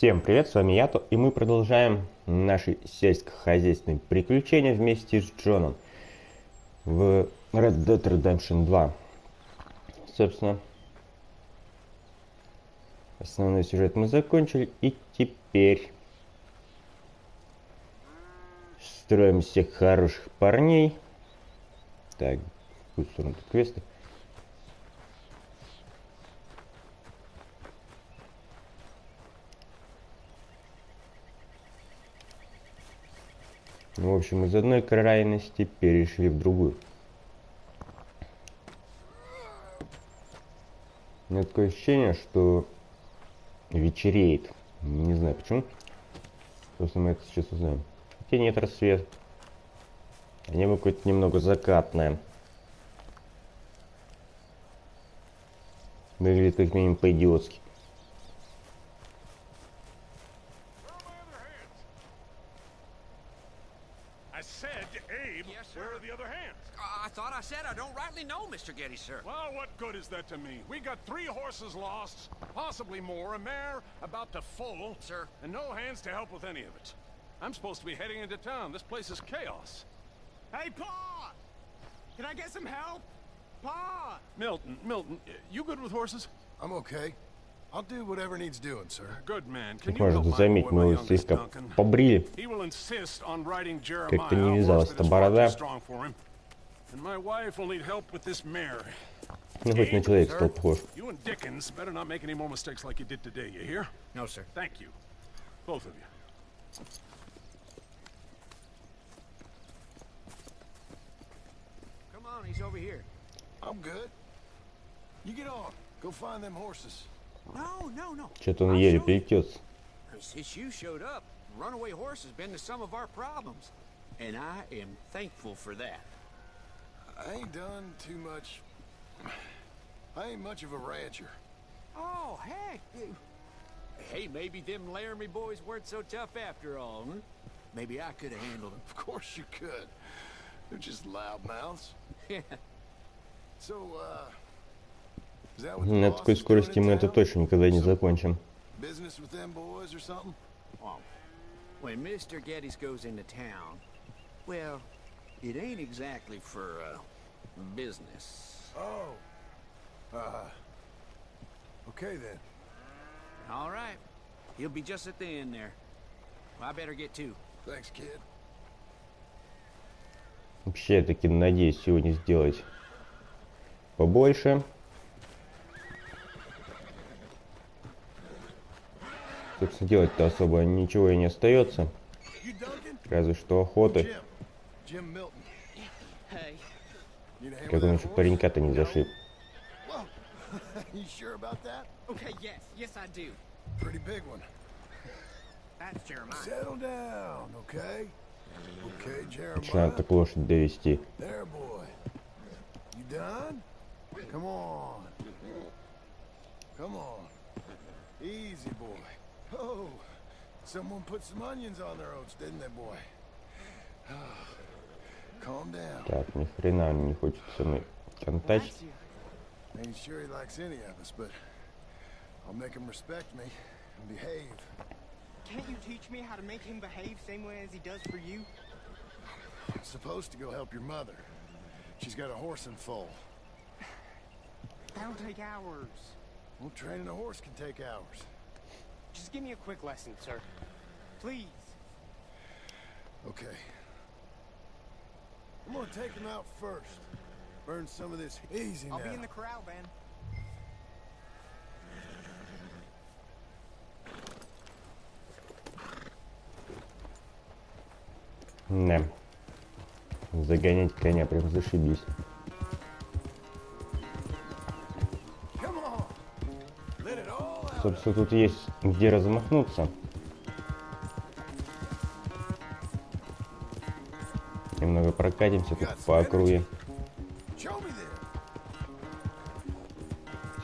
Всем привет, с вами Yato, и мы продолжаем наши сельскохозяйственные приключения вместе с Джоном в Red Dead Redemption 2. Собственно, основной сюжет мы закончили, и теперь строим всех хороших парней. Так, в какую сторону тут квесты? В общем, из одной крайности перешли в другую. У меня такое ощущение, что вечереет. Не знаю почему. Просто мы это сейчас узнаем. Хотя нет, рассвет. Небо какое-то немного закатное. Выглядит как минимум по-идиотски. I don't rightly know, Mr. Getty, sir. Well, what good is that to me? We got 3 horses lost, possibly more, a mare about to foal, sir, and no hands to help with any of it. I'm supposed to be heading into town. This place is chaos. Hey, Pa! Can I get some help? Pa! Milton, you good with horses? I'm okay. I'll do whatever needs doing, sir. Good man. Can Как you help можно my заметить, boy, мы my его youngest слегка Duncan? побрили. He will insist on riding Как-то не Jeremiah. вязалась эта борода. Strong for him. And my wife will need help with this mare. Ну, хоть на человека стал похож. You and Dickens better not make any more mistakes like you did today, you hear? No, sir. Thank you. Both of you. Come on, he's over here. I'm good. You get on. Go find them horses. No. Что-то он еле плетется. Since you showed up, runaway horse has been to some of our problems. And I am thankful for that. I ain't done too much. I ain't much of a rancher. Oh, heck. Hey, maybe them Laramie boys weren't so tough after all, huh? Maybe I could have handled them. Of course you could. They're just loudmouths. Yeah. So, is that what the На boss такой is doing скорости in мы это town? точно никогда не закончим. Business with them boys or something? Well, when Mr. Geddes goes into town, well, it ain't exactly for, business. Oh. Okay then. All right. He'll be just at the end there. Well, I better get to. Thanks, kid. Вообще, я таки надеюсь сегодня сделать побольше. Собственно, делать-то особо ничего и не остается. You Duncan? Разве что охоты. Jim Milton. Hey. Need a hand Как with он that еще horse? паренька-то не зашиб. Whoa. You sure about that? Okay, yes I do. Pretty big one. That's Jeremiah. Settle down, okay? Okay, Че надо Jeremiah. так лошадь довести? There, boy. You done? Come on. Come on. Easy, boy. Oh, someone put some onions on their oats, didn't they, boy? Calm down. Так, ни хрена мне не хочется со мной контачить. That's you. Ain't sure he likes any of us, but I'll make him respect me and behave. Can't you teach me how to make him behave same way as he does for you? I'm supposed to go help your mother. She's got a horse and foal. That'll take hours. Well, training a horse can take hours. Just give me a quick lesson, sir. Please. Okay. I'm gonna take him out first. Burn some of this easy now. I'll be in the corral then. Да. Загонять коня прям зашибись. Come on. Let it all out. Собственно, тут есть где размахнуться. Немного прокатимся тут по округе. Show me then.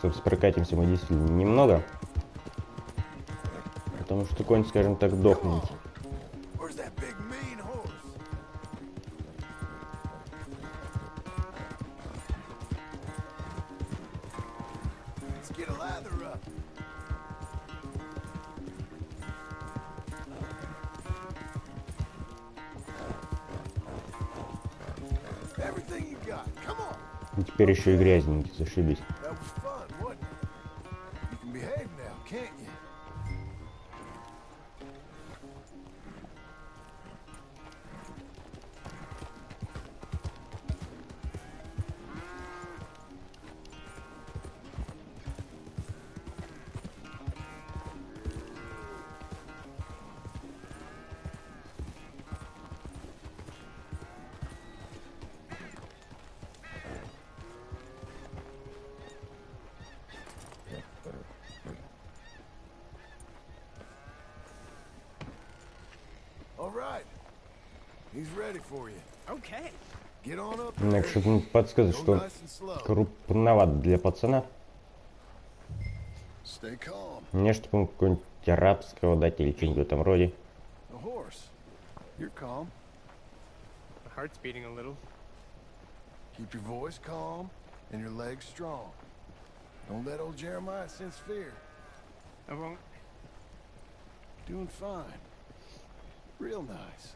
Собственно, прокатимся мы действительно немного. Потому что конь, скажем так, дохнет. Where's that big mean horse? Let's get a lather up. И теперь еще и грязненький, зашибись. That was fun, wasn't it? You can behave now, can't you? All right. He's ready for you. Okay. Get on up Мне there. что-то подсказывает, Go что nice and slow. крупноват для пацана. Stay calm. Мне что-то какого-нибудь арабского дать или что-нибудь в этом роде. The horse. You're calm. My heart's beating a little. Keep your voice calm and your legs strong. Don't let old Jeremiah sense fear. I won't. Doing fine. Real nice.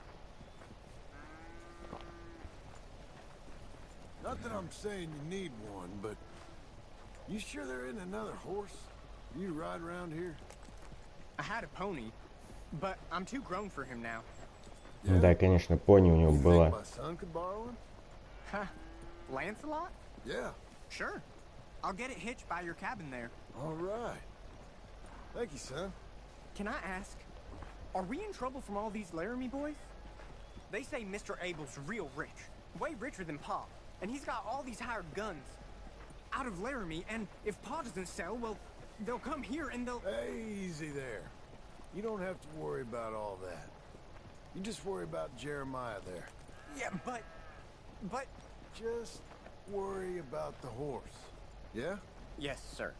Not that I'm saying you need one, but you sure there isn't another horse for you to ride around here? I had a pony, but I'm too grown for him now. Да, конечно, пони у него You think было. my son could borrow him? Huh? Lancelot? Yeah. Sure. I'll get it hitched by your cabin there. All right. Thank you, son. Can I ask, are we in trouble from all these Laramie boys? They say Mr. Abel's real rich, way richer than Pa, and he's got all these hired guns out of Laramie, and if Pa doesn't sell, well, they'll come here and they'll... Easy there. You don't have to worry about all that. You just worry about Jeremiah there. Yeah, but... Just worry about the horse. Yeah? Yes, sir.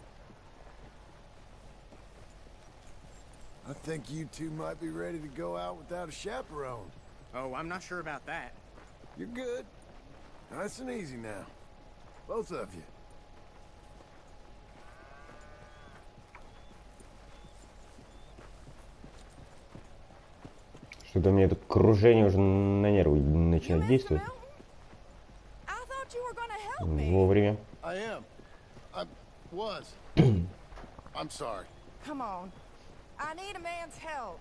I think you two might be ready to go out without a chaperone. Oh, I'm not sure about that. You're good. Nice and easy now. Both of you. Что-то мне тут кружение уже на нервы начинает действовать. I thought you were gonna help me. Вовремя. I am. I was. I'm sorry. Come on. I need a man's help.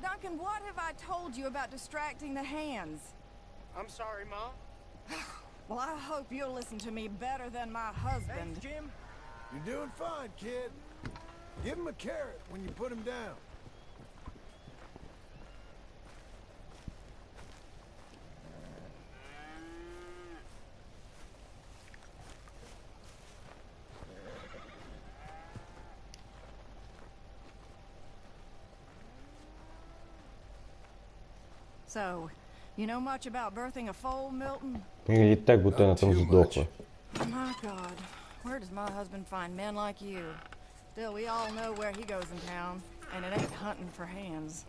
Duncan, what have I told you about distracting the hands? I'm sorry, Mom. Well, I hope you'll listen to me better than my husband. Thanks, Jim. You're doing fine, kid. Give him a carrot when you put him down. So, you know much about birthing a foal, Milton? Выглядит так, будто она там Not too сдохла. My God, where does my husband find men like you? Still, we all know where he goes in town, and it ain't hunting for hands.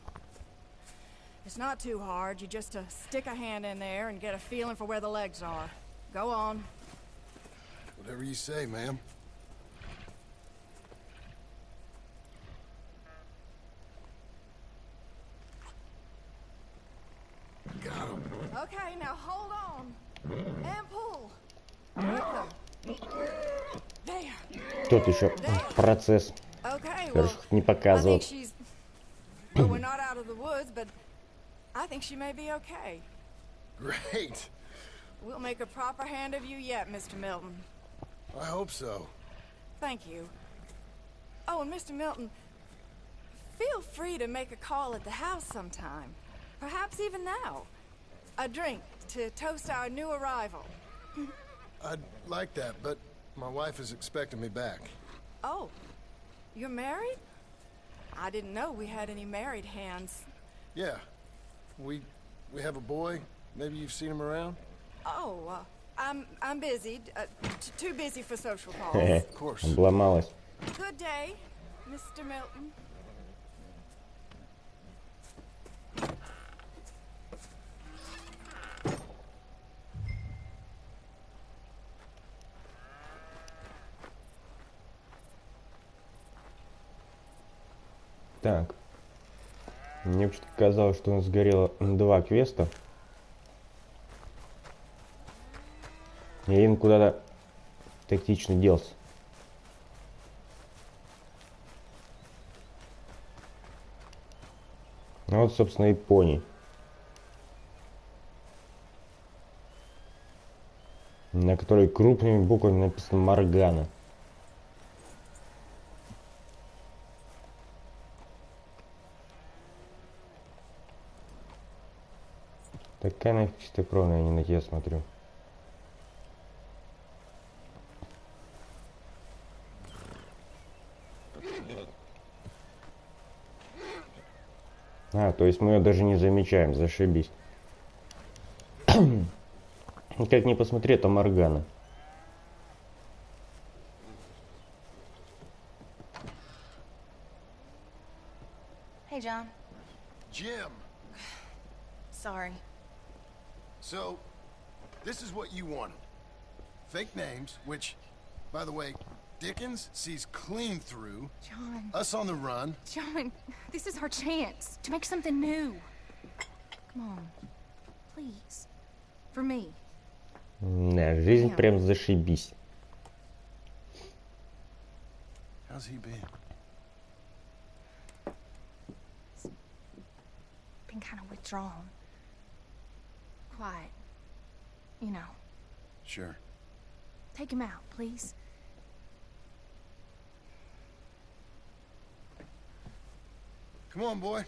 It's not too hard. You just stick a hand in there and get a feeling for where the legs are. Go on. Whatever you say, ma'am. Got him. Okay, now hold on. And pull. There. Тут еще процесс. Okay, well, Хорошо, хоть не I think показывают. she's... Well, we're not out of the woods, but I think she may be okay. Great. We'll make a proper hand of you yet, Mr. Milton. I hope so. Thank you. Oh, and Mr. Milton, feel free to make a call at the house sometime. Perhaps even now. A drink to toast our new arrival. I'd like that, but my wife is expecting me back. Oh, you're married? I didn't know we had any married hands. Yeah. We have a boy. Maybe you've seen him around? Oh, I'm busy. Too busy for social calls. Of course. Обломалась. Good day, Mr. Milton. Так. Мне почему-то казалось, что у нас сгорело 2 квеста. Ин куда-то тактично делся. Ну вот, собственно, и пони. На которой крупными буквами написано Моргана. Такая нафиг чистокровная, я не на тебя смотрю. А, то есть мы ее даже не замечаем, зашибись. Как ни посмотри, это Моргана. Hey, John. Jim. Sorry. So, this is what you wanted. Fake names, which, by the way, Dickens sees clean through. John. Us on the run. John, this is our chance to make something new. Come on. Please. For me. Да, жизнь прям зашибись. How's he been? Been kind of withdrawn. Quiet. You know. Sure. Take him out, please. Come on, boy.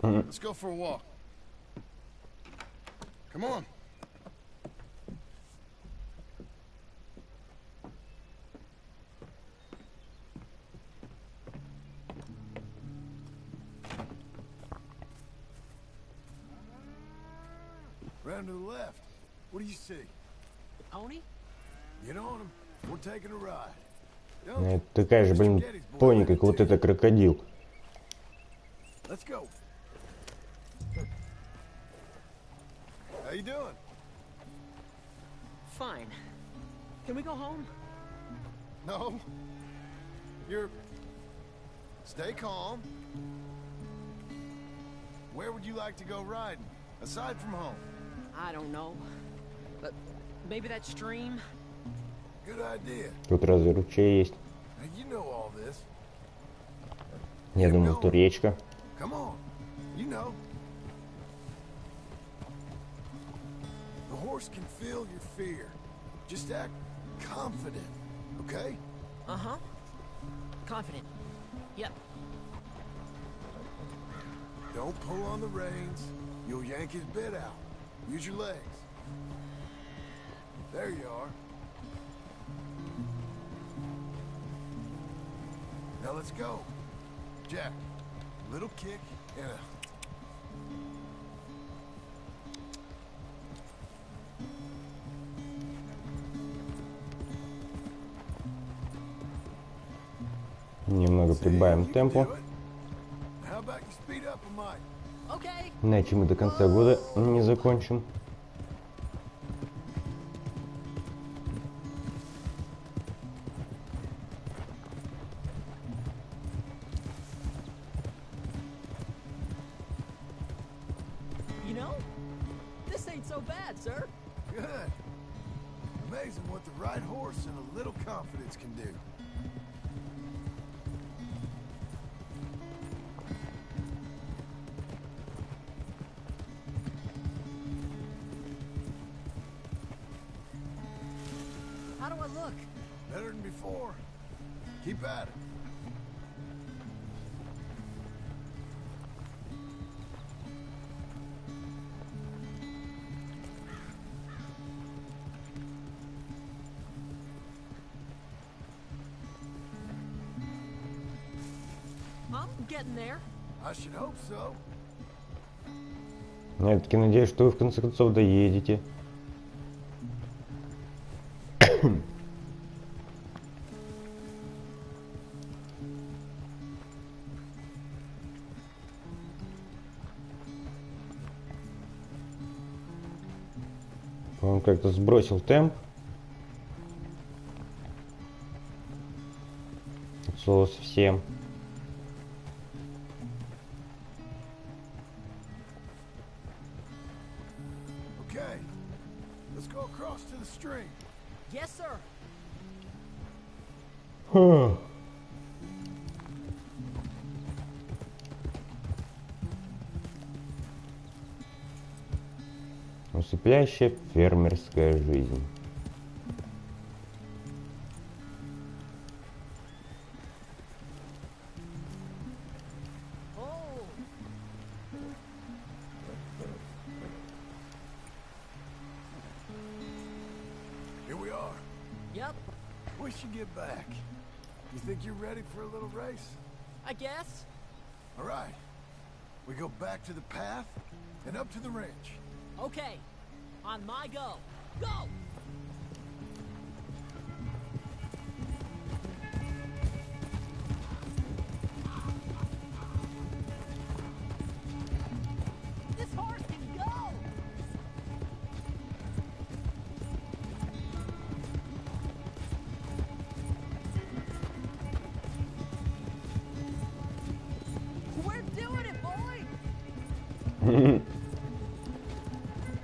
Let's go for a walk. Come on. Round to the left. What do you see? Pony? Get on him. We're taking a ride. Это такая же, блин, пони, как вот это крокодил. Let's go. How you doing? Fine. Can we go home? No. You're... Stay calm. Where would you like to go riding, aside from home? I don't know. But maybe that stream? Good idea. Тут разве ручей есть? Now you know all this. Я думал, тут речка. Come on. You know. The horse can feel your fear. Just act confident, okay? Uh-huh. Confident. Yep. Don't pull on the reins. You'll yank his bit out. Use your legs. There you are. Now let's go. Jack, little kick and a... Немного прибавим темпу. How about you speed up a mite? Okay. Иначе мы до конца года не закончим. You know, this ain't so bad, sir. Good. Amazing what the right horse and a little confidence can do. How do I look? Better than before. Keep at it. I'm getting there. I should hope so. Я таки надеюсь, что вы в конце концов доедете. Он как-то сбросил темп. От слова совсем. Okay. Let's go across to the stream. Yes, sir. Усыпляющая фермерская жизнь. Here we are. Yep, We should get back. You think you're ready for a little race? I guess. All right. We go back to the path and up to the ranch. Okay, on my go. Go! This horse can go! We're doing it, boy!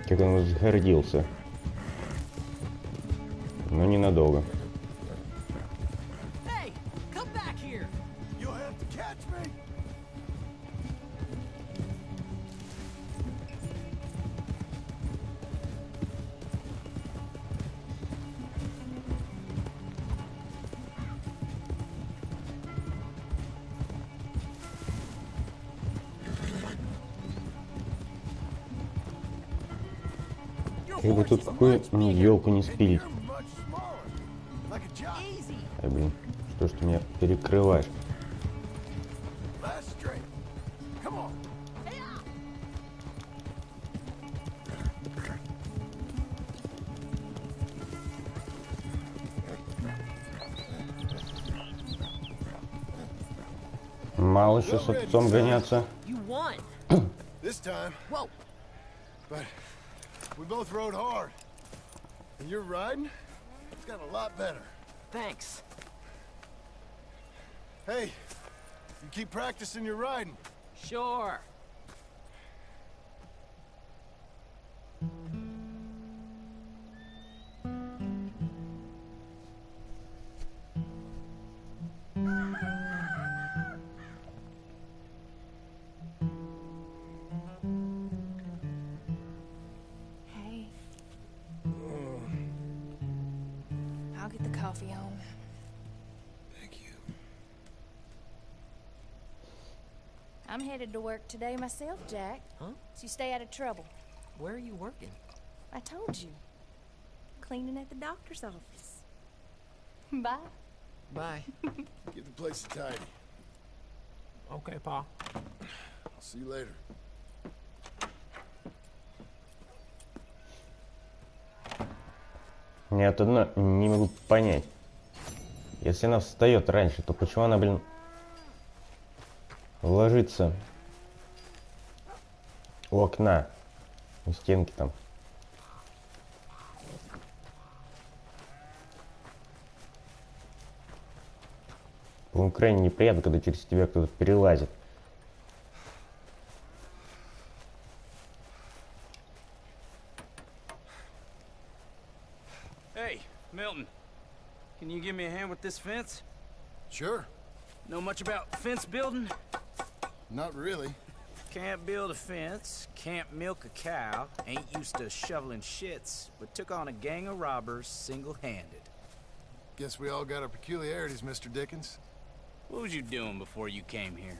Как он возгордился. Но ненадолго. Hey, come back here! You'll have to catch me. Как бы тут какую елку не спилить. You're much smaller. Like a jock. Easy! Ай, блин, что ж ты меня перекрываешь? Last straight. Come on. Мало еще с отцом гоняться. You won! This time. Whoa! But we both rode hard. And your riding, it's got a lot better. Thanks. Hey, you keep practicing your riding. Sure. Hey. I'll get the coffee on. Thank you. I'm headed to work today myself, Jack. Huh? So you stay out of trouble. Where are you working? I told you. Cleaning at the doctor's office. Bye. Bye. Get the place tidy. Okay, Pa. I'll see you later. Я вот одно не могу понять. Если она встает раньше, то почему она, блин, ложится у окна, у стенки там? По-моему, крайне неприятно, когда через тебя кто-то перелазит. Hey, Milton. Can you give me a hand with this fence? Sure. Know much about fence building? Not really. Can't build a fence, can't milk a cow, ain't used to shoveling shits, but took on a gang of robbers single-handed. Guess we all got our peculiarities, Mr. Dickens. What was you doing before you came here?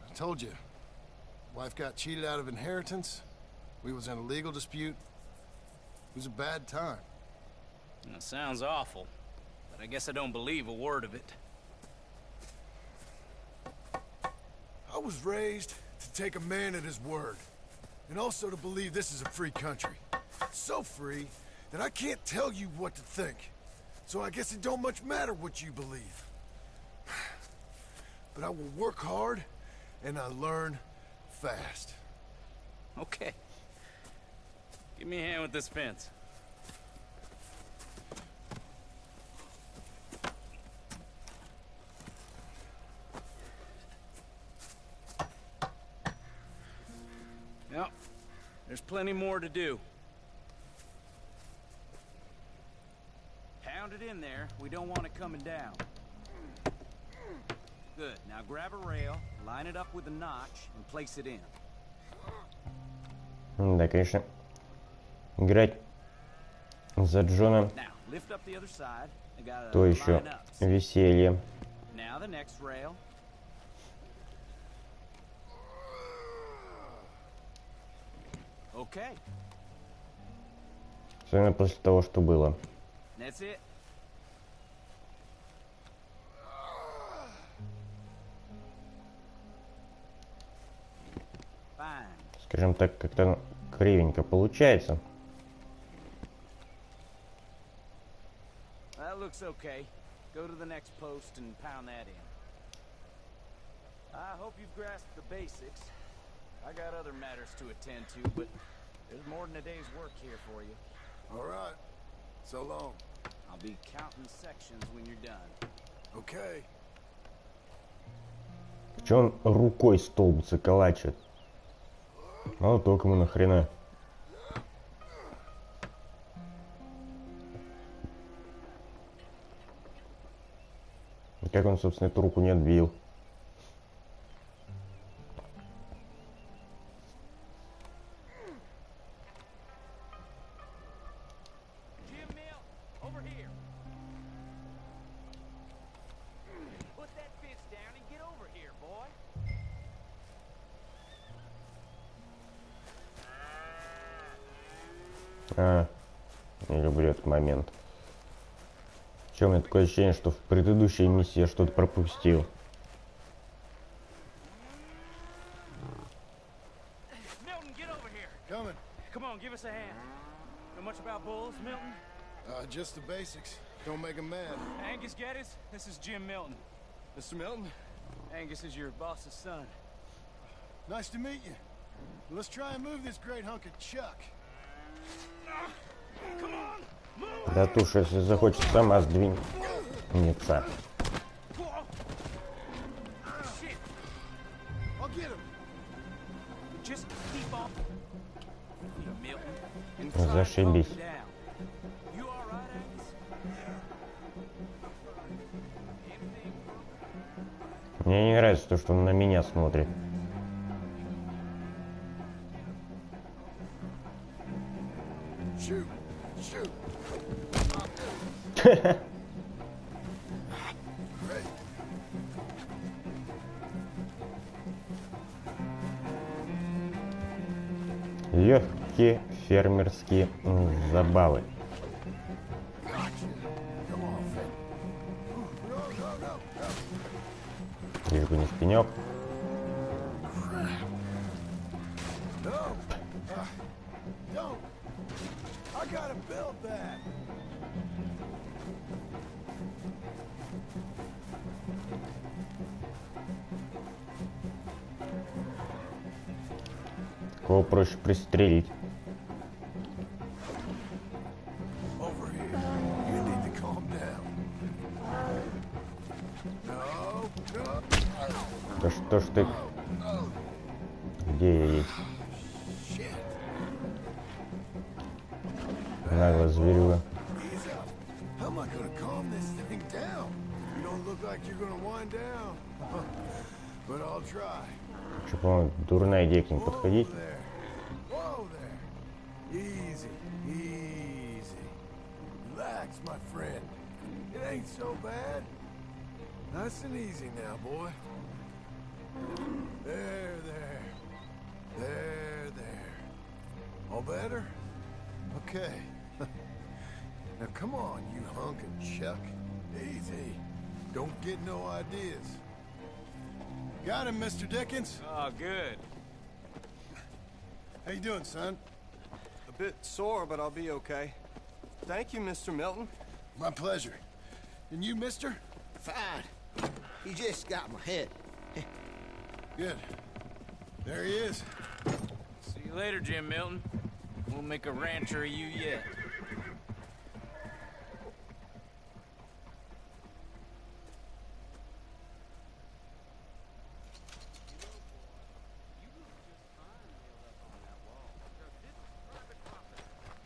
I told you. Wife got cheated out of inheritance. We was in a legal dispute. It was a bad time. That sounds awful, but I guess I don't believe a word of it. I was raised to take a man at his word, and also to believe this is a free country. So free that I can't tell you what to think. So I guess it don't much matter what you believe. But I will work hard, and I learn fast. Okay. Give me a hand with this fence. Yep. There's plenty more to do. Ground it in there. We don't want it coming down. Good. Now grab a rail, line it up with a notch, and place it in. Да, конечно. Играть за Джона Now lift up the other side. I gotta то еще line up. веселье. Now the next rail. Okay. Особенно после того, что было. That's it. Fine. Скажем так, как-то кривенько получается. That looks okay. Go to the next post and pound that in. I hope you've grasped the basics. I got other matters to attend to, but there's more than a day's work here for you. All right. So long. I'll be counting sections when you're done. Okay. Че он рукой столб заколачивает? А только ему нахрена. И как он, собственно, эту руку не отбил? А, не люблю этот момент. Причем у меня такое ощущение, что в предыдущей миссии я что-то пропустил. Come on, give us a hand. Know much about bulls, Milton? Just the basics. Don't make them mad. Angus Geddes, this is Jim Milton. Mr. Milton, Angus is your boss's son. nice to meet you. Let's try and move this great hunk of chuck. Come on, move! Да туша, если захочет, сама сдвинется. I'll get him. Just keep on. Milton, and try Зашибись. to calm down. You all right, Angus? Мне не нравится то, что он на меня смотрит. Shoot, shoot. Легкие фермерские забавы. Лишь бы не спинёк. Don't. I gotta build that. Кого проще пристрелить? Over here. You need to calm down. No, no. Да что ж ты? Где я есть? Shit. Нагло зверюга. Ease up. How am I gonna calm this thing down? You don't look like you're gonna wind down. But I'll try. Что, по-моему, дурная идея к ним подходить. There. Whoa there. Easy, easy. Relax, my friend. It ain't so bad. Nice and easy now, boy. There, there. There, there. All better? Okay. Now come on, you hunk of chuck. Easy. Don't get no ideas. Got him, Mr. Dickens. Oh, good. How you doing, son? A bit sore, but I'll be okay. Thank you, Mr. Milton. My pleasure. And you, mister? Fine. He just got my head. Good. There he is. See you later, Jim Milton. We'll make a rancher of you yet.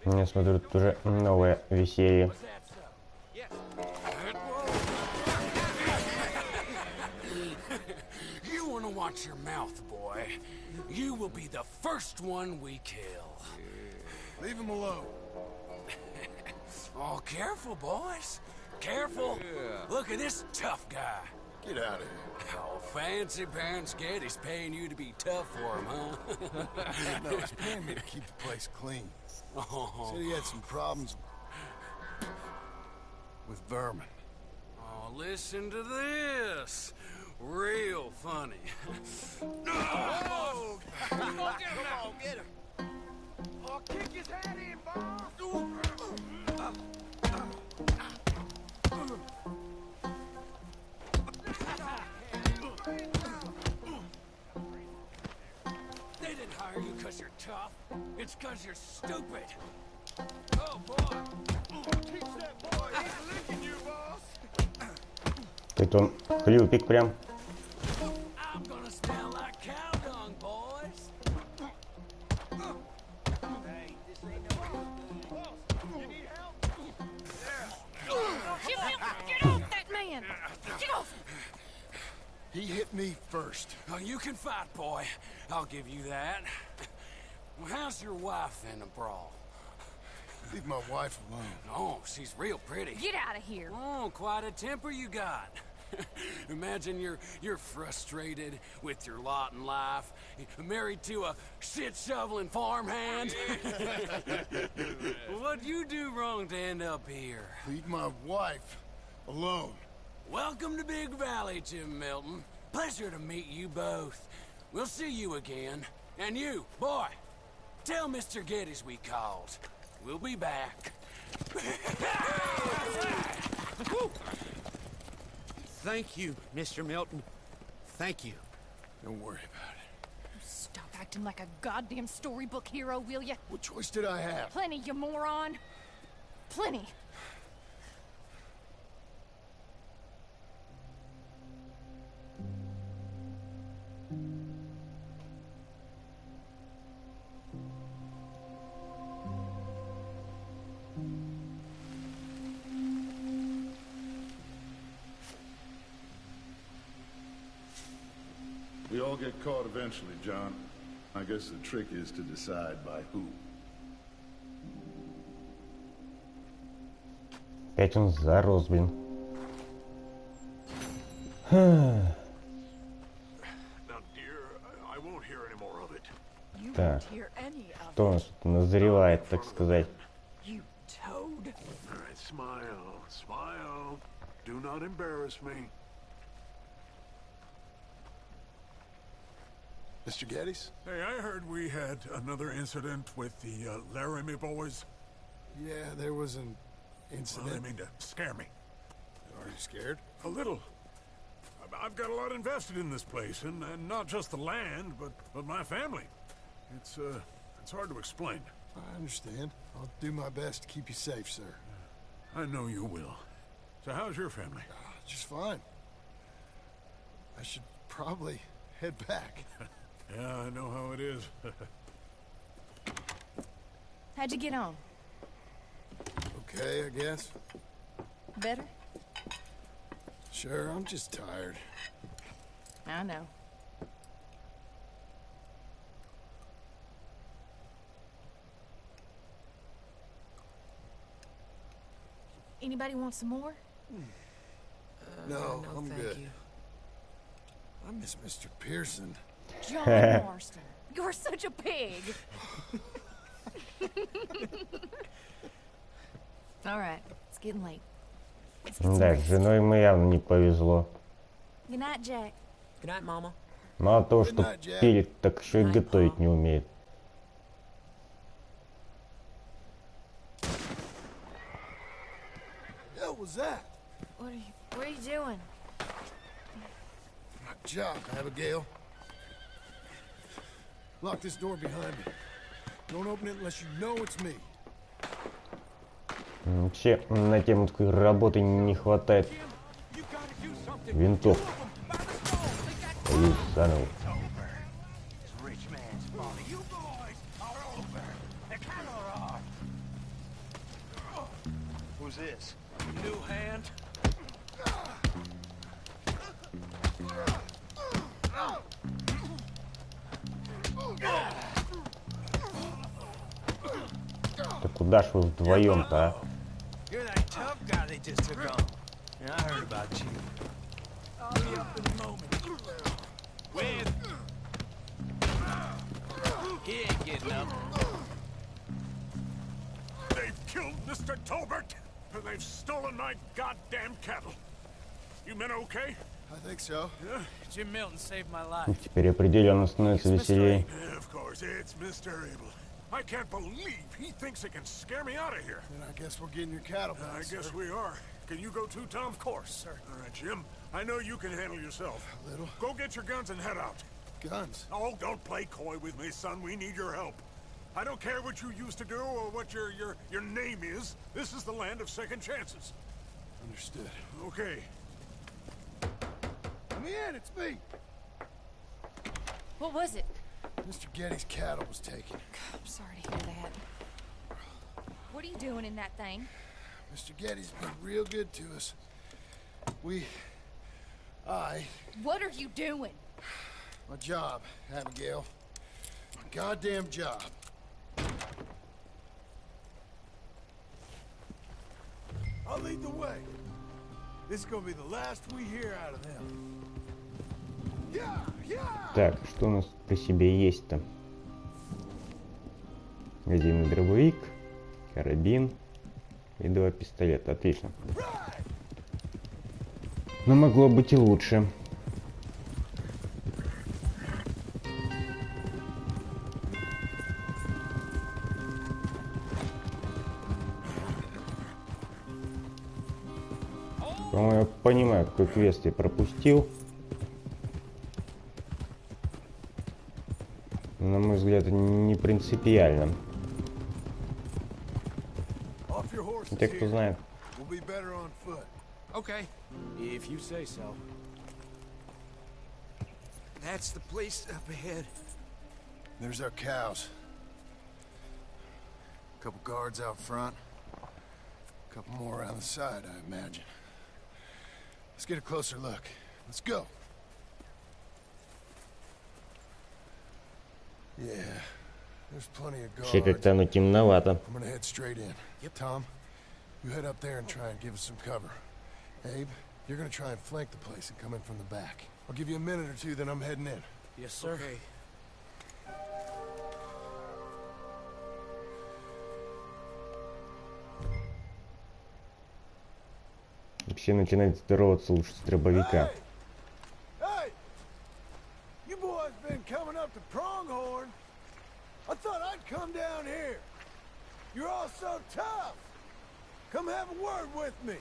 Я смотрю, тут уже новое веселье. Yes. Watch your mouth, boy. You will be the first one we kill. Leave him alone. Oh, careful, boys. Careful. Look at this tough guy. Get out of here. Oh, fancy pants Getty's paying you to be tough for him, huh? No, he's paying me to keep the place clean. Oh. Said he had some problems with vermin. Oh, listen to this. Real funny. Oh! Come on, get him! Oh, kick his head in, boss! They didn't hire you because you're tough. It's because you're stupid. Oh, boy. Teach that boy! He's licking you, boss! Это он хлюпик прям. I'm gonna smell like cow dung, boys. Hey, this ain't no boss, you need help? Get off that man! Get off! He hit me first. Oh, you can fight, boy. I'll give you that. Well, how's your wife in the brawl? Leave my wife alone. Oh, she's real pretty. Get out of here! Oh, quite a temper you got. Imagine you're frustrated with your lot in life, married to a shit-shoveling farmhand. What'd you do wrong to end up here? Leave my wife alone. Welcome to Big Valley, Jim Milton. Pleasure to meet you both. We'll see you again. And you, boy, tell Mr. Geddes we called. We'll be back. Thank you, Mr. Milton. Thank you. Don't worry about it. Stop acting like a goddamn storybook hero, will ya? What choice did I have? Plenty, you moron. Plenty. We all get caught eventually, John. I guess the trick is to decide by who. Опять он зарос, блин. Now, dear, I won't hear any more of it. You Так, won't hear any of кто у нас тут назревает, так сказать? you toad. All right, smile, smile. Do not embarrass me. Mr. Geddes? Hey, I heard we had another incident with the Laramie boys. Yeah, there was an Well, incident. they mean to scare me. Are you scared? A little. I've got a lot invested in this place, and not just the land, but my family. It's hard to explain. I understand. I'll do my best to keep you safe, sir. I know you will. So how's your family? Just fine. I should probably head back. Yeah, I know how it is. How'd you get on? Okay, I guess. Better? Sure, I'm just tired. I know. Anybody want some more? No, I'm thank good. you. I miss Mr. Pearson. John Marston, you're such a pig. All right, it's getting late. Let's get some Да, с rest. женой ему явно не повезло. Good night, Jack. Good night, Mama. Мало того, что Good night, Jack. пилит, так еще и готовить не умеет. What was that? What are you doing? My job, Abigail. Lock this door behind me. Don't open it unless you know it's me. Вообще, на тему такой работы не хватает винтов. Ой, заново. Who's this? New hand? куда ж вы вдвоем-то, а? You're that tough guy they just took on. Yeah, I heard about you. I'll be up in a moment. With. He ain't getting up. They've killed Mr. Tolbert, and they've stolen my goddamn cattle. You men okay? I think so. Yeah? Jim Milton saved my life. Теперь определенно становится веселее. Yeah, of course, it's Mr. Abel. I can't believe he thinks he can scare me out of here. Then I guess we're getting your cattle back, I guess sir. we are. Can you go too, Tom? Of course, sir. All right, Jim. I know you can handle yourself. A little. Go get your guns and head out. Guns? Oh, don't play coy with me, son. We need your help. I don't care what you used to do or what your name is. This is the land of second chances. Understood. Okay. Let me in, it's me! What was it? Mr. Getty's cattle was taken. I'm sorry to hear that. What are you doing in that thing? Mr. Getty's been real good to us. What are you doing? My job, Abigail. My goddamn job. I'll lead the way. This is gonna be the last we hear out of them. Так, что у нас при себе есть-то? Один дробовик, карабин и 2 пистолета. Отлично. Но могло быть и лучше. По-моему, я понимаю, какой квест я пропустил. На мой взгляд, это не принципиально. Те, кто знает. Okay, if you say so. That's the place up ahead. There's our cows. A couple guards out front. A couple more around the side, I imagine. Let's get a closer look. Let's go. Yeah, there's plenty of guards. Вообще как-то оно темновато. I'm gonna head straight in. Yep. Tom, you head up there and try and give us some cover. Abe, you're gonna try and flank the place and come in from the back. I'll give you a minute or two, then I'm heading in. Yes, sir. Okay. Вообще начинать здороваться лучше с дробовика. Hey! You boys been coming up to Pronghorn? I thought I'd come down here. You're all so tough. Come have a word with me.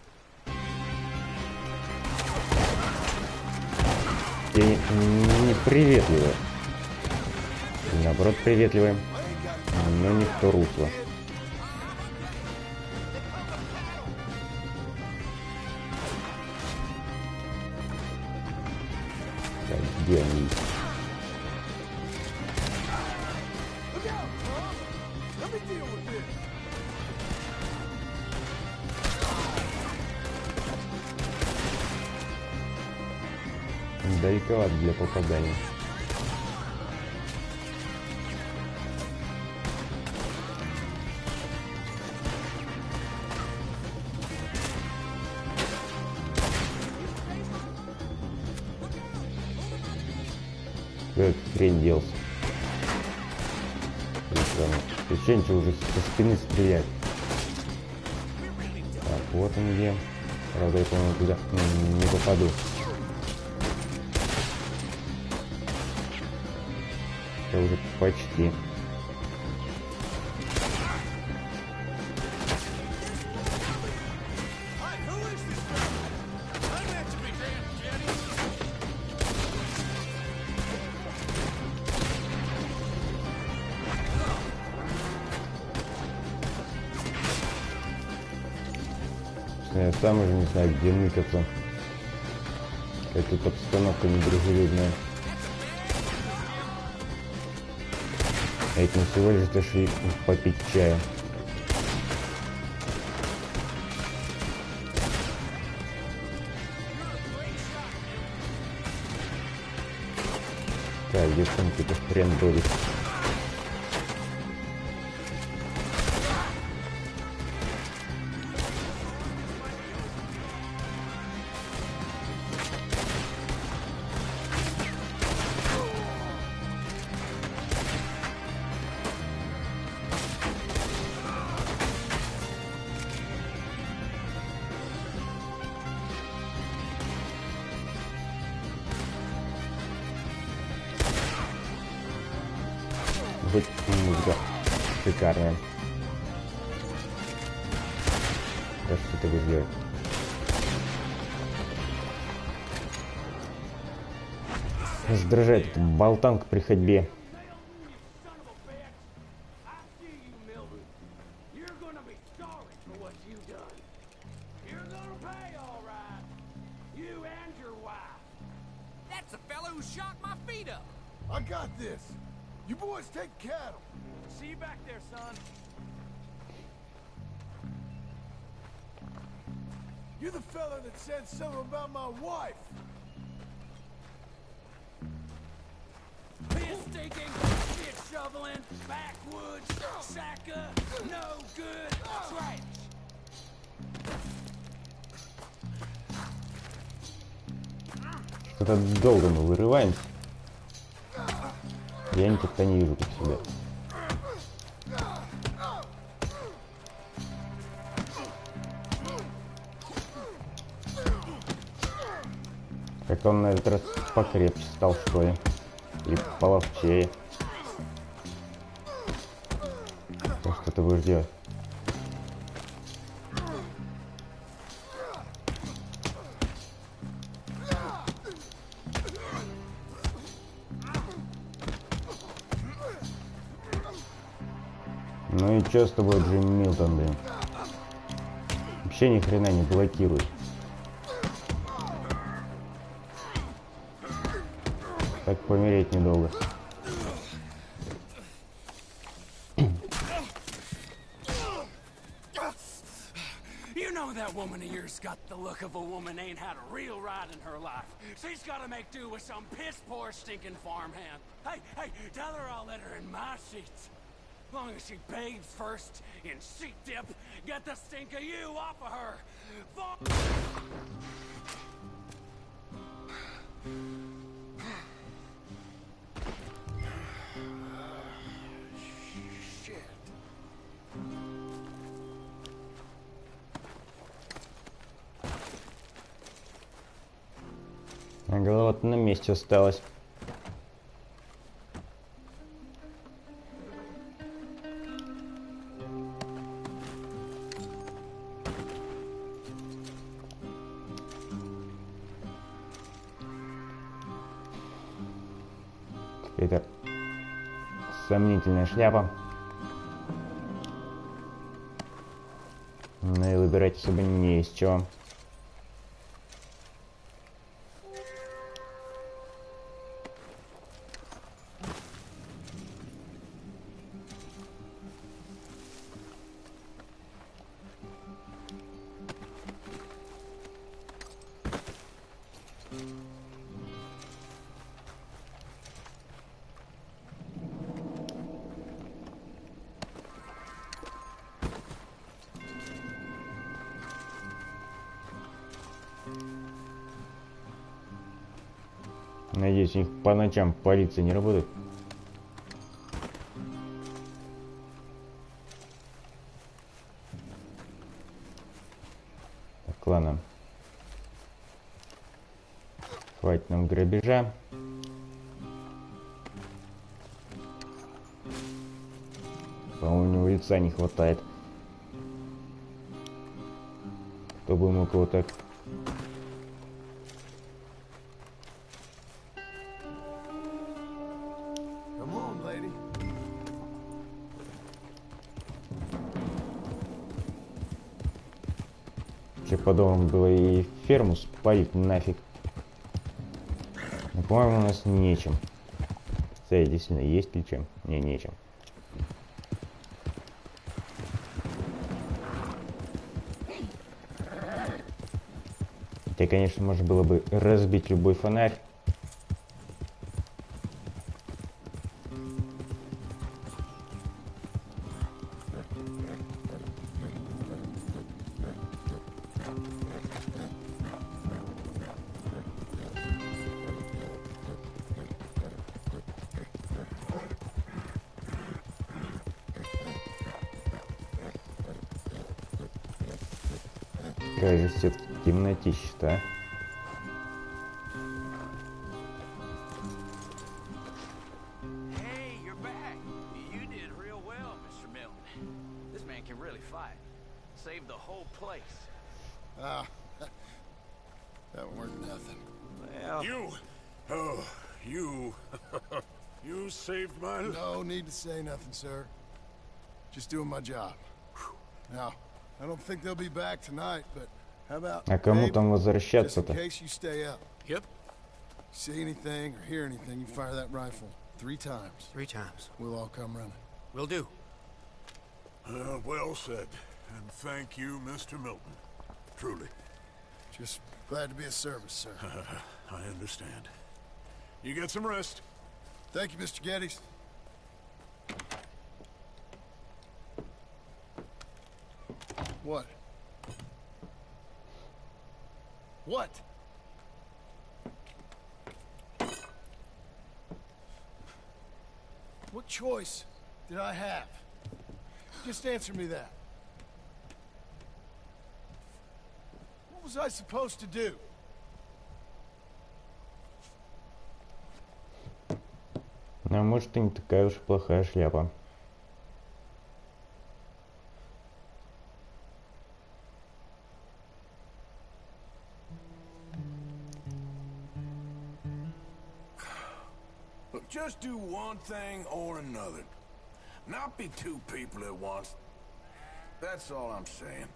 Ты не приветливый. Наоборот, приветливый. Но не в то русло. Так, где они? Далековато для попадания. Кто этот хрень делся? Ощущение, что уже со спины стрелять. Так, вот он где. Правда, я, по-моему, туда не попаду. Это уже почти. Я сам уже не знаю, где ныкаться. Какая тут обстановка недружелюбная. А этим всего лишь зашли попить чая. Так, где там какой-то хрен бродит. Хоть музыка шикарная. Да что ты будешь делать? Раздражает эта болтанка при ходьбе. I got this. You boys take cattle. See you back there, son. You're the fella that said something about my wife. Piss stinking, shit shoveling, backwoods, sacker, no good, trash. Что-то долго мы вырываемся. Я никогда не вижу как себя. Как он на этот раз покрепче стал, что ли. И половчее. Что ты будешь делать? Ну и чё с тобой, Джим Милтон, блин? Вообще ни хрена не блокирует. Так помереть недолго. You know that woman of yours got the look of a woman ain't had a real ride in her life. She's gotta make do with some piss-poor stinking farmhand. Hey, tell her I'll let her in my seats. As long as she bathes first in sheep dip, get the stink of you off of her. Shit. А голова-то на месте осталась. Это сомнительная шляпа. Ну и выбирать особо не из чего. Надеюсь, у них по ночам полиция не работает. Так, ладно. Хватит нам грабежа. По-моему, у него лица не хватает. Кто бы мог его так... Подобно было и ферму спалить нафиг. Но, по-моему, у нас нечем. Кстати, действительно, есть ли чем? Не, нечем. Хотя, конечно, можно было бы разбить любой фонарь. Какая же все-таки темнотища-то, а? can really fight. Saved the whole place. Ah, that weren't nothing. Well, You you saved my life. No need to say nothing, sir. Just doing my job. Now, I don't think they'll be back tonight, but how about А кому Abe, там just in возвращаться-то? case you stay up. Yep. See anything or hear anything, you fire that rifle 3 times. 3 times. We'll all come running. Will do. Well said. And thank you, Mr. Milton. Truly. Just glad to be of service, sir. I understand. You get some rest. Thank you, Mr. Geddes. What? What? What choice did I have? Just answer me that. What was I supposed to do? А может, и не такая уж плохая шляпа. Look, just do one thing or another. Not be 2 people at once. That's all I'm saying.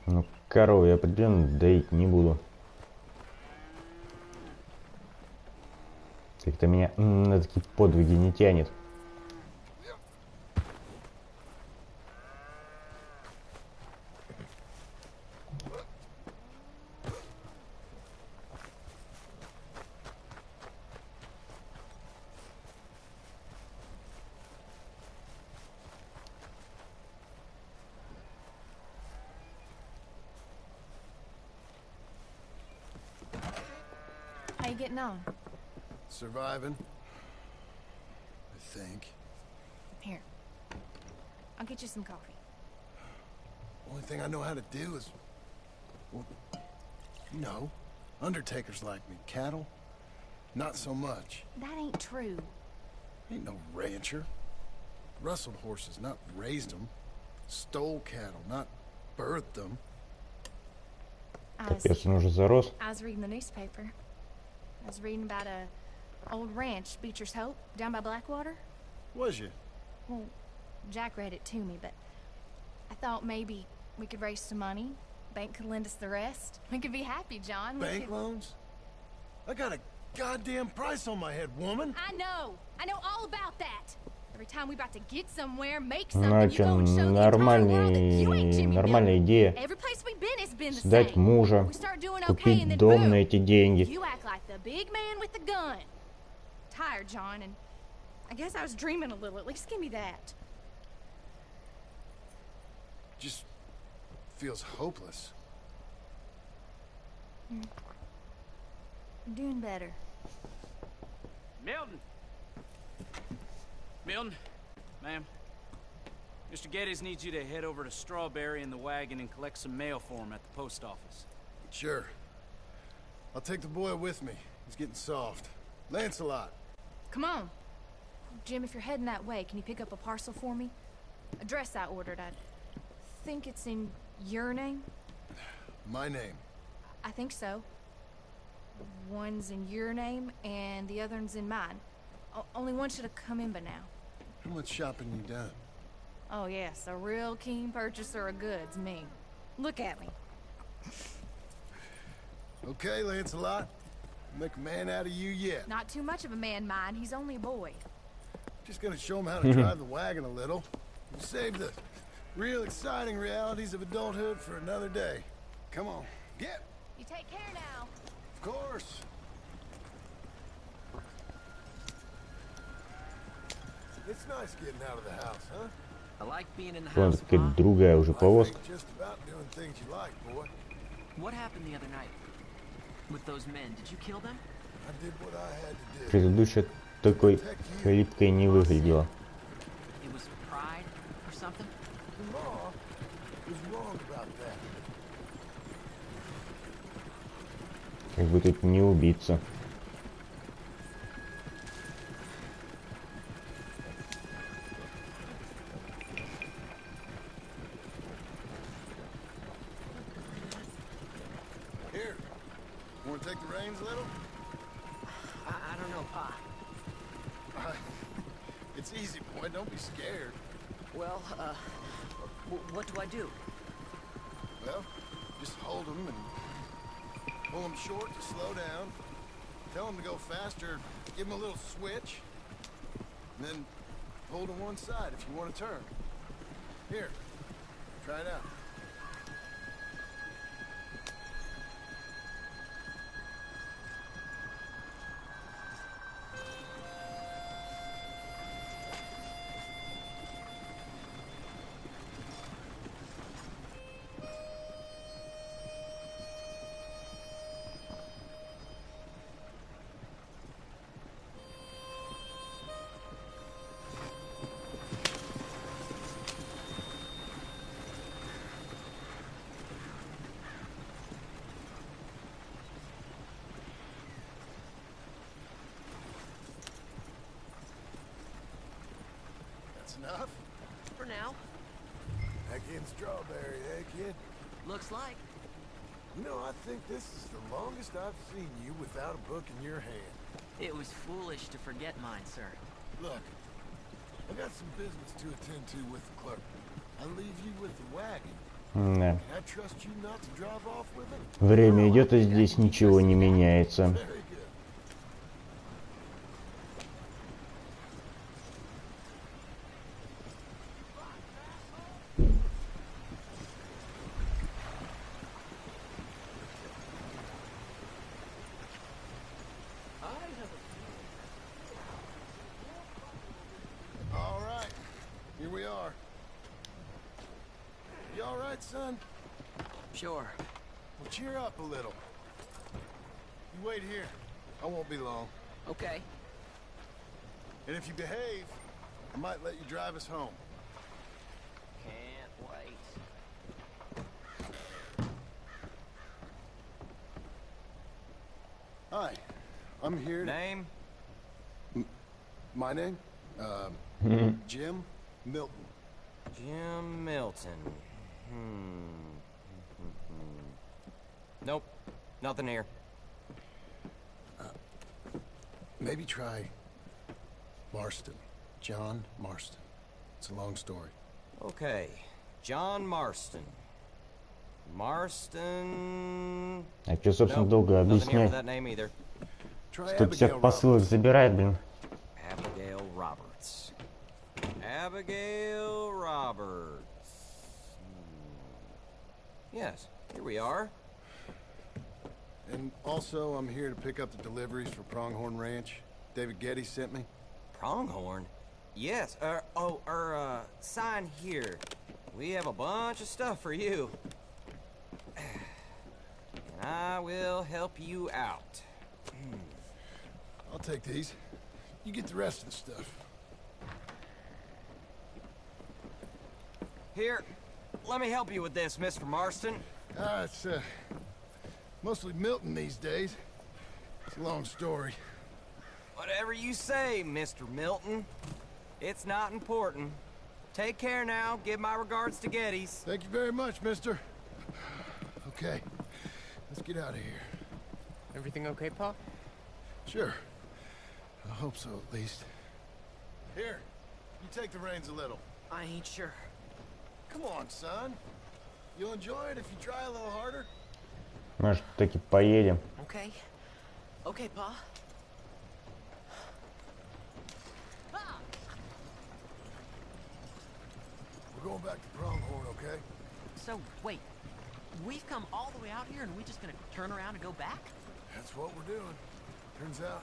Ну, корову я определенно доить не буду. Как-то меня на такие подвиги не тянет. How you getting on? Surviving. I think. Here. I'll get you some coffee. Only thing I know how to do is... Well, you know, undertakers like me. Cattle, not so much. That ain't true. Ain't no rancher. Rustled horses, not raised them. Stole cattle, not birthed them. Капец, он уже зарос. I was reading the newspaper. I was reading about a old ranch, Beecher's Hope, down by Blackwater. Was you? Well, Jack read it to me, but I thought maybe we could raise some money. Bank could lend us the rest. We could be happy, John. Bank loans? I got a goddamn price on my head, woman. I know all about that. Every time we about to get somewhere, make Ну, something, you go and show the entire world that you ain't Jimmy нормальная Milton. идея. Every place we've been has been the Сдать same. мужа, We start doing okay, and купить then дом boom, на эти деньги. you act like the big man with the gun. Tired, John, and I guess I was dreaming a little. At least give me that. Just feels hopeless. You're doing better. Milton! Milton, ma'am. Mr. Geddes needs you to head over to Strawberry in the wagon and collect some mail for him at the post office. Sure. I'll take the boy with me. He's getting soft. Lancelot. Come on. Jim, if you're heading that way, can you pick up a parcel for me? A dress I ordered. I think it's in your name? My name. I think so. One's in your name, and the other one's in mine. Only one should have come in by now. How much shopping you done? Oh yes, a real keen purchaser of goods, me. Look at me. Okay, Lancelot. Make a man out of you yet. Not too much of a man, mind. He's only a boy. Just gonna show him how to drive the wagon a little. We'll save the real exciting realities of adulthood for another day. Come on, get. You take care now. Of course. It's nice getting out of the house, huh? I like being in the Вон house, какая-то Pa. другая уже повозка. Just about doing things you like, boy. What happened the other night? With those men, did you kill them? I did what I had to do. Предыдущая такой хлипкой не выглядела. It was pride or something? The law was wrong about that. Как бы тут не убиться. want to take the reins a little? I don't know, Pa. It's easy, boy. Don't be scared. Well, what do I do? Well, just hold them and pull them short to slow down. Tell them to go faster. Give them a little switch. And then pull to one side if you want to turn. Here, try it out. Enough? For now. Back in strawberry, eh, kid? Looks like. You know, I think this is the longest I've seen you without a book in your hand. It was foolish to forget mine, sir. Look, I got some business to attend to with the clerk. I'll leave you with the wagon. Да. Can I trust you not to drive off with it? Время идет, и здесь ничего не меняется. Very good. All right, here we are. You all right, son? Sure. Well, cheer up a little. You wait here. I won't be long. Okay. And if you behave, I might let you drive us home. Can't wait. Hi, I'm here to... Name? My name? Jim Milton. Jim Milton. Nope. Nothing here. Maybe try Marston. John Marston. It's a long story. Okay. John Marston. Marston... А что, собственно, долго Nothing here for объяснять? that name either. Try Тут всех посылок забирает, блин. Abigail Roberts. Abigail Roberts. Yes, here we are. And also, I'm here to pick up the deliveries for Pronghorn Ranch. David Getty sent me. Pronghorn? Yes, sign here. We have a bunch of stuff for you. And I will help you out. I'll take these. You get the rest of the stuff. Here, let me help you with this, Mr. Marston. It's, mostly Milton these days. It's a long story. Whatever you say, Mr. Milton. It's not important. Take care now. Give my regards to Geddes. Thank you very much, mister. Okay, let's get out of here. Everything okay, Pa? Sure. I hope so, at least. Here, you take the reins a little. I ain't sure. Come on, son. You'll enjoy it if you try a little harder. Может, таки поедем. Okay. Okay, Pa. We're going back to Pronghorn, okay? So, wait. We've come all the way out here and we just gonna turn around and go back? That's what we're doing. Turns out,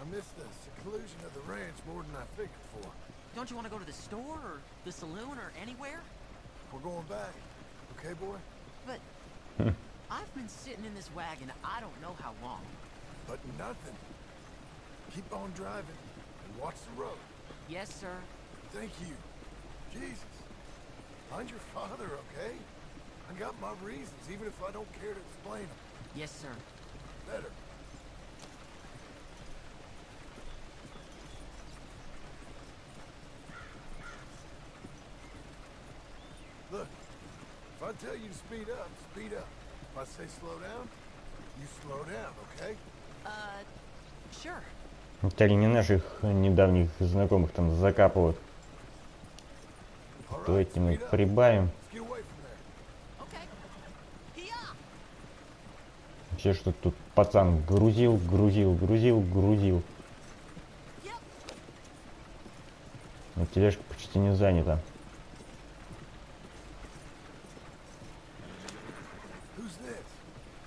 I missed the seclusion of the ranch more than I figured for. Don't you want to go to the store or the saloon or anywhere? We're going back. Okay, boy? But I've been sitting in this wagon I don't know how long. But nothing. Keep on driving and watch the road. Yes, sir. Thank you. Jesus. Find your father, okay? I got my reasons, even if I don't care to explain them. Yes, sir. Better. Look, if I tell you to speed up, speed up. If I say slow down, You slow down, okay? Sure. Это ли не наших недавних знакомых там закапывают? Давайте немного прибавим. Вообще, что тут пацан грузил. Но тележка почти не занята.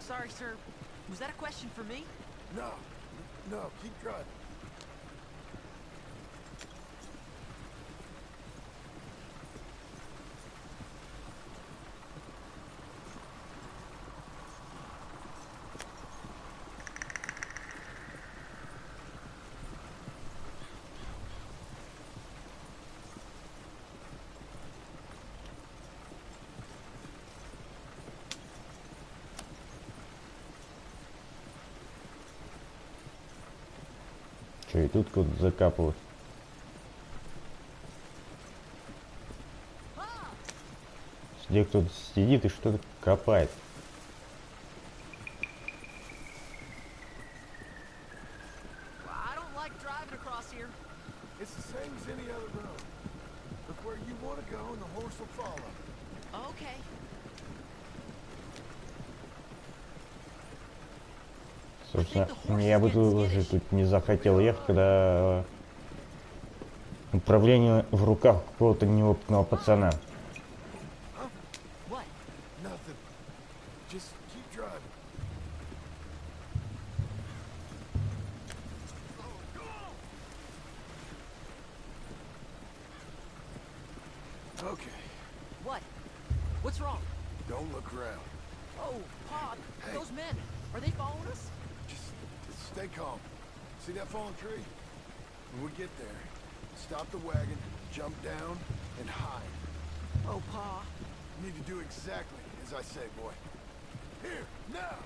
Sorry, sir. Was that a question for me? No, keep driving. Что, и тут куда-то закапывают. Где кто-то сидит и что-то копает. It's the same as any other road. Look where you want to go and the horse will follow. Okay. Собственно, я бы тоже тут не захотел ехать, когда управление в руках какого-то неопытного пацана. Nothing. Just keep driving. Okay. What? What's wrong? Don't look around. Oh, Pa, those men. Are they following us? Just stay calm. See that fallen tree? When we get there, stop the wagon, jump down, and hide. Oh, Pa. You need to do exactly as I say, boy. Here, now!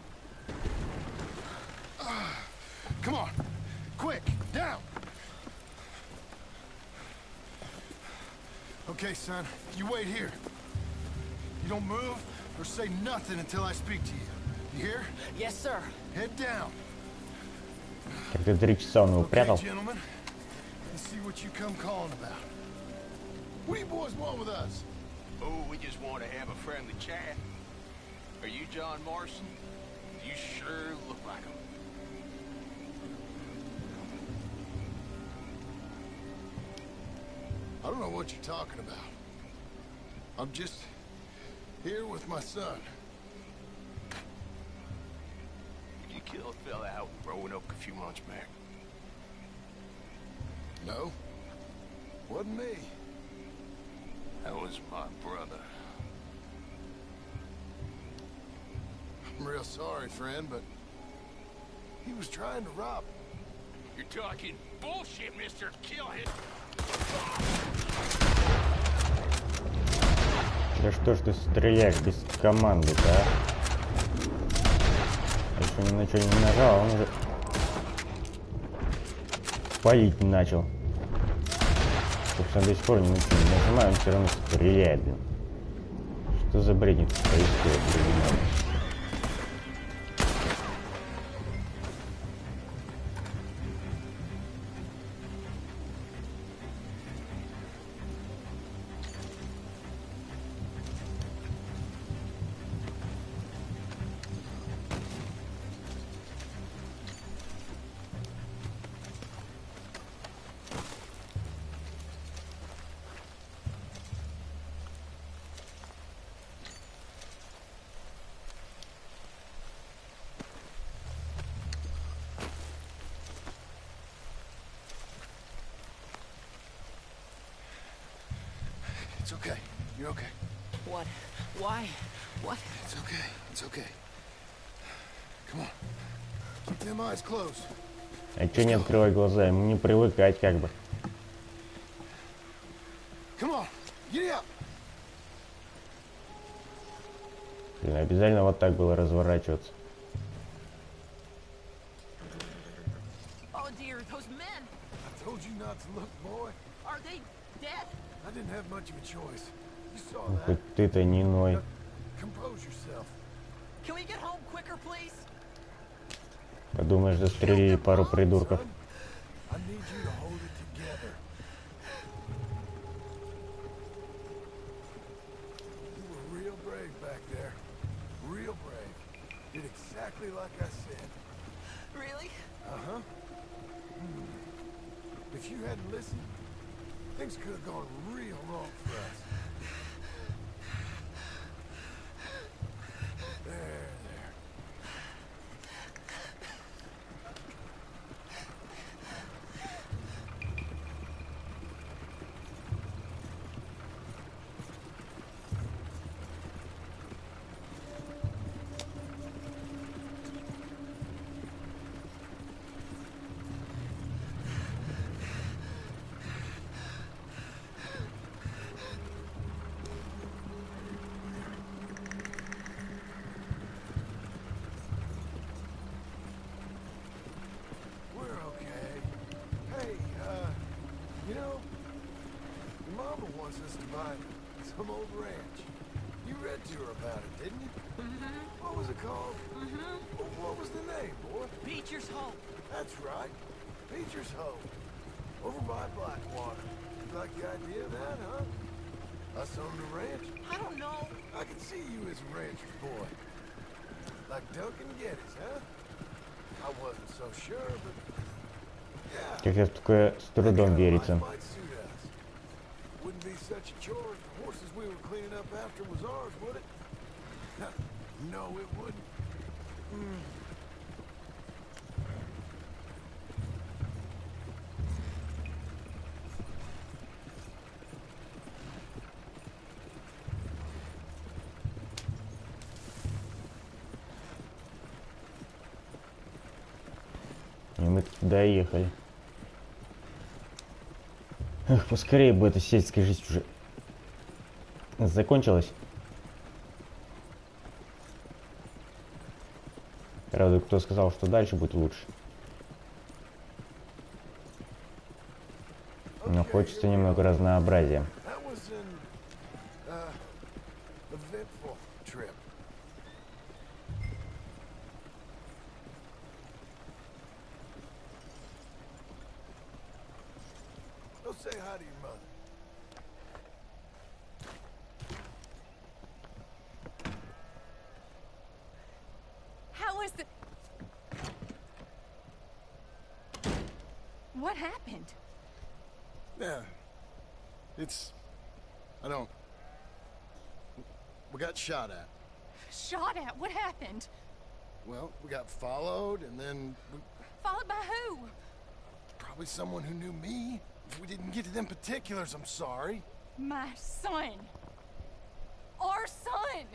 Come on! Quick, down! Okay, son, you wait here. You don't move or say nothing until I speak to you. You hear? Yes, sir. Head down. Как ты 3 часа он его прятал. Okay, gentlemen. Let's see what you come calling about. What do you boys want with us? Oh, we just want to have a friendly chat. Are you John Morrison? You sure look like him. I don't know what you're talking about. I'm just here with my son. You killed a fella out in Roanoke a few months back. No, wasn't me. That was my brother. I'm real sorry, friend, but he was trying to rob. You're talking bullshit, mister. Kill him. Да что ж ты стреляешь без команды-то, а? Еще ни на что не нажал, а он уже палить начал. Собственно, до сих пор ни на что не нажимаю, он все равно стреляет, блин. Что за бред происходит, блин? It's okay. You're okay. What? Why? What? It's okay. It's okay. Come on. Keep them eyes closed. А чё не открывай глаза? Ему не привыкать как бы. Come on. Get up. Блин, обязательно вот так было разворачиваться. Oh dear, those men. I told you not to look, boy. Are they dead? I didn't have much of a choice. You saw Ну, that. хоть ты-то не ной. Compose yourself. Can we get home quicker, please? Думаешь, застрелили пару придурков? I need you to hold it together. You were real brave back there. Real brave. Did exactly like I said. Really? Uh-huh. If you hadn't listened, things could have gone real wrong for us. There. Some old ranch. You read to her about it, didn't you? Mm-hmm. What was it called? Mm-hmm. What was the name, boy? Beecher's Hope. That's right. Beecher's Hope. Over by Blackwater. You like the idea of that, huh? Us on the ranch? I don't know. I can see you as a rancher's boy. Like Duncan Geddes, huh? I wasn't so sure, but... Yeah. Как я в такое с трудом верится. Wouldn't be such a chore if the horses we were cleaning up after was ours, would it? No, it wouldn't. И мы доехали. Эх, поскорее бы эта сельская жизнь уже закончилась. Правда, кто сказал, что дальше будет лучше. Но хочется немного разнообразия. Say hi to your mother. How is the... What happened? Yeah. It's... I don't... We got shot at. Shot at? What happened? Well, we got followed and then... Followed by who? Probably someone who knew me. If we didn't get to them particulars, I'm sorry. My son. Our son.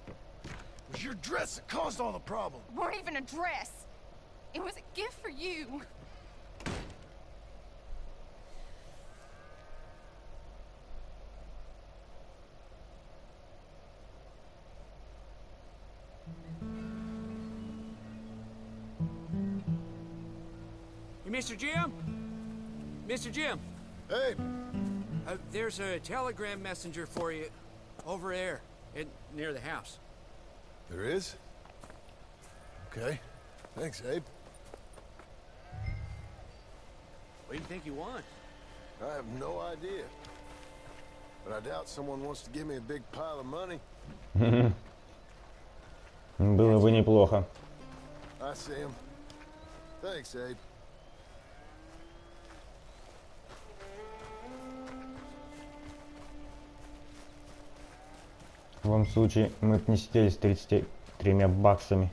It was your dress that caused all the problem. It weren't even a dress. It was a gift for you. Mr. Jim? Mr. Jim? Hey! There's a telegram messenger for you over there, near the house. There is? Okay. Thanks, Abe. What do you think you want? I have no idea. But I doubt someone wants to give me a big pile of money. Было бы неплохо. I see him. Thanks, Abe. В любом случае, мы не сидели с 33 баксами.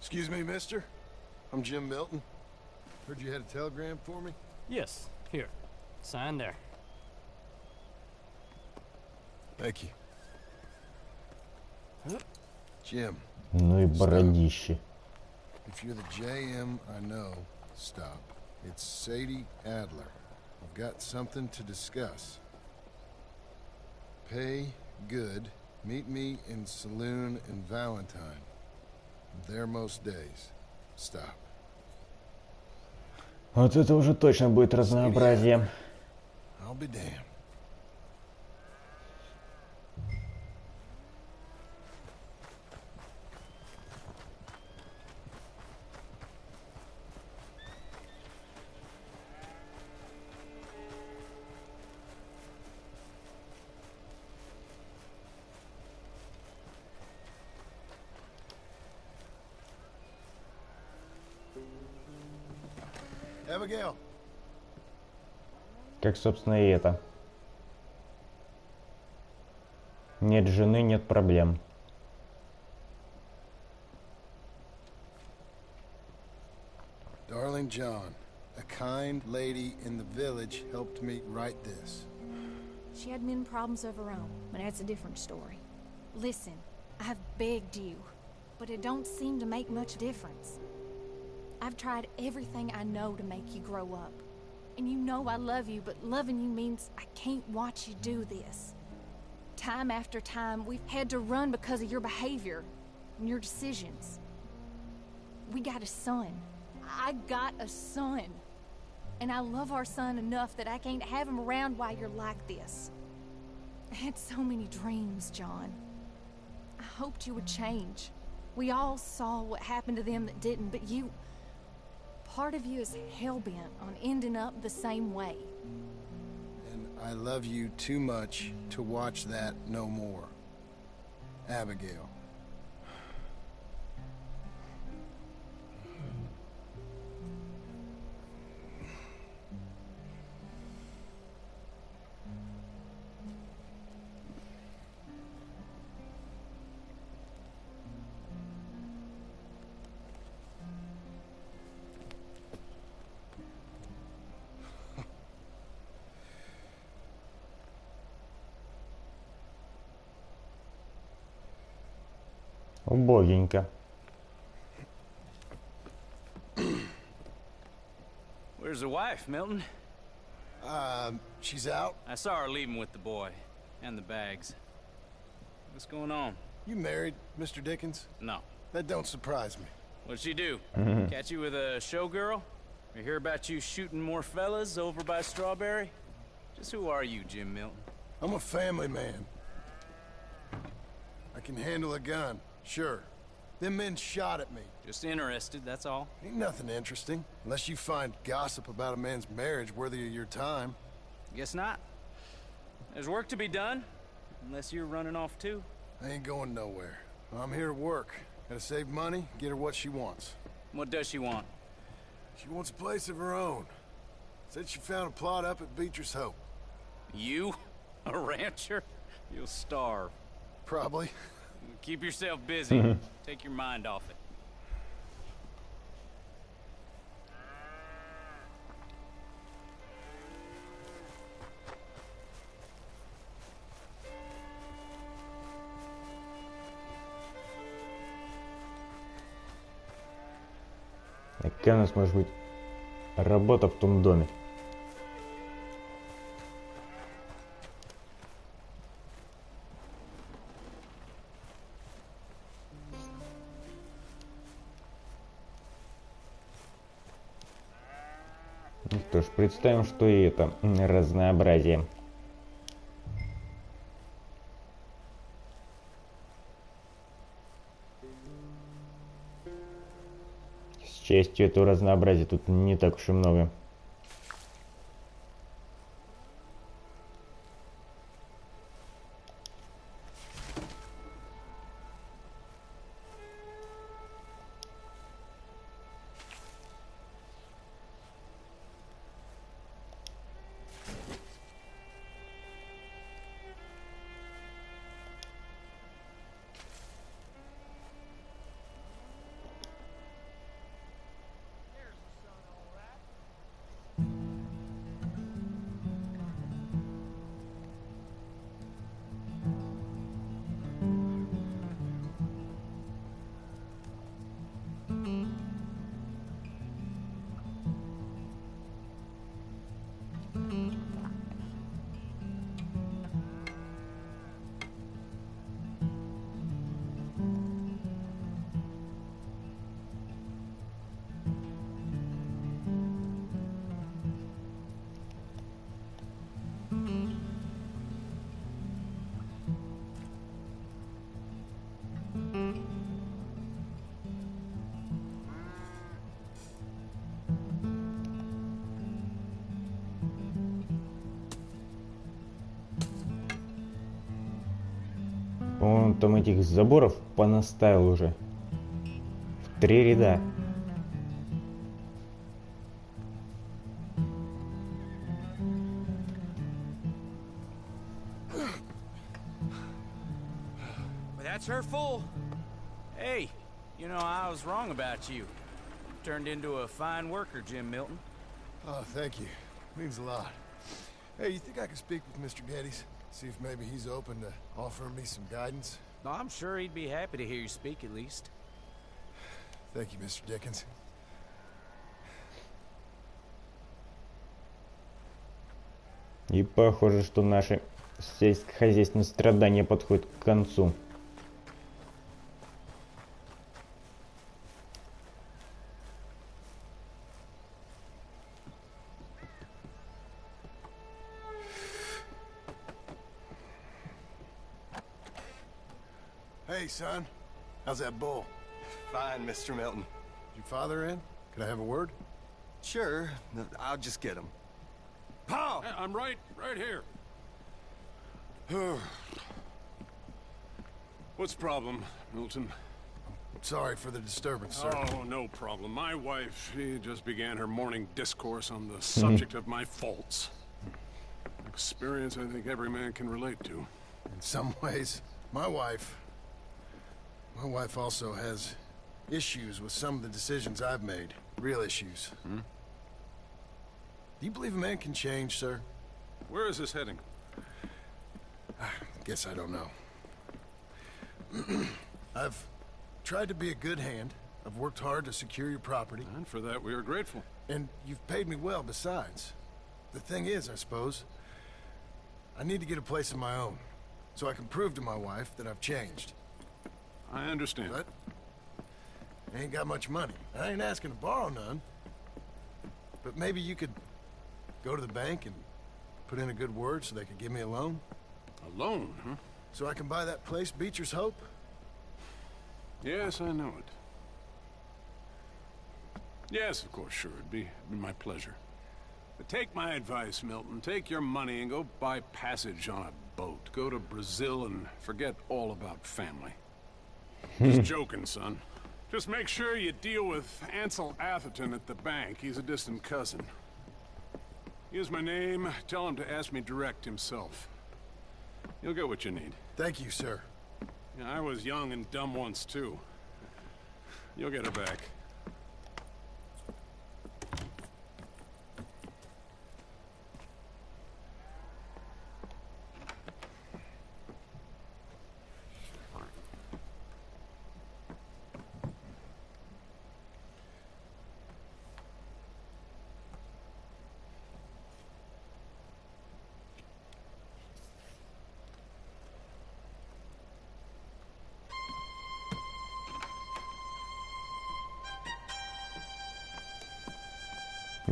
Excuse me, mister. I'm Jim Milton. Heard you had a telegram for me? Yes. Here. Sign there. Thank you. Jim. Ну и бородище. If you're the JM I know, stop. It's Sadie Adler. I've got something to discuss. Pay good. Meet me in saloon in Valentine. I'm there most days. Stop. Вот это уже точно будет разнообразие. I'll be damned. Abigail. Как, собственно, и это. Нет жены, нет проблем. Darling John, a kind lady in the village helped me write this. She had men problems of her own, but that's a different story. Listen, I've begged you, but it don't seem to make much difference. I've tried everything I know to make you grow up. And you know I love you, but loving you means I can't watch you do this. Time after time, we've had to run because of your behavior and your decisions. We got a son. I got a son. And I love our son enough that I can't have him around while you're like this. I had so many dreams, John. I hoped you would change. We all saw what happened to them that didn't, but you... Part of you is hell-bent on ending up the same way. And I love you too much to watch that no more. Abigail. Убогенько. Where's the wife, Milton? She's out. I saw her leaving with the boy. And the bags. What's going on? You married, Mr. Dickens? No. That don't surprise me. What'd she do? Catch you with a showgirl? Or hear about you shooting more fellas over by Strawberry? Just who are you, Jim Milton? I'm a family man. I can handle a gun, sure. Them men shot at me. Just interested, that's all. Ain't nothing interesting, unless you find gossip about a man's marriage worthy of your time. Guess not. There's work to be done, unless you're running off too. I ain't going nowhere. I'm here to work. Gotta save money, get her what she wants. What does she want? She wants a place of her own. Said she found a plot up at Beecher's Hope. You? A rancher? You'll starve. Probably. Keep yourself busy. Take your mind off it. Какая у нас может быть работа в том доме? Ну что ж, представим, что и это разнообразие. С честью, этого разнообразия тут не так уж и много. Он там этих заборов понаставил уже. В 3 ряда. That's her full. Hey, you know, I was wrong about you. Turned into a fine worker, Jim Milton. Oh, thank you. Means a lot. Hey, you think I could speak with Mr. Geddes? See if maybe he's open to offering me some guidance? No, I'm sure he'd be happy to hear you speak at least. Thank you, Mr. Dickens. И похоже, что наши сельскохозяйственные страдания подходят к концу. Hey, son. How's that bull? Fine, Mr. Milton. Is your father in? Can I have a word? Sure. I'll just get him. Pa! Hey, I'm right here. What's the problem, Milton? Sorry for the disturbance, sir. Oh, no problem. My wife, she just began her morning discourse on the subject of my faults. Experience I think every man can relate to. In some ways, my wife also has issues with some of the decisions I've made. Real issues. Hmm? Do you believe a man can change, sir? Where is this heading? Guess I don't know. I've tried to be a good hand. I've worked hard to secure your property. And for that we are grateful. And you've paid me well besides. The thing is, I suppose, I need to get a place of my own, so I can prove to my wife that I've changed. I understand. But I ain't got much money. I ain't asking to borrow none. But maybe you could go to the bank and put in a good word so they could give me a loan? A loan, huh? So I can buy that place, Beecher's Hope? Yes, I know it. Yes, of course, sure. It'd be my pleasure. But take my advice, Milton. Take your money and go buy passage on a boat. Go to Brazil and forget all about family. Just joking, son. Just make sure you deal with Ansel Atherton at the bank. He's a distant cousin. Use my name. Tell him to ask me direct himself. You'll get what you need. Thank you, sir. Yeah, I was young and dumb once, too. You'll get her back.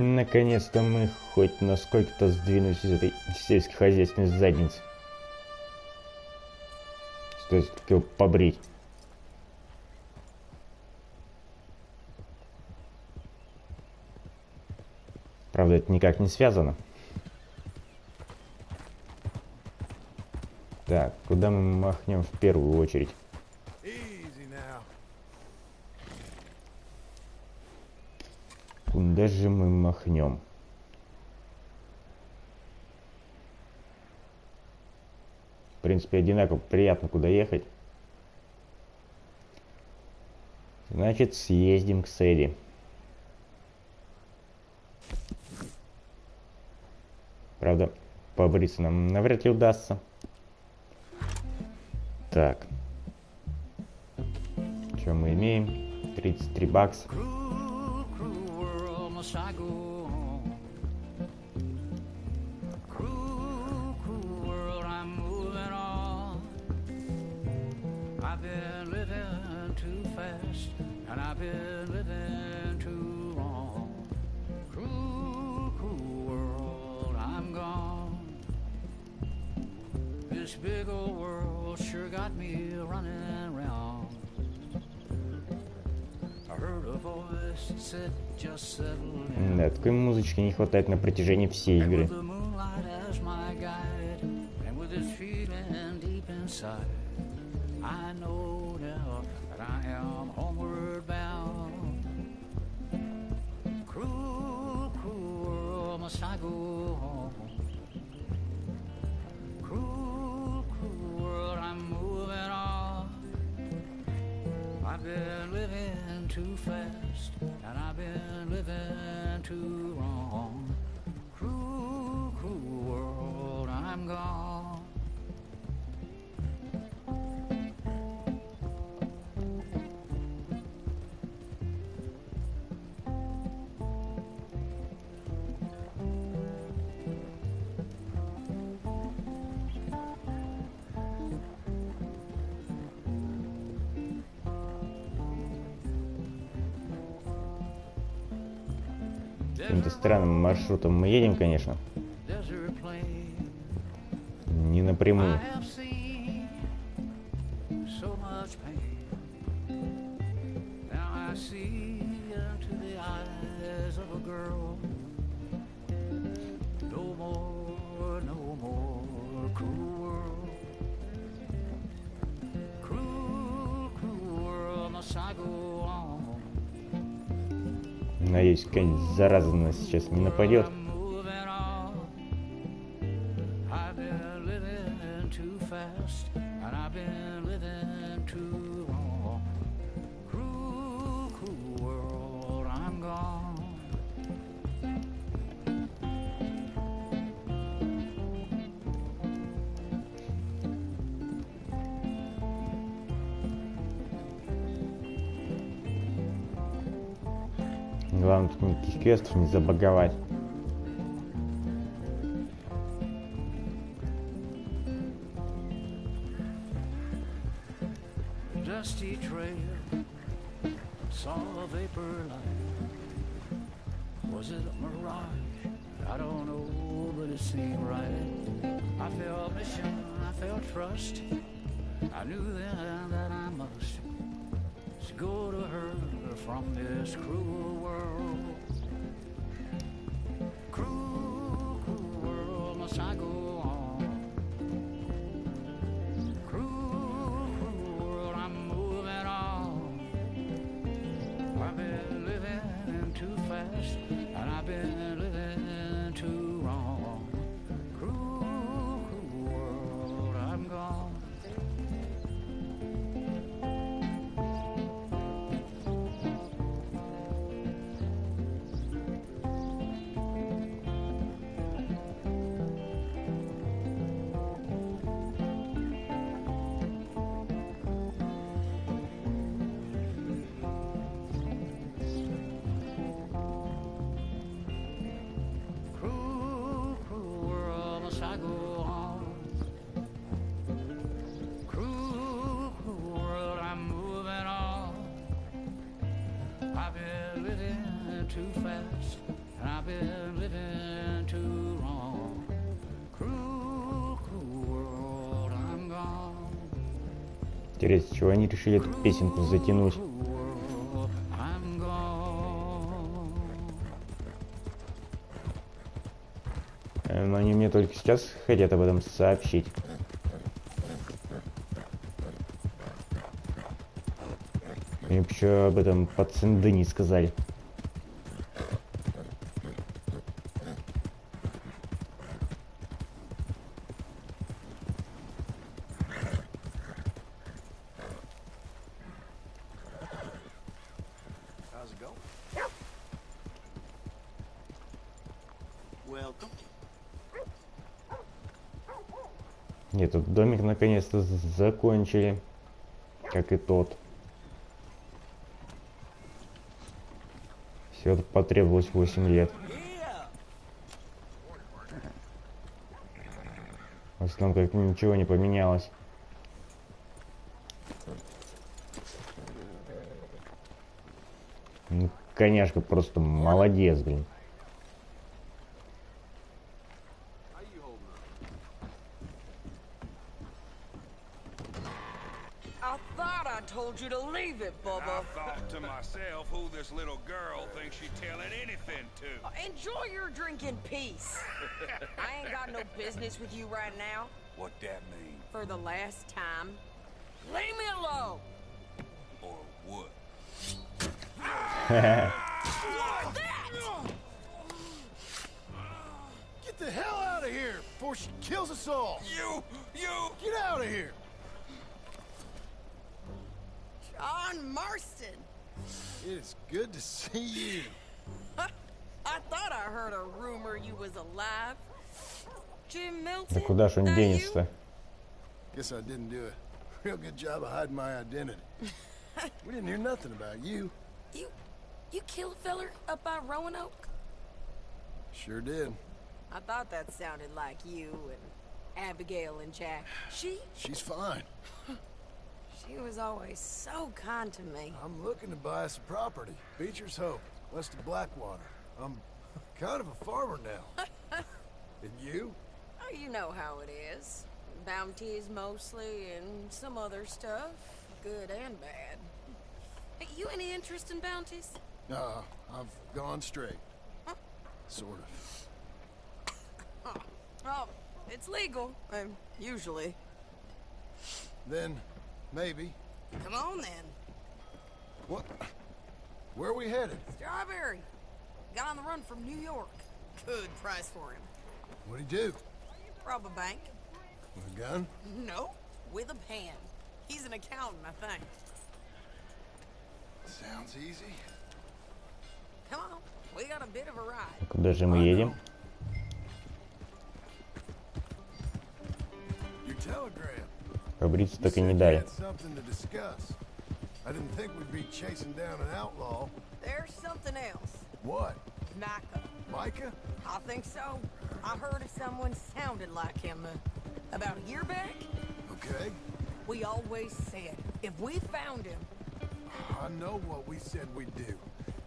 Наконец-то мы хоть насколько-то сдвинулись из этой сельскохозяйственной задницы. Стоит только его побрить. Правда, это никак не связано. Так, куда мы махнем в первую очередь? Куда же мы махнем? В принципе, одинаково приятно, куда ехать. Значит, съездим к Сэдди. Правда, побриться нам навряд ли удастся. Так. Что мы имеем? 33 бакса. I go on. Cruel, cruel world, I'm moving on. I've been living too fast, and I've been living too long. Cruel, cruel world, I'm gone. This big old world sure got me running round. I heard a voice that said, да, такой музычки не хватает на протяжении всей игры. I know now that I am homeward bound. Cruel, cruel world, must I go home? Cruel, cruel world, I'm moving on. I've been living too fast, and I've been living too wrong. Cruel, cruel world, I'm gone. Каким-то странным маршрутом мы едем, конечно. Не напрямую. Надеюсь, какая-нибудь зараза нас сейчас не нападет. Главное, тут никаких квестов не забаговать. Dusty trail, saw a vapor light. Was it a mirage? I don't know, but it seemed right. I felt mission, I felt trust. I knew then that I must go to her from this cruel world. Cruel, cruel world, must I go on? Cruel, cruel world, I'm moving on. I've been living too fast, and I've been living too wrong. Cruel, cruel world, I'm gone. Too fast, and I've been living too wrong. Cruel, cruel world, I'm gone. Интересно, чего они решили эту песенку затянуть? Но они мне только сейчас хотят об этом сообщить. Мне еще об этом пацаны не сказали. Этот домик наконец-то закончили, как и тот. Все это потребовалось 8 лет. В основном как ничего не поменялось. Ну, коняшка просто молодец, блин. Told you to leave it, Bubba. I thought to myself who this little girl thinks she's telling anything to. Enjoy your drink in peace. I ain't got no business with you right now. What that mean? For the last time. Leave me alone. Or what? Get the hell out of here before she kills us all! You! Get out of here! John Marston. It's good to see you. I thought I heard a rumor you was alive. Jim Да Milton. куда ж он денется? Guess I didn't do a real good job of hiding my identity. We didn't hear nothing about you. You killed a feller up by Roanoke? Sure did. I thought that sounded like you and Abigail and Jack. She's fine. She was always so kind to me. I'm looking to buy us a property. Beecher's Hope, west of Blackwater. I'm kind of a farmer now. And you? Oh, you know how it is. Bounties mostly, and some other stuff. Good and bad. Hey, you any interest in bounties? No, I've gone straight. Sort of. Oh, it's legal. Usually. Then, maybe. Come on, then. What? Where are we headed? Strawberry. Got on the run from New York. Good price for him. What'd he do? Rob a bank. With a gun? No, with a pen. He's an accountant, I think. Sounds easy. Come on, we got a bit of a ride. Куда же мы едем? Your telegram. Побриться так и не дали. Something to discuss. I didn't think we'd be chasing down an outlaw. There's something else. What? Micah. Micah? I think so. I heard of someone sounded like him about a year back. Okay. We always said if we found him. I know what we said we'd do.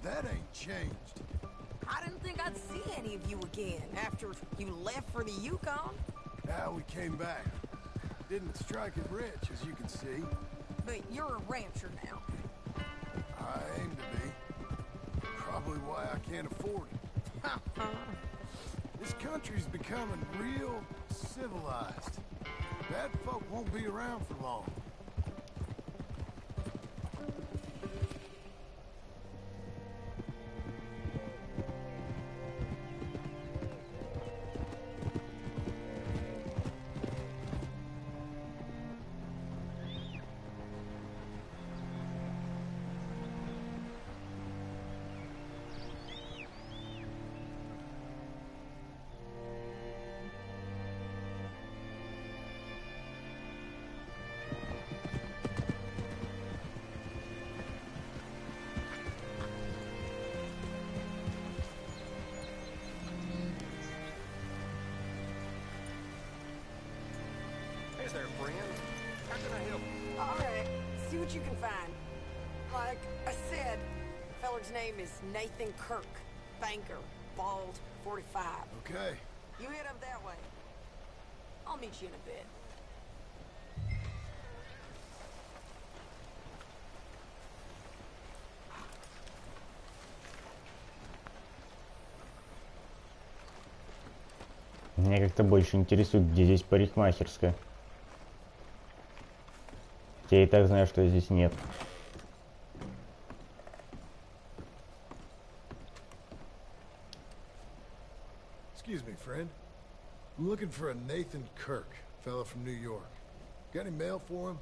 That ain't changed. I didn't think I'd see any of you again after you left for the Yukon. Now we came back. Didn't strike it rich, as you can see. But you're a rancher now. I aim to be. Probably why I can't afford it. This country's becoming real civilized. Bad folk won't be around for long. Hey there, friend. How can I help you? All right, see what you can find. Like I said, feller's name is Nathan Kirk. Banker, bald, 45. Okay. You head up that way. I'll meet you in a bit. Меня как-то больше интересует, где здесь парикмахерская. Я и так знаю, что здесь нет. Excuse me, friend. I'm looking for a Nathan Kirk, fella from New York. Got any mail for him?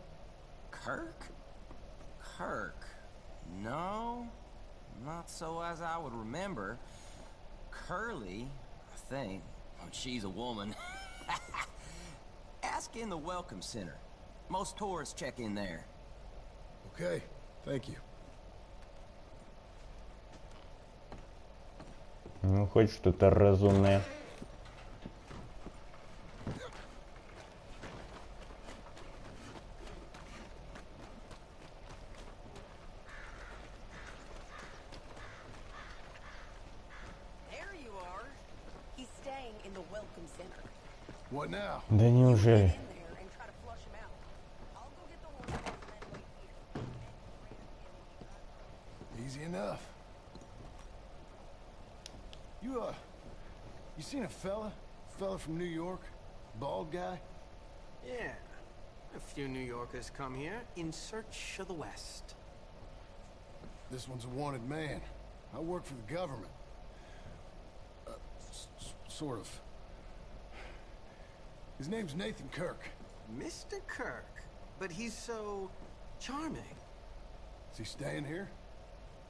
Kirk? Kirk? No, not so as I would remember. Curly, I think. Oh, she's a woman. Ask in the Welcome Center. Most tourists check in there. Okay, thank you. Ну, хоть что-то разумное. There you are. He's staying in the Welcome Center. What now? Да неужели? Easy enough. You seen a fella? Fella from New York? Bald guy? Yeah, a few New Yorkers come here in search of the West. This one's a wanted man. I work for the government. Sort of. His name's Nathan Kirk. Mr. Kirk? But he's so charming. Is he staying here?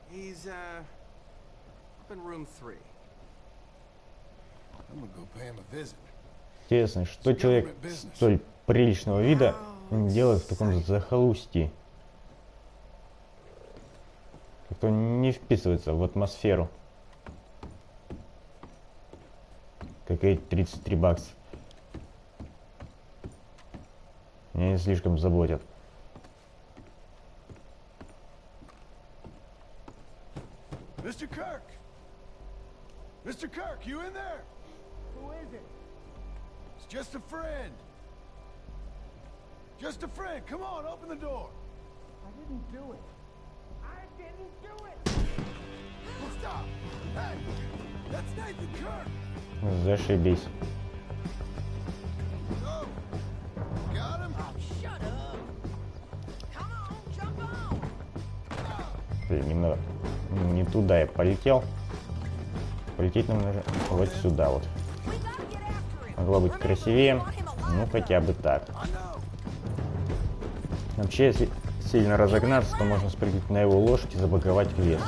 He's, up in room 3. I'm gonna go pay him a visit. Интересно, что человек столь приличного вида делает в таком захолустье? Как-то не вписывается в атмосферу. Как эти 33 бакса. Меня не слишком заботят. Mr. Kirk! Mr. Kirk, you in there? Who is it? It's just a friend. Just a friend. Come on, open the door. I didn't do it. I didn't do it! Stop! Hey! That's Nathan Kirk! Зашибись. Oh, got him? Oh, shut up. Come on, jump on. Блин, немного не туда я полетел. Полететь нам нужно вот сюда вот. Могло быть красивее, ну хотя бы так. Вообще, если сильно разогнаться, то можно спрыгнуть на его лошадь и забаговать в лес.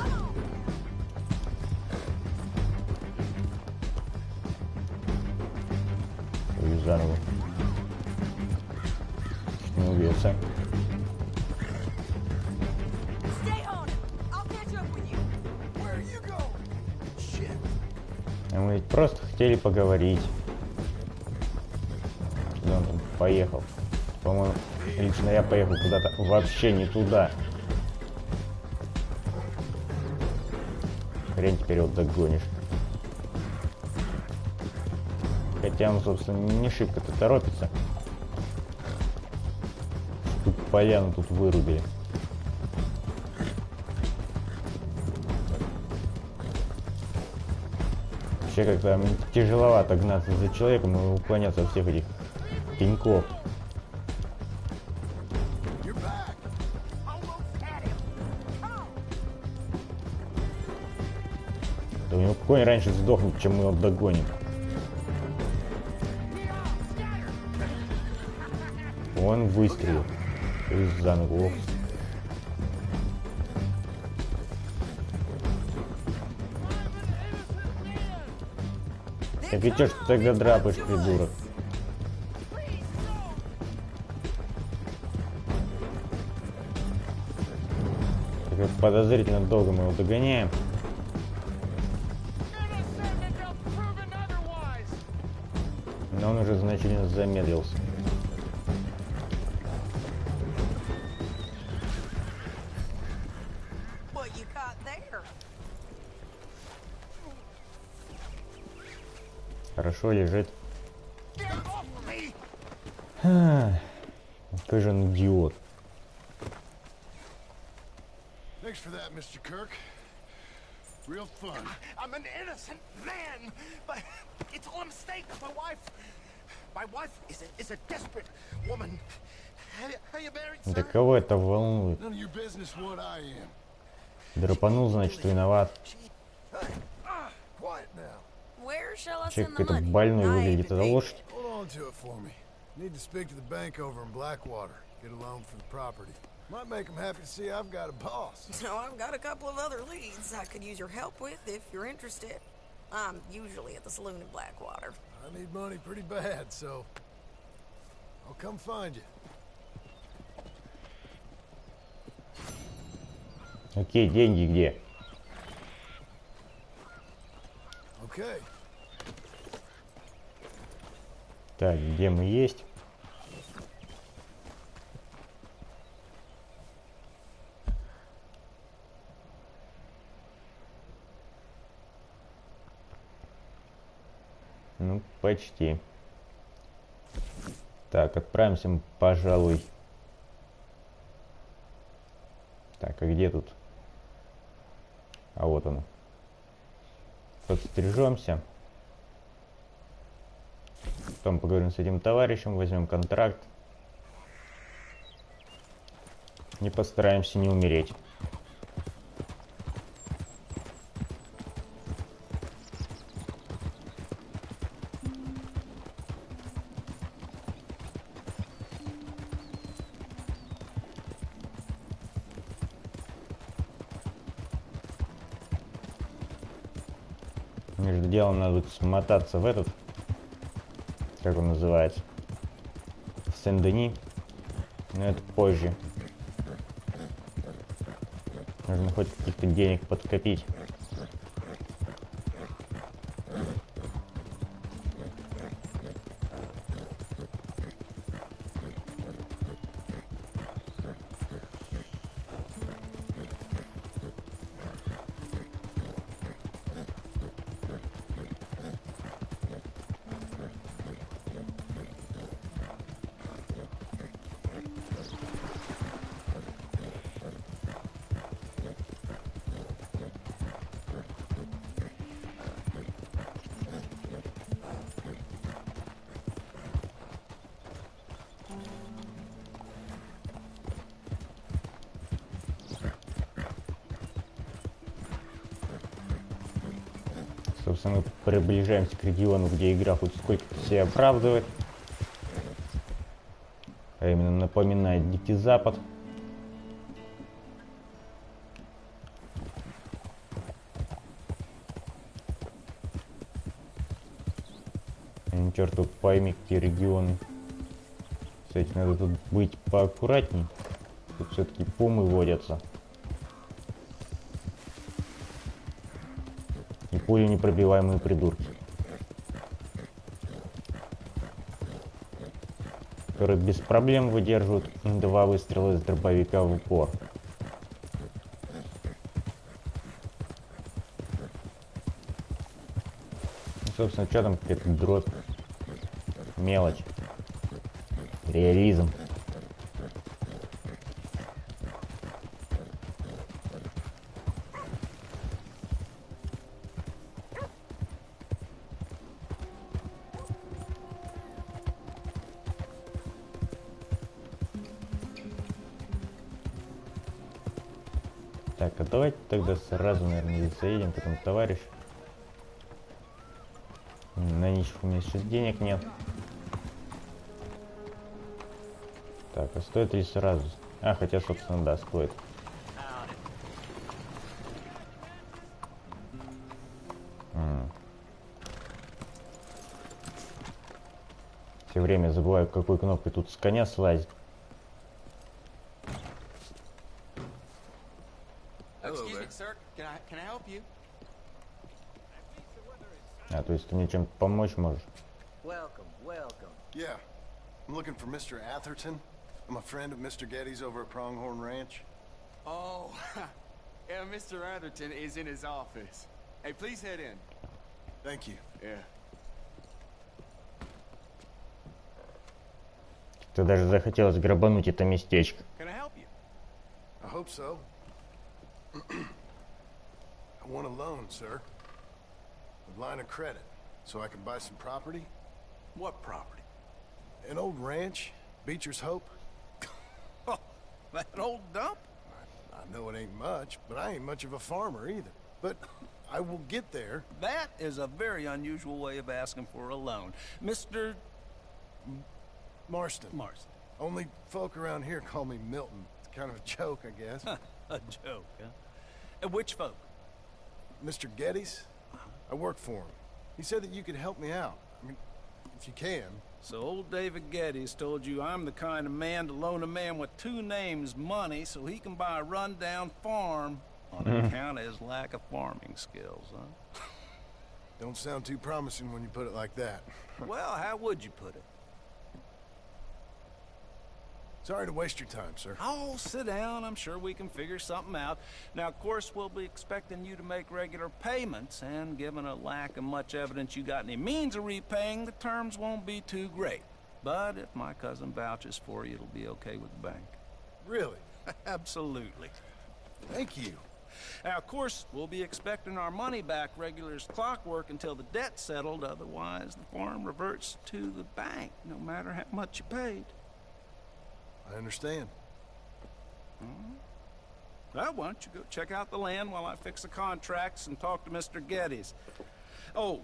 И заново. Не убьется. А мы ведь просто хотели поговорить. Куда он там поехал? По-моему, лично я поехал куда-то вообще не туда. Хрен теперь вот догонишь. Хотя он, собственно, не шибко-то торопится. Тут поляну тут вырубили. Вообще как-то тяжеловато гнаться за человеком и уклоняться от всех этих пеньков. Да у него конь раньше сдохнет, чем мы его догоним. Он выстрелил. Из-за ногу. Так и чё ж ты тогда драпаешь, придурок? Так подозрительно долго мы его догоняем. Но он уже значительно замедлился. Хорошо лежит. Какой же он идиот. Thanks for that, Mr. Kirk. Real fun. I'm an innocent man, but it's all a mistake. My wife is a desperate woman. How you married, sir? Да кого это волнует? None of your business what I am. Драпанул, значит, виноват. Quiet now. Человек какой-то больной выглядит, это лошадь. Hold on to it for me. Need to speak to the bank over in Blackwater. Get a loan for the property. Might make them happy to see I've got a boss. So I've got a couple of other leads I could use your help with if you're interested. I'm usually at the saloon in Blackwater. I need money pretty bad, so I'll come find you. Окей, деньги где? Okay. Так, где мы есть? Ну, почти. Так, отправимся мы, пожалуй. Так, а где тут? А вот оно. Подстрижемся. Потом поговорим с этим товарищем, возьмем контракт. И постараемся не умереть. Между делом надо будет смотаться в этот, как он называется, в Сен-Дени, но это позже. Нужно хоть каких-то денег подкопить. Собственно, мы приближаемся к региону, где игра хоть сколько-то себя оправдывает. А именно напоминает Дикий Запад. Черт его пойми, какие регионы. С этим надо тут быть поаккуратней. Тут все-таки пумы водятся. И пули непробиваемые придурки, которые без проблем выдерживают 2 выстрела из дробовика в упор. Ну, собственно, что там, какая-то дробь, мелочь, реализм. Так, а давайте тогда сразу, наверное, заедем к этому товарищу. На нищих у меня сейчас денег нет. Так, а стоит ли сразу? А, хотя, собственно, да, стоит. Все время забываю, какой кнопкой тут с коня слазить. А, то есть ты мне чем-то помочь можешь? Welcome, welcome. Yeah, I'm looking for Mr. Atherton. I'm a friend of Mr. Getty's over at Pronghorn Ranch. Oh, yeah, Mr. Atherton is in his office. Hey, please head in. Thank you. Yeah. Ты даже захотелось грабануть это местечко. Can I help you? I hope so. I want a loan, sir. A line of credit, so I can buy some property. What property? An old ranch, Beecher's Hope. Oh, that old dump? I know it ain't much, but I ain't much of a farmer either. But I will get there. That is a very unusual way of asking for a loan. Mr. Marston. Marston. Only folk around here call me Milton. It's kind of a joke, I guess. A joke, huh? And which folk? Mr. Getty's. I work for him. He said that you could help me out. I mean, if you can. So old David Geddes told you I'm the kind of man to loan a man with 2 names money so he can buy a rundown farm on account of his lack of farming skills, huh? Don't sound too promising when you put it like that. Well, how would you put it? Sorry to waste your time, sir. Oh, sit down. I'm sure we can figure something out. Now, of course, we'll be expecting you to make regular payments, and given a lack of much evidence you got any means of repaying, the terms won't be too great. But if my cousin vouches for you, it'll be okay with the bank. Really? Absolutely. Thank you. Now, of course, we'll be expecting our money back regular as clockwork until the debt's settled. Otherwise, the farm reverts to the bank, no matter how much you paid. I understand. Well, why don't you go check out the land while I fix the contracts and talk to Mr. Geddes. Oh,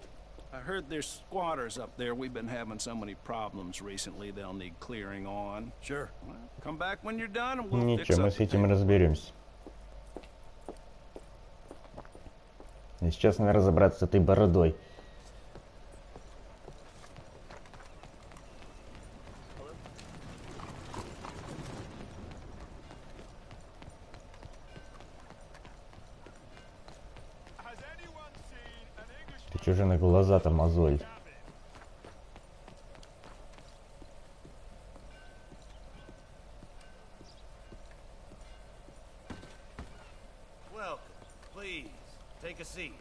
I heard there's squatters up there. We've been having so many problems recently, they'll need clearing on. Sure. Well, come back when you're done and we'll fix Ничего, мы up с the этим paperwork. разберемся. И сейчас надо разобраться с этой бородой. Ты чё же на глаза-то мозоль? Welcome. Please, take a seat.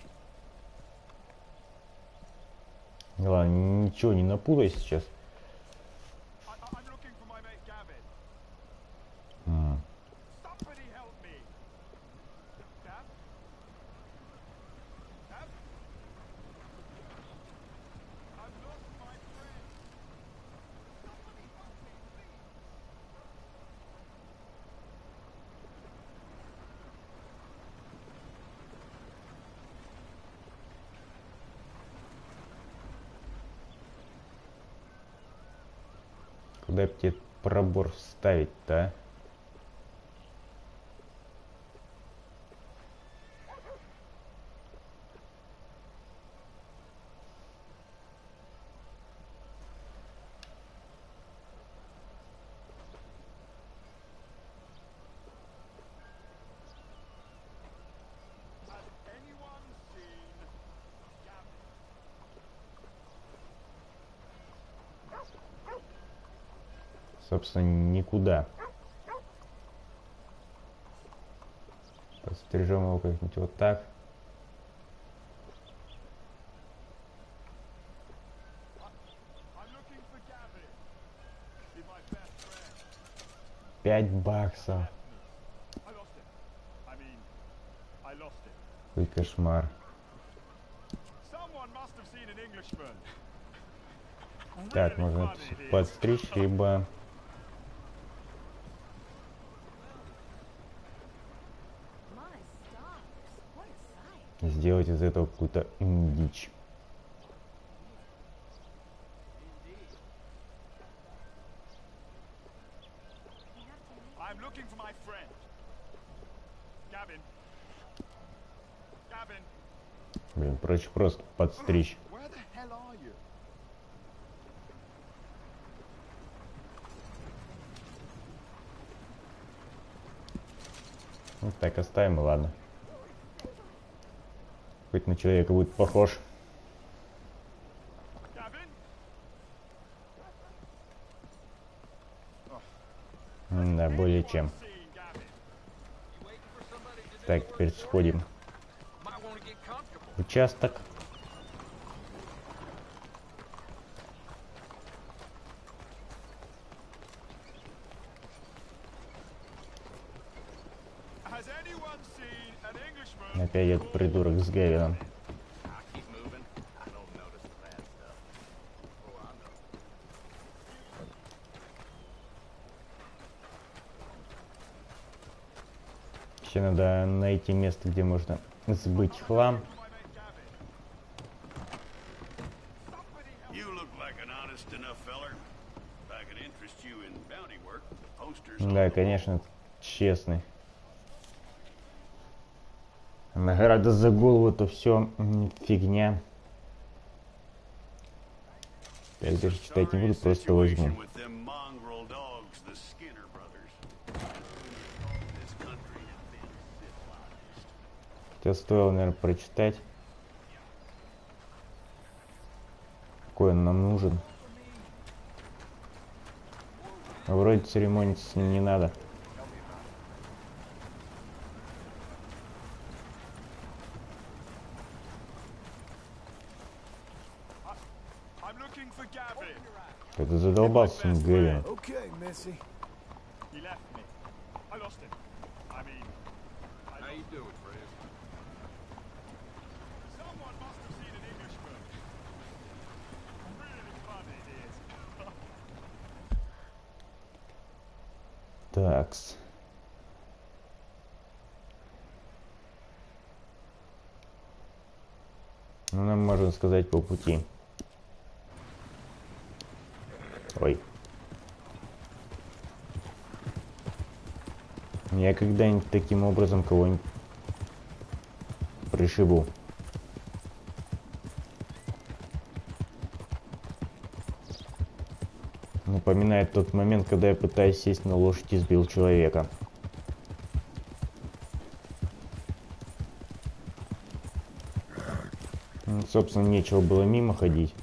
Главное, ничего не напутай сейчас. Куда бы тебе пробор вставить-то, а? Собственно, никуда. Подстрижем его как-нибудь вот так. $5. Какой кошмар. Так, можно подстричь, либо сделать из этого какую-то дичь. Блин, проще просто подстричь. Вот так оставим, и ладно. Хоть на человека будет похож. Да, более чем. Так, теперь сходим в участок. Опять этот придурок с Гевином. Еще надо найти место, где можно сбыть хлам. Да, конечно, честный. Награда за голову — то все фигня. Я даже читать не буду, просто возьму. Хотя стоило, наверное, прочитать. Какой он нам нужен. Вроде церемониться с ним не надо. Ты задолбался с этим Гевином. Такс. Ну, нам можно сказать по пути. Ой. Я когда-нибудь таким образом кого-нибудь пришибу. Напоминает тот момент, когда я пытаюсь сесть на лошадь и сбил человека. Ну, собственно, нечего было мимо ходить.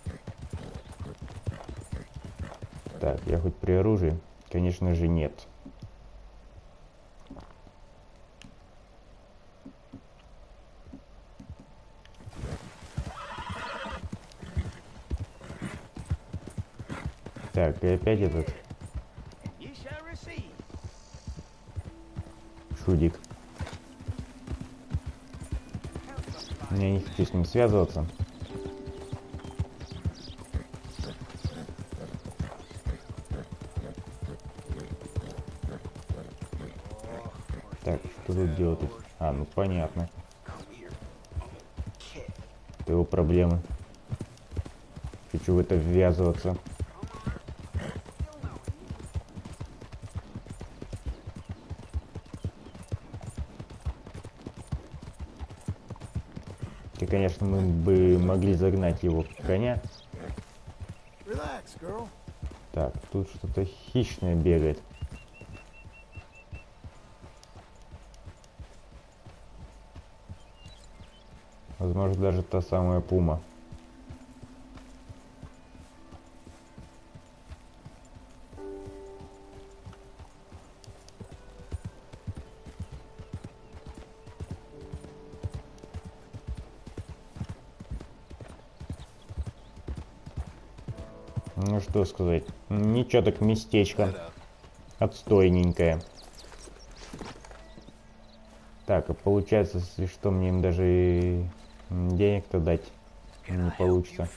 Так, я хоть при оружии? Конечно же, нет. Так, и опять этот шудик. Я не хочу с ним связываться. Так, что тут делать? А, ну понятно. Это его проблемы. Хочу в это ввязываться. И, конечно, мы бы могли загнать его в коня. Так, тут что-то хищное бегает. Возможно, даже та самая пума. Ну что сказать, ничего так местечко отстойненькое. Так, а получается, если что, мне им даже и денег-то дать не получится.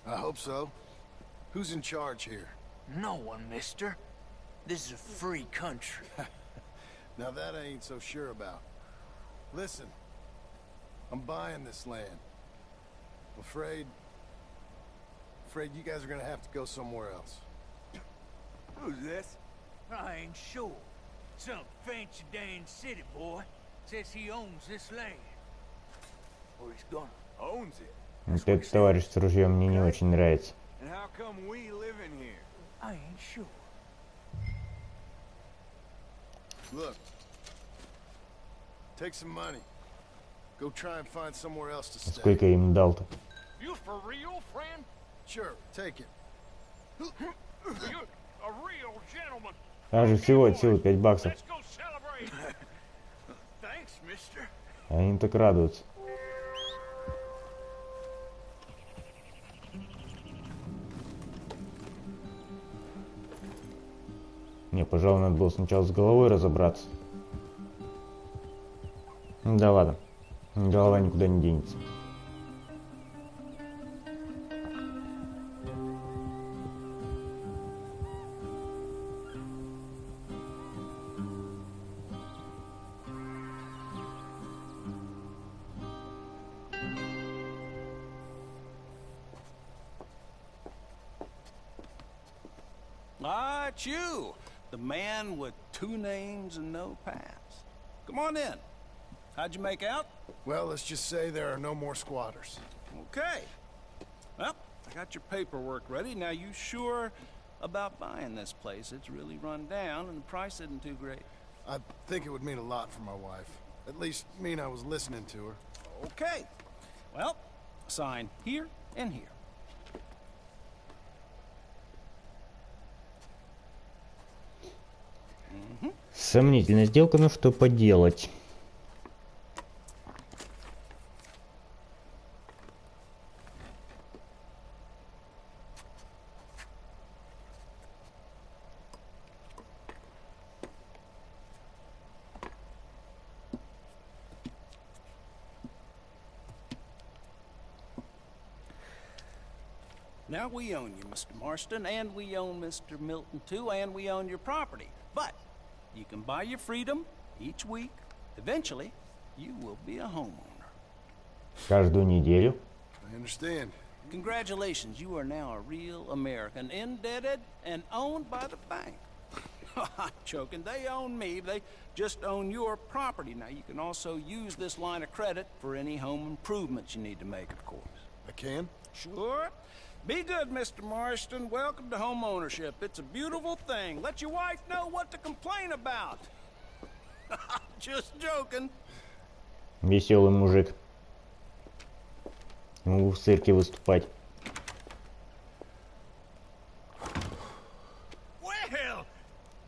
I hope so. Who's in charge here? No one, mister. This is a free country. Now that I ain't so sure about. Listen, I'm buying this land. I'm afraid you guys are gonna have to go somewhere else. Who's this? I ain't sure. Some fancy Dan city boy says he owns this land. Or he's gonna owns it. Вот этот товарищ с ружьем мне не очень нравится. And how come we live in here? I ain't sure. Look. Take some money. Go try and find somewhere else to stay. Сколько я им дал-то? You for real, friend? Sure, take it. You're a real gentleman. Там же всего от силы 5 баксов. Let's go celebrate. Thanks, mister. Они так радуются. Не, пожалуй, надо было сначала с головой разобраться. Да ладно, голова никуда не денется. Ah, it's you, the man with 2 names and no past. Come on in. How'd you make out? Well, let's just say there are no more squatters. Okay. Well, I got your paperwork ready. Now, you sure about buying this place? It's really run down, and the price isn't too great. I think it would mean a lot for my wife. At least mean I was listening to her. Okay. Well, sign here and here. Сомнительная сделка, но что поделать. Now we own you, Mr. Marston, and we own Mr. Milton too, and we own your property. But You can buy your freedom each week. Eventually, you will be a homeowner. Каждую неделю. I understand. Congratulations, you are now a real American, indebted and owned by the bank. I'm joking, they own me, they just own your property. Now, you can also use this line of credit for any home improvements you need to make, of course. I can? Sure. Be good, Mr. Marston. Welcome to home ownership. It's a beautiful thing. Let your wife know what to complain about. Just joking. Веселый мужик. Ему в цирке выступать. Well,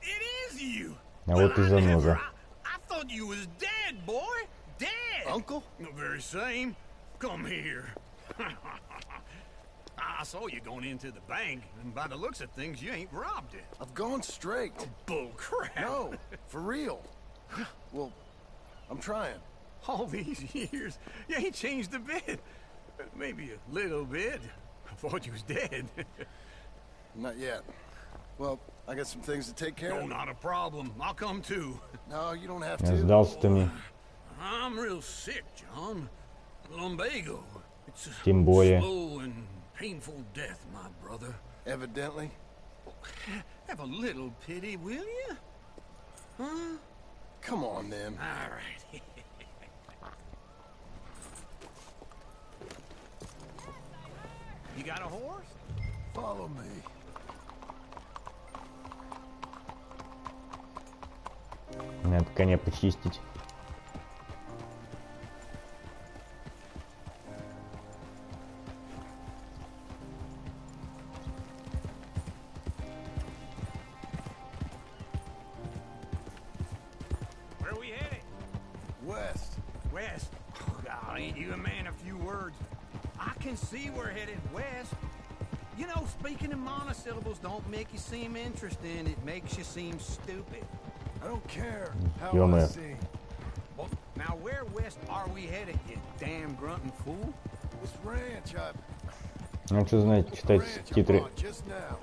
it is you. А вот и заноза. I thought you was dead, boy. Dead. Uncle? The very same. Come here. I saw you going into the bank, and by the looks of things, you ain't robbed it. I've gone straight. Bull crap. No, for real. Well, I'm trying. All these years, you ain't changed a bit. Maybe a little bit. I thought you was dead. Not yet. Well, I got some things to take care of. No, not a problem. I'll come too. No, you don't have to. Сдался ты мне. I'm real sick, John. Lumbago. It's Тем более. slow and painful death, my brother. Evidently. Have a little pity, will you? Huh? Come on, then. All right. You got a horse? Follow me. Надо коня почистить. Where are we headed? West. West. Oh, God, ain't you a man of few words? I can see we're headed west. You know, speaking in monosyllables don't make you seem interesting. It makes you seem stupid. I don't care how Ё-моё. I sing. Well, now where west are we headed, you damn grunting fool? This ranch I Ну что знать, читать титры, bought just now.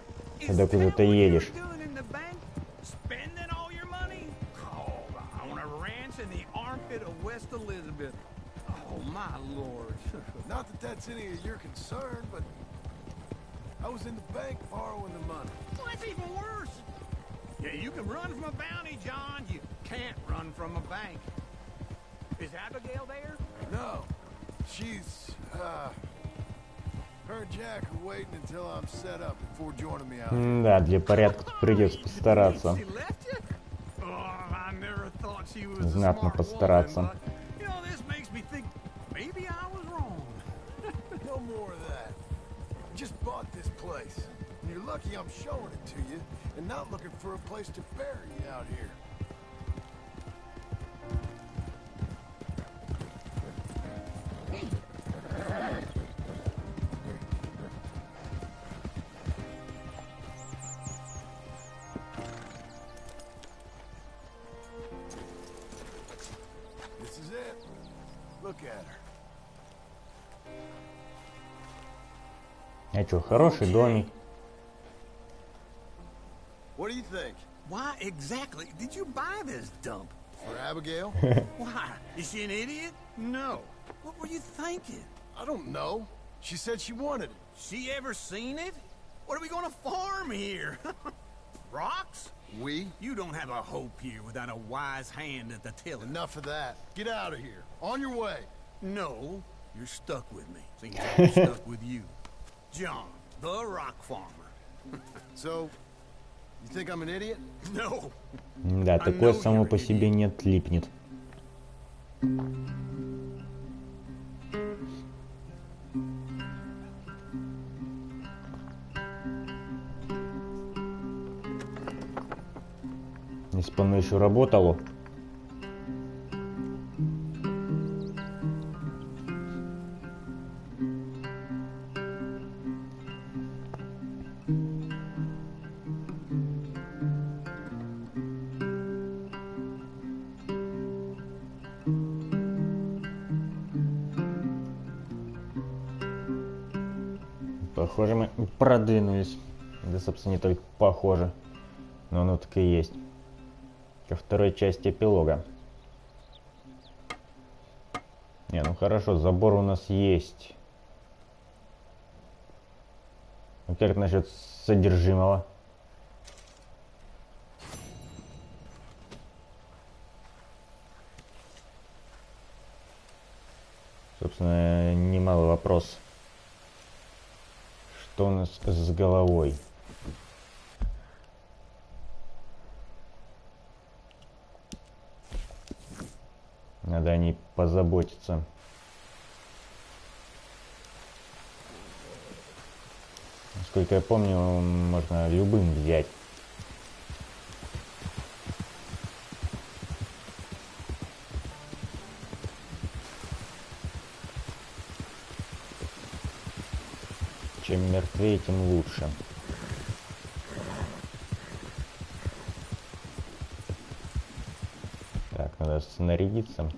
когда куда-то едешь. Doing in the bank? Spending all your money? Oh, on a ranch in the armpit of West Elizabeth. Oh, my lord. Not that that's any of your concern, but I was in the bank borrowing the money. Well, that's even worse. Yeah, you can run from a bounty, John. You can't run from a bank. Is Abigail there? No. She's, her and Jack are waiting until I'm set up before joining me out here. Да, для порядка придется постараться. She left you? Oh, I never thought she was a Знатно smart постараться. woman, but, you know, this makes me think maybe I was wrong. No more of that. Just bought this place. And you're lucky I'm showing it to you and not looking for a place to bury you out here. This is it. Look at her. А чё, хороший домик. What do you think? Why exactly did you buy this dump? For Abigail? Why? Is she an idiot? No. What were you thinking? I don't know. She said she wanted it. She ever seen it? What are we gonna farm here? Rocks? We? You don't have a hope here without a wise hand at the tiller. Enough of that. Get out of here. On your way. No, you're stuck with me. Seems I'm stuck with you. John, the rock farmer. So, you think I'm an idiot? No. Да, такое само по себе не отлипнет. Если бы оно еще работало. Похоже, мы продвинулись. Да, собственно, не только похоже, но оно так и есть. ко второй части эпилога. Не, ну хорошо, забор у нас есть. А как насчет содержимого? Собственно, немалый вопрос. Что у нас с головой? Надо о ней позаботиться. Насколько я помню, можно любым взять. Чем мертвее, тем лучше. Так, надо снарядиться,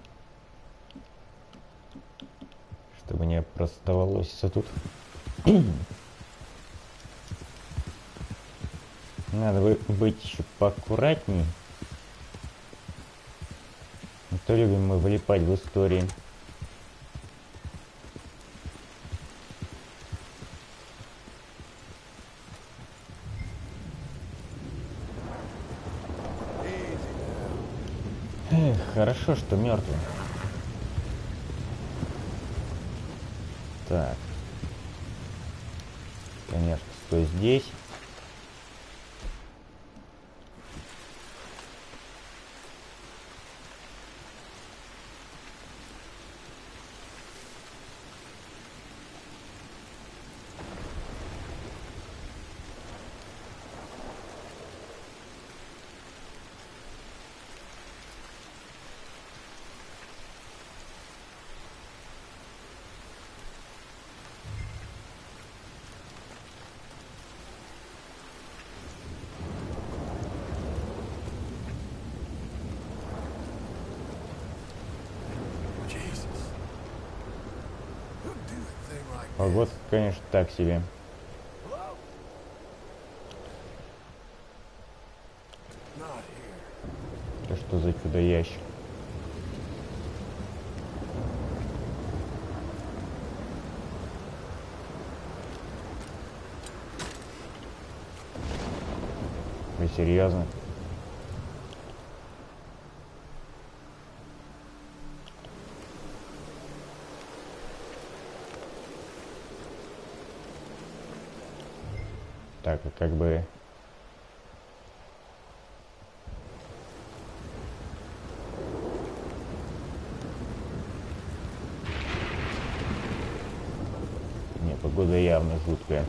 чтобы не простоволоситься тут. Надо быть еще поаккуратней. А то любим мы влипать в истории. Эх, хорошо, что мертвый. Так. Конечно, стой здесь. Погода, конечно, так себе. Это что за чудо-ящик? Вы серьезно? Так, как бы... Не, погода явно жуткая.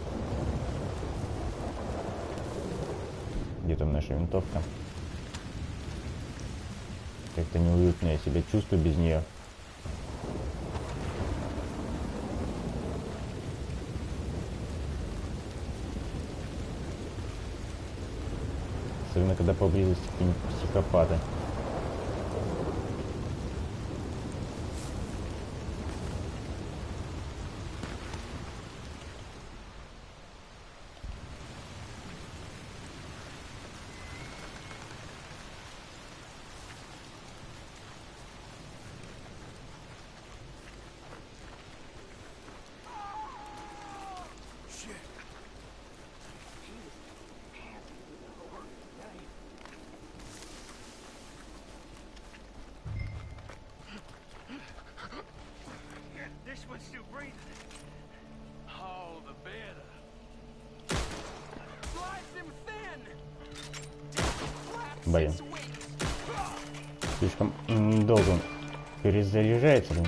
Где там наша винтовка? Как-то неуютно я себя чувствую без нее. Особенно когда поблизости какие-нибудь психопаты. Блин. Слишком долго он перезаряжается. Блин.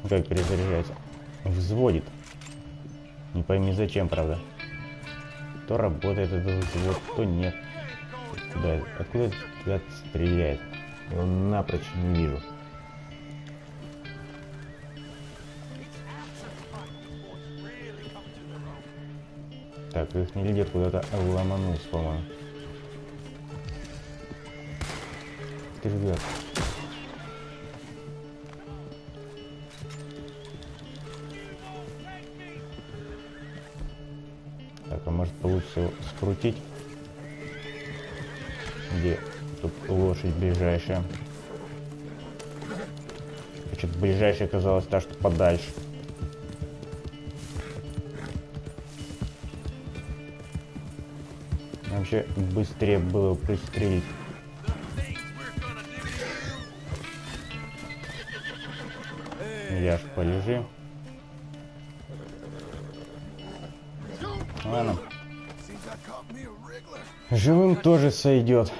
Как перезаряжается? Взводит. Не пойми зачем, правда. То работает этот взвод, то нет. Куда? Откуда этот стреляет? Его напрочь не вижу. Так, их лидер куда-то ломанулся, по-моему. Ты же гад. крутить. Где тут лошадь ближайшая? Что-то ближайшая оказалась та, что подальше. Вообще быстрее было пристрелить. Яш, полежи. Ладно. Живым тоже сойдет.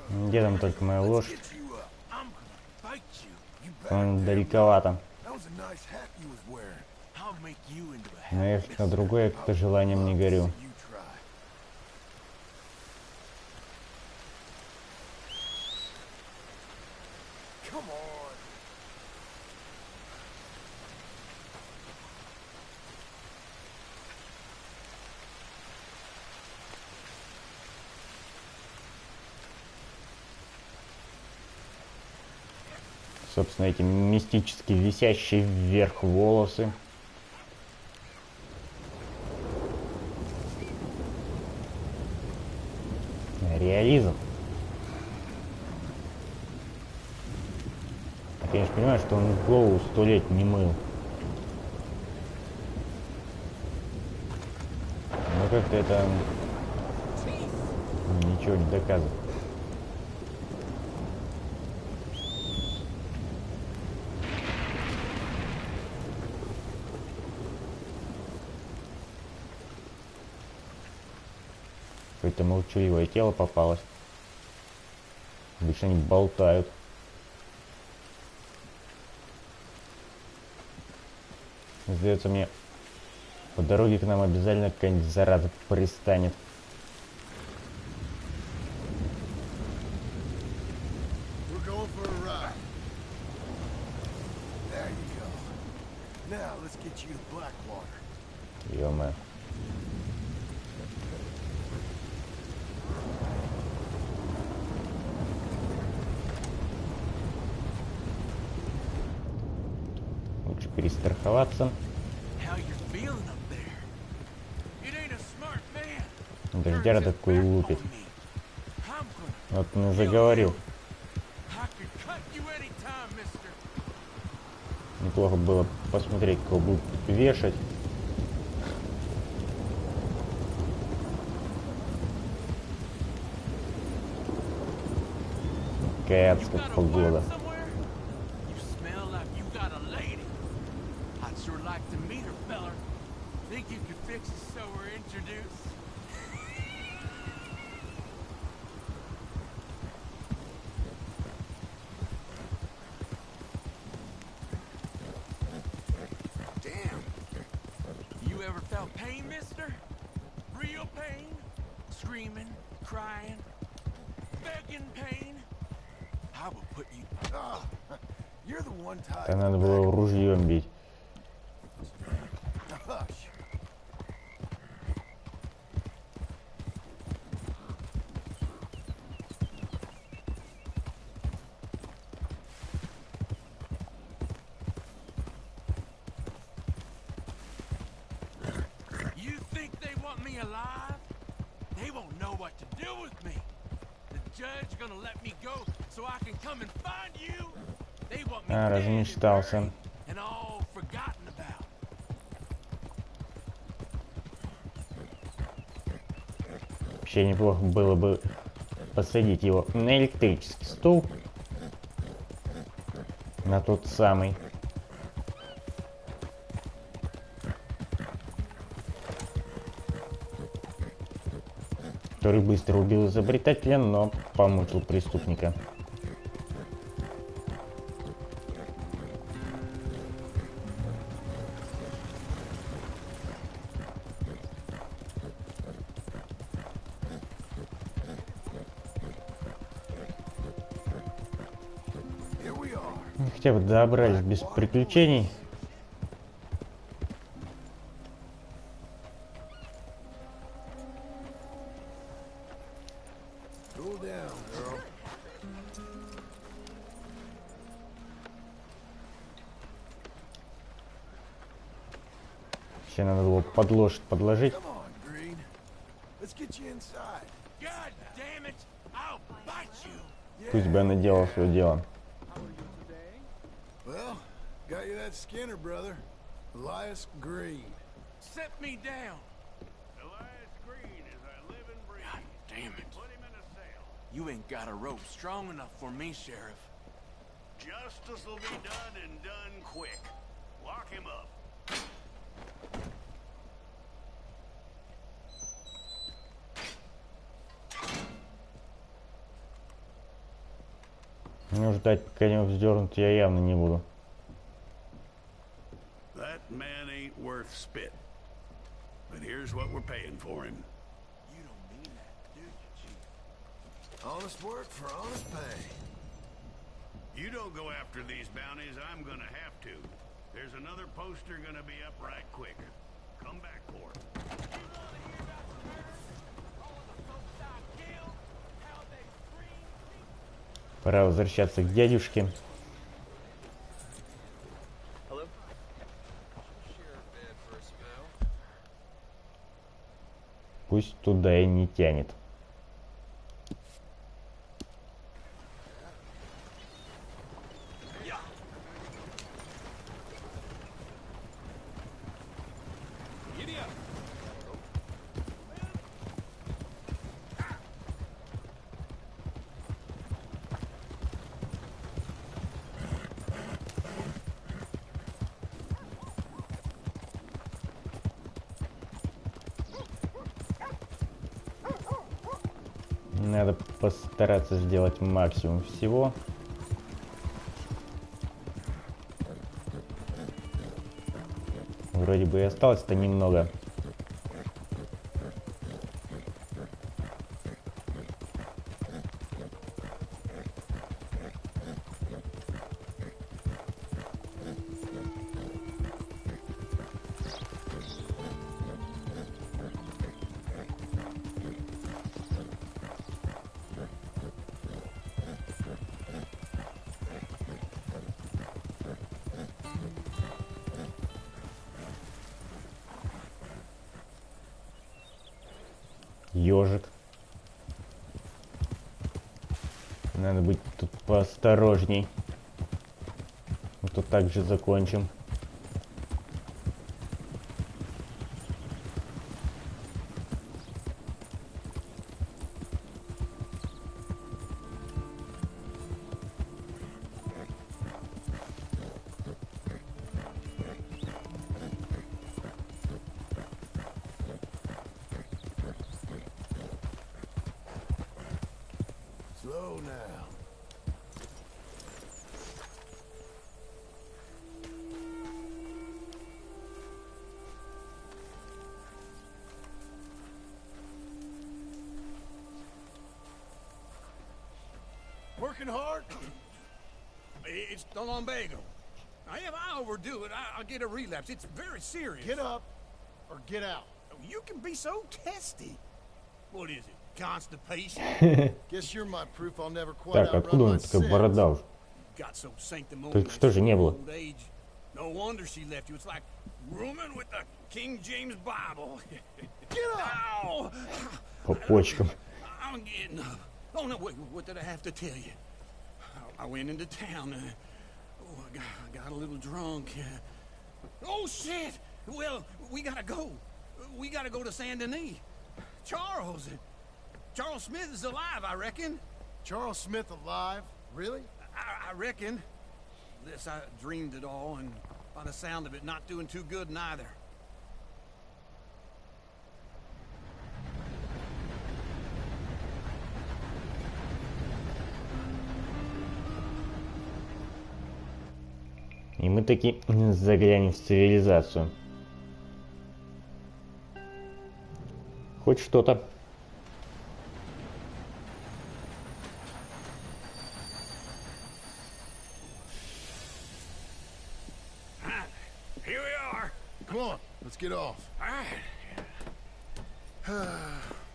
Где там только моя лошадь? Он далековато. Но ехать на другое я как-то желанием не горю. Собственно, эти мистически висящие вверх волосы. Реализм. Я, конечно, понимаю, что он голову 100 лет не мыл. Но как-то это ничего не доказывает. Какое-то молчаливое тело попалось. Обычно они болтают. Сдается мне, по дороге к нам обязательно какая-нибудь зараза пристанет. Ё-моё. Лучше перестраховаться. Дождяра такой лупит. Вот он заговорил. Неплохо было посмотреть, кого будут вешать. Какая адская погода. Да надо было ружьем бить. А, размечтался. Вообще неплохо было бы посадить его на электрический стул. На тот самый. Который быстро убил изобретателя, но помучил преступника. Хотя бы добрались без приключений. Сейчас надо было подложить. Пусть бы она делала свое дело. Well, got you that Skinner, brother. Elias Green. Set me down. Elias Green as I live and breathe. God damn it. Put him in a cell. You ain't got a rope strong enough for me, Sheriff. Justice will be done and done quick. Lock him up. Ну, ждать, пока его вздернут, я явно не буду. That man ain't worth spit. But here's what we're paying for him. You don't mean that, do you, Chief? Honest work for honest pay. You don't go after these bounties, I'm gonna have to. There's another poster gonna be up right quick. Come back for it. Пора возвращаться к дядюшке. Пусть туда и не тянет. Надо постараться сделать максимум всего. Вроде бы и осталось-то немного. Ёжик. Надо быть тут поосторожней. А то так же закончим. Slow now. Working hard? It's the lumbago. Now, if I overdo it, I'll get a relapse. It's very serious. Get up or get out. You can be so testy. What is it? Constipation? Guess you're my proof I'll never quite Так, откуда у него такая борода уже? Только что же не было. No wonder she left you. It's like rooming with the King James Bible. Get up! По почкам. I'm getting up. Oh no, wait, what did I have to tell you? I went into town. I got a little drunk. Oh shit! Well, we gotta go. We gotta go to Saint Denis. Charles Smith is alive, I reckon. Charles Smith alive? Really? I reckon. This, I dreamed it all, and by the sound of it, not doing too good neither. И мы таки заглянем в цивилизацию. Хоть что-то. Here we are. Come on, let's get off. All right.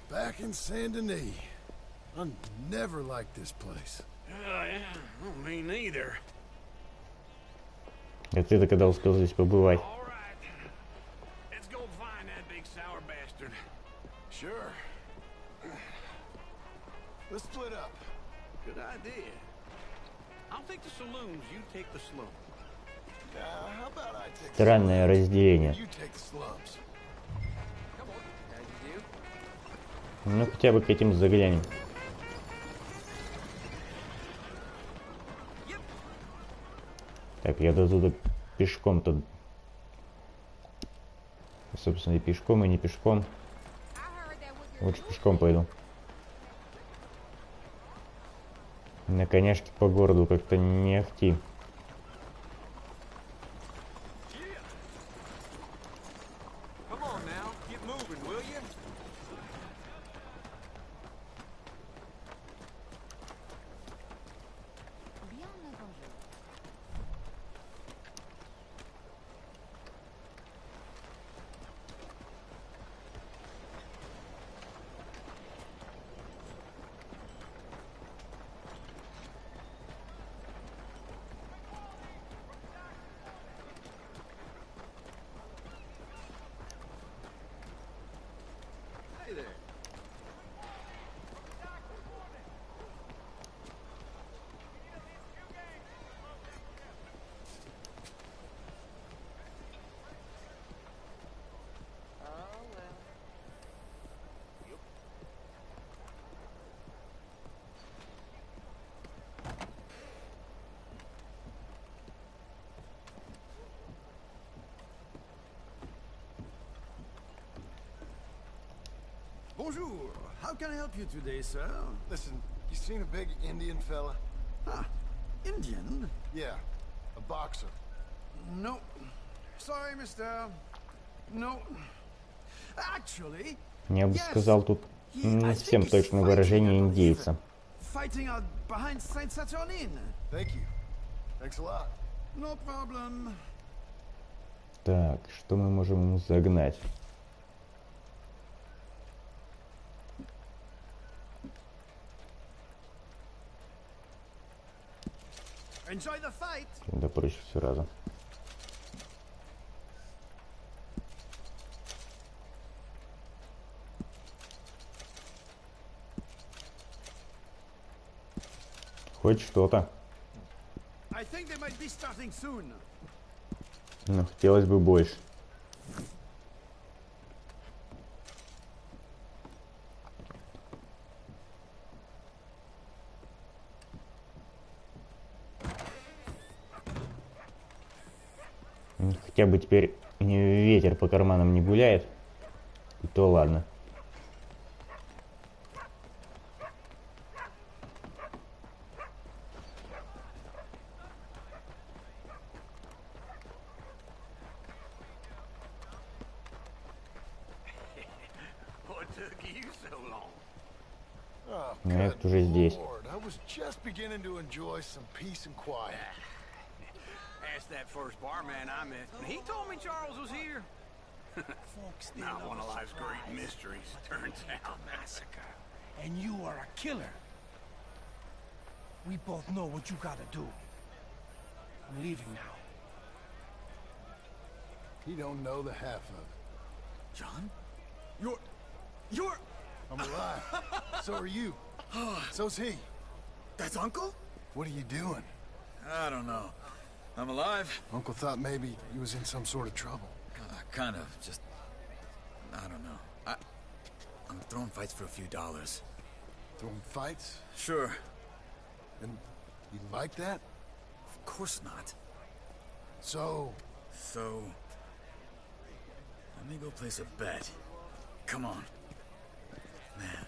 Back in Saint Denis. I never liked this place. Yeah, well, me neither. А ты-то когда успел здесь побывать? All right. Let's go Let's split up. Good idea. I'll take the saloons, you take the slums. How about I take Странное разделение. you take the slums. Ну хотя бы к этим заглянем. Так, я до туда пешком-то. Собственно, и пешком, и не пешком. Лучше пешком пойду. На коняшке по городу как-то не ахти. Bonjour. How can I help you today, sir? Listen, you seen a big Indian fella? Huh. Indian? Yeah, a boxer. No. Sorry, mister. No. Actually, Я бы сказал, тут не совсем точное выражение индейца. fighting out behind Saint Saturnine. Thank you. Thanks a lot. No problem. Так, что мы можем ему загнать? Enjoy the fight. Да проще все разом. Хоть что-то. I think they might be starting soon. Но хотелось бы больше. Хотя бы теперь ветер по карманам не гуляет. И то ладно. Этот уже здесь. Asked that first barman I met, and he told me Charles was here. Not one of life's great mysteries, turns out. Massacre. And you are a killer. We both know what you gotta do. I'm leaving now. He don't know the half of it. John? You're... I'm alive. So are you. So's he. That's Uncle? What are you doing? I don't know. I'm alive. Uncle thought maybe he was in some sort of trouble. Kind of. Just... I don't know. I'm throwing fights for a few dollars. Throwing fights? Sure. And you like that? Of course not. So... Let me go place a bet. Come on. Man,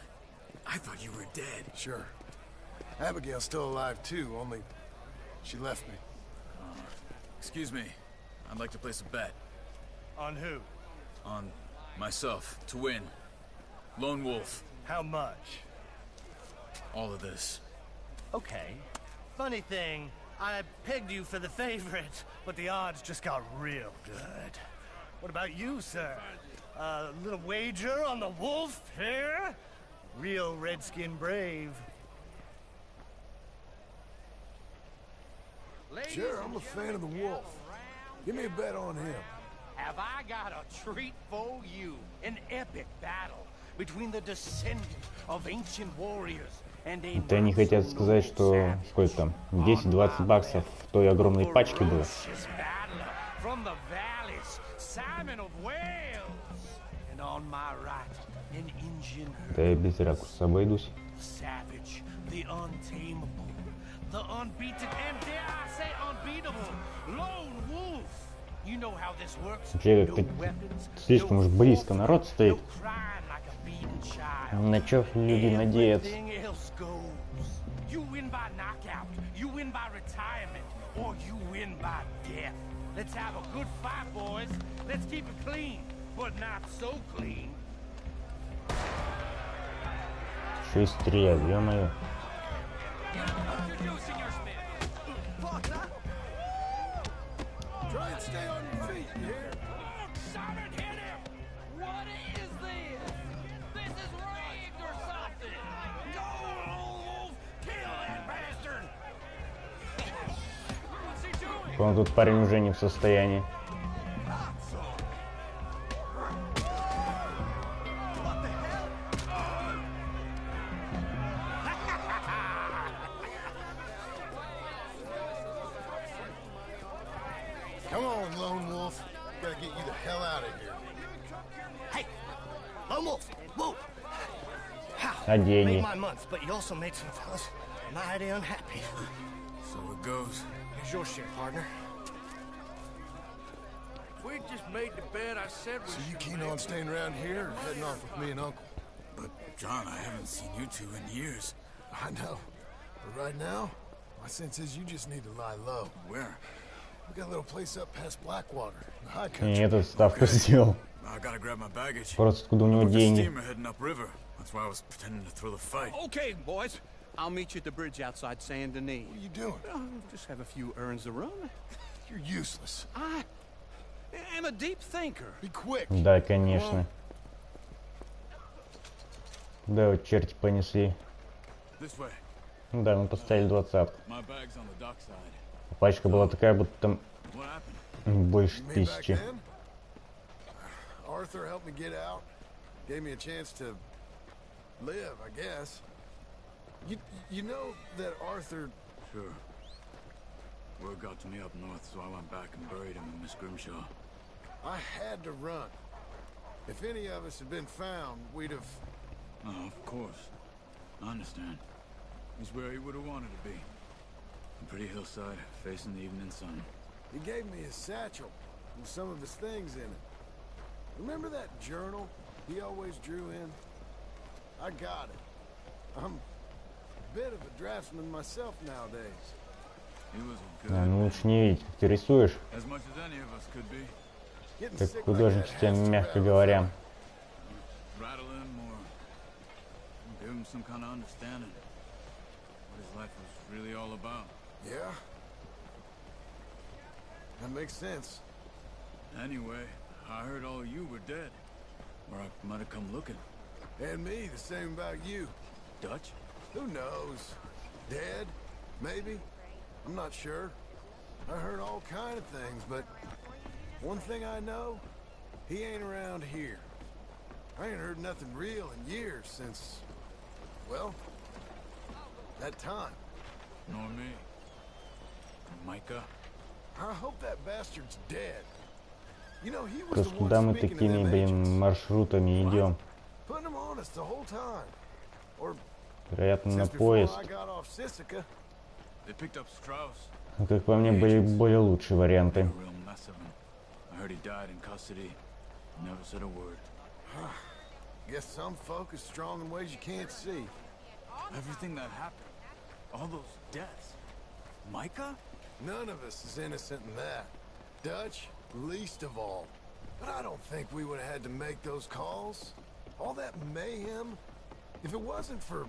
I thought you were dead. Sure. Abigail's still alive too, only she left me. Excuse me. I'd like to place a bet. On who? On myself, to win. Lone Wolf. How much? All of this. Okay. Funny thing, I pegged you for the favorite, but the odds just got real good. What about you, sir? A little wager on the wolf here? Real redskin brave. Sure, I'm a fan of the wolf. Give me a bet on him. Have I got a treat for you? An epic battle between the descendant of ancient warriors Это они хотят сказать, что сколько там, 10-20 баксов в той огромной пачке было. Да я без ракурса обойдусь. Вообще как-то слишком уж близко народ стоит. На чё люди надеются? Чё и стреляют, ё-моё. Try and stay on your feet, you hear? What is this? This is rigged or something! Go, wolf! Kill that bastard! What's he doing? По-моему, тут парень уже не в состоянии. Come on, Lone Wolf. Gotta get you the hell out of here. Hey, Lone Wolf, whoa! А Made деньги? my month, but you also made some fellas mighty unhappy. So it goes. Here's your share, partner. We just made the bed I said we So you keen on staying around here or heading off with me and Uncle? But, John, I haven't seen you two in years. I know. But right now, my sense is you just need to lie low. Where? We got a little place up past Blackwater, in the high И country. этот ставку сделал. I gotta grab my baggage. Просто откуда у него With the деньги? steamer heading upriver. That's why I was pretending to throw the fight. Okay, boys. I'll meet you at the bridge outside Saint Denis. What are you doing? Just have a few errands to run. You're useless. I am a deep thinker. Be quick. Да, конечно. Да, вот черти понесли. This way. Да, мы поставили 20. My bag's on the dockside. Пачка была такая, будто там What happened? больше You mean back 1000. then? Arthur helped me get out. Gave me a chance to live, I guess. You know that Arthur... Sure. Word got to me up north, so I went back and buried him in Miss Grimshaw. I had to run. If any of us had been found, we'd have... Oh, of course. I understand. He's where he would have wanted to be. A pretty hillside, facing the evening sun. He gave me his satchel with some of his things in it. Remember that journal he always drew in? I got it. I'm a bit of a draftsman myself nowadays. He was a Да, good ну лучше не видеть, как ты рисуешь. as much as any of us could be. Getting Как sick like художничество, that has to мягко rattle говоря. Rattle him or give him some kind of understanding what his life was really all about. Yeah. That makes sense. Anyway, I heard all of you were dead. Or I might have come looking. And me, the same about you. Dutch? Who knows? Dead? Maybe? I'm not sure. I heard all kind of things, but one thing I know, he ain't around here. I ain't heard nothing real in years since, well, that time. Nor me. Micah? I hope that bastard's dead. You know, he was Просто the куда one мы speaking to такими, them блин, agents. маршрутами идем? Putting them on us the whole time. Or Вероятно, на since before поезд. I got off Sisika. They picked up Strauss. Ну, как по мне, были более лучшие варианты. A real mess of him. I heard he died in custody. Never said a word. Guess some folk is strong in ways you can't see. Everything that happened. All those deaths. Micah? None of us is innocent in that. Dutch, least of all. But I don't think we would have had to make those calls. All that mayhem. If it wasn't for...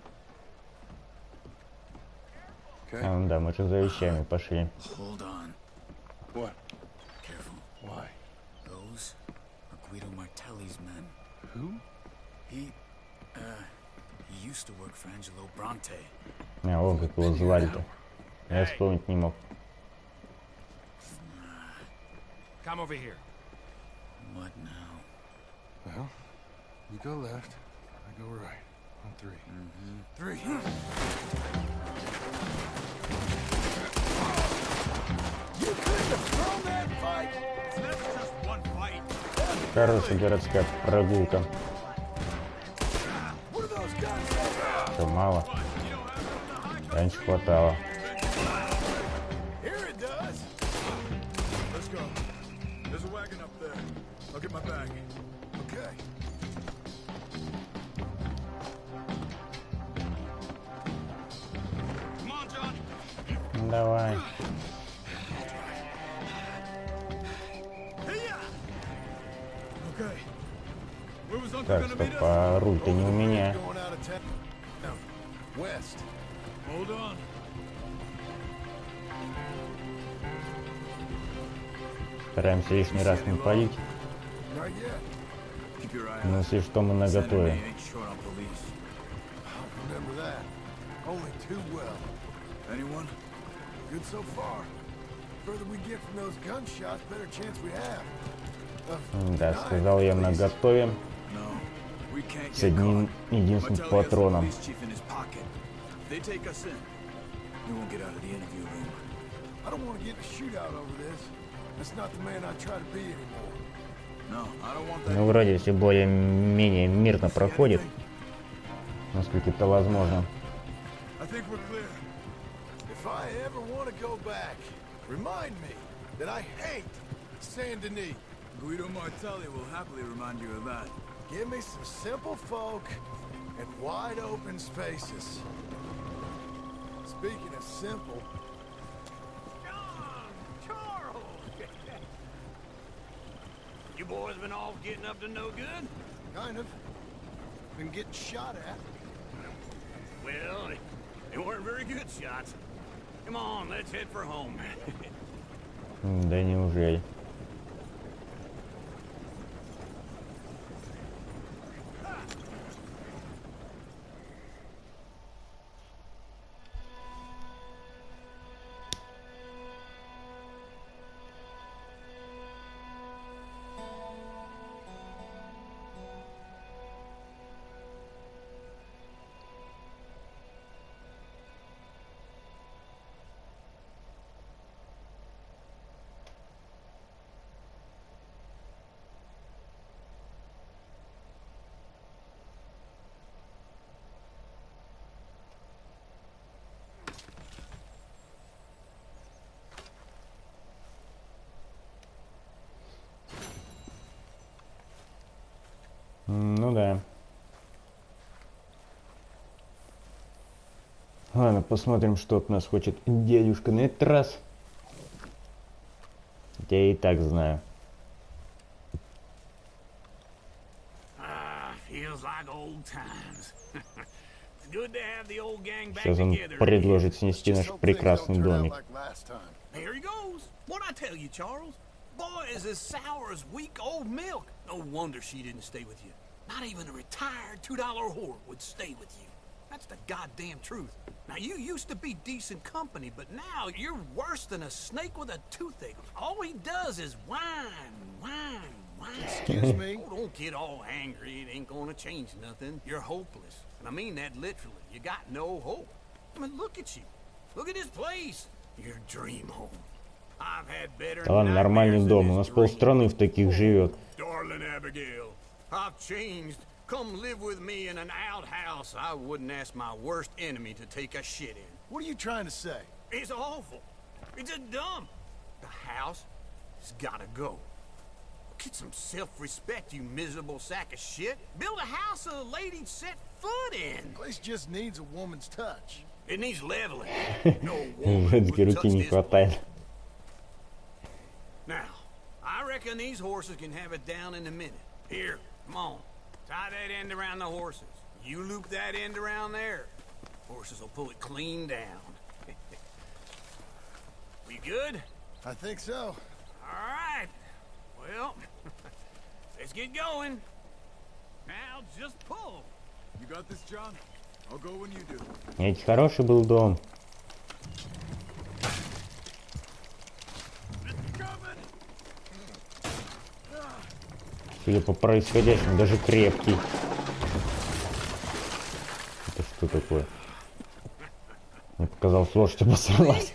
А, ну да, мы же за вещами пошли. Hold on. What? Careful. Why? Those are Guido Martelli's men. Who? He used to work for Angelo Bronte. А, о, как его звали-то. Я вспомнить не мог. Come over here. What now? Well, you go left, I go right. Three. Хорошая городская прогулка. Что, мало? Раньше хватало. Давай. Так, стоп, а руль-то не у меня. Стараемся лишний раз не палить. Но если что, мы наготове. Да, сказал я наготове. С одним единственным патроном. Ну, вроде все более-менее мирно проходит, насколько это возможно. Give me some simple folk and wide open spaces. Speaking of simple... Charles! You boys been all getting up to no good? Kind of. Been getting shot at. Well, they weren't very good shots. Come on, let's head for home. Да неужели? Ну да. Ладно, посмотрим, что от нас хочет дядюшка на этот раз. Я и так знаю. Сейчас он предложит снести наш прекрасный домик. Boy is as sour as weak old milk. No wonder she didn't stay with you. Not even a retired $2 whore would stay with you. That's the goddamn truth. Now, you used to be decent company, but now you're worse than a snake with a toothache. All he does is whine, whine, whine. Excuse me? Oh, don't get all angry. It ain't gonna change nothing. You're hopeless. And I mean that literally. You got no hope. I mean, look at you. Look at this place. Your dream home. Да ладно, нормальный дом. У нас полстраны в таких живет. I've changed. Come live with me in an outhouse I wouldn't ask my worst enemy to take a shit in. What are you trying to say? It's awful. It's a dump. The house has gotta go. Get some self-respect, you miserable sack of shit. Build a house a lady'd set foot in. The place just needs a woman's touch. It needs leveling. Женской руки не хватает. Now, I reckon these horses can have it down in a minute. Here, come on. Tie that end around the horses. You loop that end around there. Horses will pull it clean down. We good? I think so. All right. Well, let's get going. Now just pull. You got this, John? I'll go when you do. Ведь хороший был дом. Судя по происходящему, даже крепкий. такое? Мне показалось, лошадь обосралась.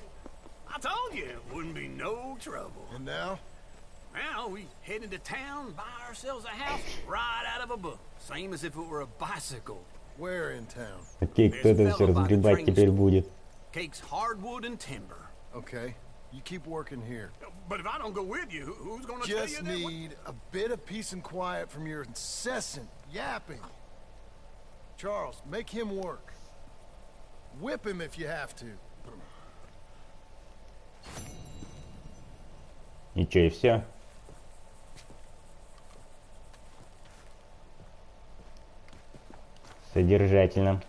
I told you it wouldn't be no trouble. And now? Now we head into town, buy ourselves a house right out of a book. Same as if it were a bicycle. Where in town? Окей, кто это все разгребать теперь будет? Cakes hardwood and timber. Okay, you keep working here. But if I don't go with you, who's gonna tell you Just that? need a bit of peace and quiet from your incessant yapping. Charles, make him work. Whip him if you have to. И чё, и все? Содержательно.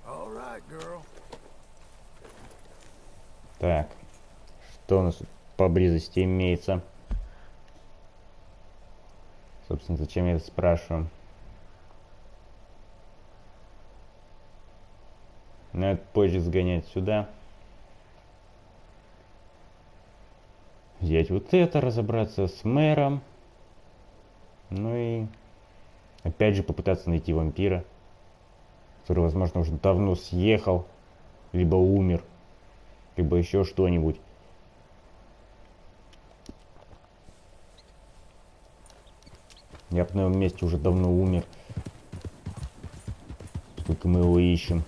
All right, girl. Так, что у нас тут поблизости имеется? Собственно, зачем я это спрашиваю? Надо позже сгонять сюда. Взять вот это, разобраться с мэром. Ну и опять же попытаться найти вампира, который, возможно, уже давно съехал, либо умер, либо еще что-нибудь. Я бы на его месте уже давно умер. Сколько мы его ищем.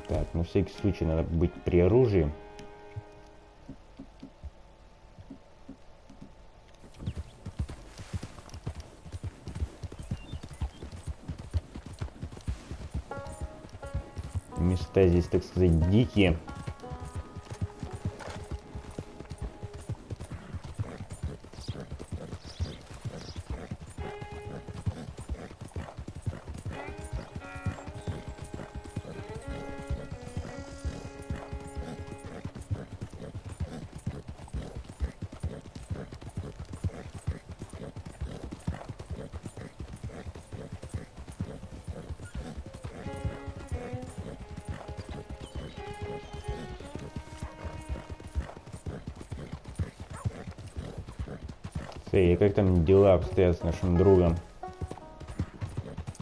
Так, на всякий случай надо быть при оружии. Места здесь, так сказать, дикие. И как там дела обстоят с нашим другом?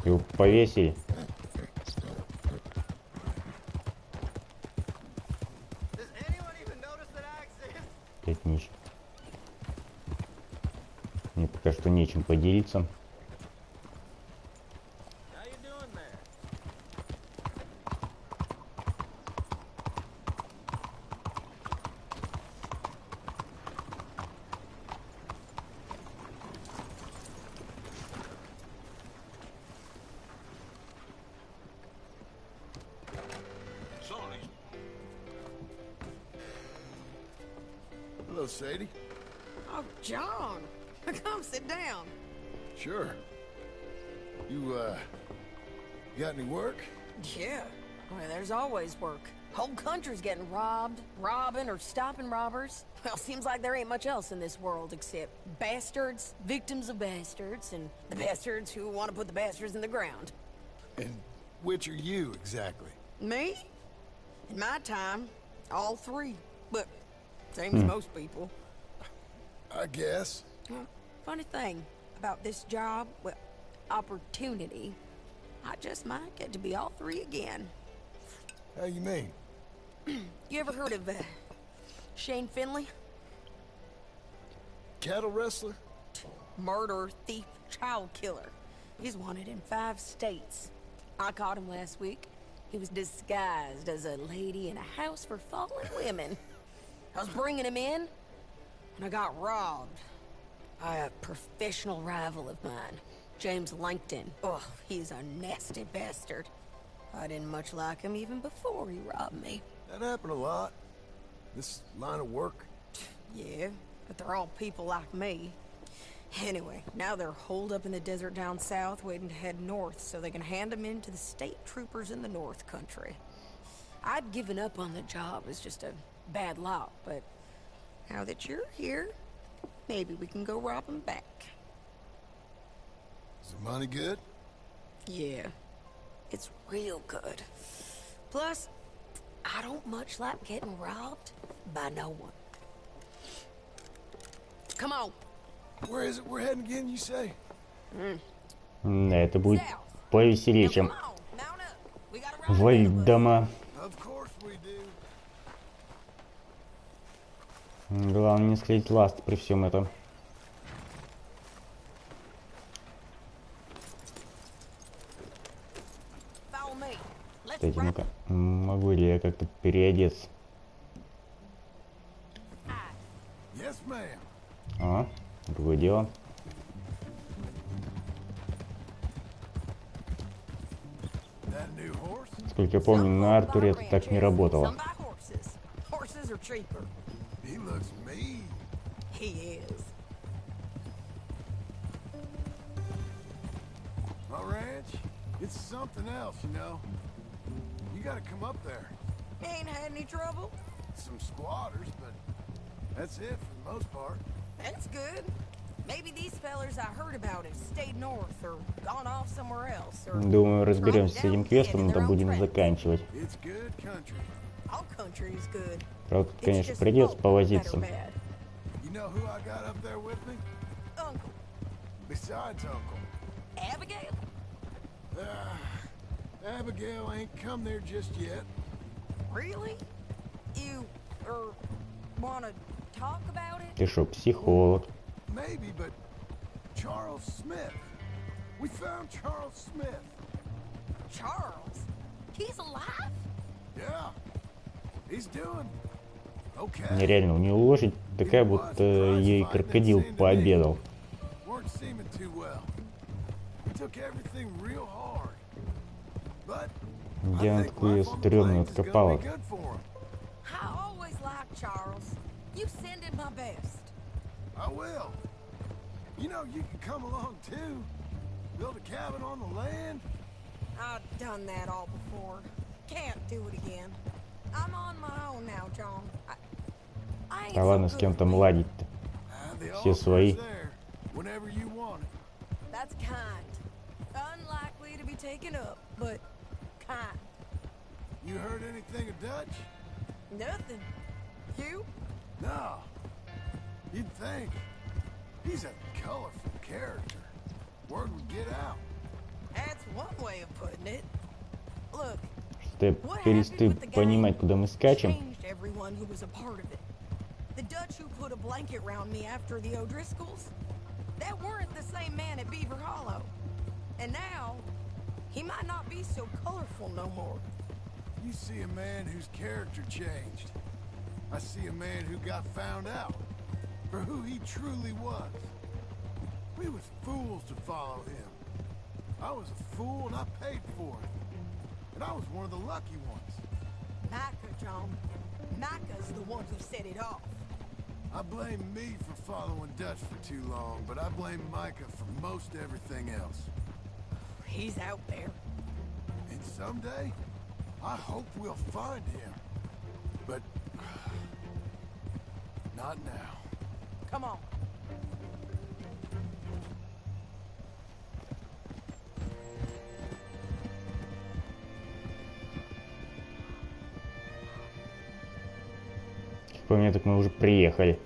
Его повесили? Опять ничего. Мне пока что нечем поделиться. Hello, Sadie. Oh, John. Come sit down. Sure. You got any work? Yeah. Well, there's always work. Whole country's getting robbed, robbing, or stopping robbers. Well, seems like there ain't much else in this world except bastards, victims of bastards, and the bastards who want to put the bastards in the ground. And which are you, exactly? Me? In my time, all three. But same as most people. I guess. Well, funny thing about this job, well, opportunity, I just might get to be all three again. How you mean? You ever heard of Shane Finley? Cattle wrestler? Murderer, thief, child killer. He's wanted in 5 states. I caught him last week. He was disguised as a lady in a house for fallen women. I was bringing him in, and I got robbed by a professional rival of mine, James Langton. Oh, he's a nasty bastard. I didn't much like him even before he robbed me. That happened a lot. This line of work. Yeah, but they're all people like me. Anyway, now they're holed up in the desert down south, waiting to head north so they can hand them in to the state troopers in the north country. I'd given up on the job as just a bad lot, but now that you're here, maybe we can go rob them back. Is the money good? Yeah, it's real good. Plus, I don't much like getting robbed by no one. Come on. Where is it we're heading again, you say? Да, это будет повеселее, чем Вальдома. Главное не склеить ласт при всем этом. Кстати, ну-ка, могу ли я как-то переодеться? А, другое дело. Сколько я помню, на Артуре это так не работало. It's something else, you know. You gotta come up there. Ain't had any trouble? Some squatters, but that's it for the most part. That's good. Maybe these fellers I heard about have stayed north or gone off somewhere else. Думаю, разберемся с этим квестом, но будем заканчивать. It's good country. All country is good. Правда, тут, конечно, придется повозиться. You know who I got up there with me? Uncle. Besides Uncle. Abigail? Abigail ain't come there just yet. Really? You, wanna talk about it? Ты шо, психолог? Maybe, but Charles Smith. We found Charles Smith. Charles? He's alive? Yeah. He's doing okay. Нереально, у нее лошадь такая, будто ей крокодил пообедал. Weren't seeming too well. We took everything real hard. But где она такую стрёмную откопала? I always liked Charles. You send him my best. I will. You know, you can come along too. Build a cabin on the land. I've done that all before. Can't do it again. I'm on my own now, John. I ain't А ладно, с кем там ладить-то? Все свои. Whenever you want it. That's kind. Unlikely to be taken up, but kind. You heard anything of Dutch? Nothing. You? No. You'd think. He's a colorful character. Word would get out. That's one way of putting it. Look. Перестаю понимать, куда мы скачем. Changed everyone who was a part of it. The Dutch who put a blanket around me after the O'Driscolls, that weren't the same man at Beaver Hollow. And now, he might not be so colorful no more. You see a man whose character changed. I see a man who got found out for who he truly was. We was fools to follow him. I was a fool and I paid for it. And I was one of the lucky ones. Micah, John. Micah's the one who set it off. I blame me for following Dutch for too long, but I blame Micah for most everything else. He's out there. And someday, I hope we'll find him. But not now. Come on. По мне, так мы уже приехали.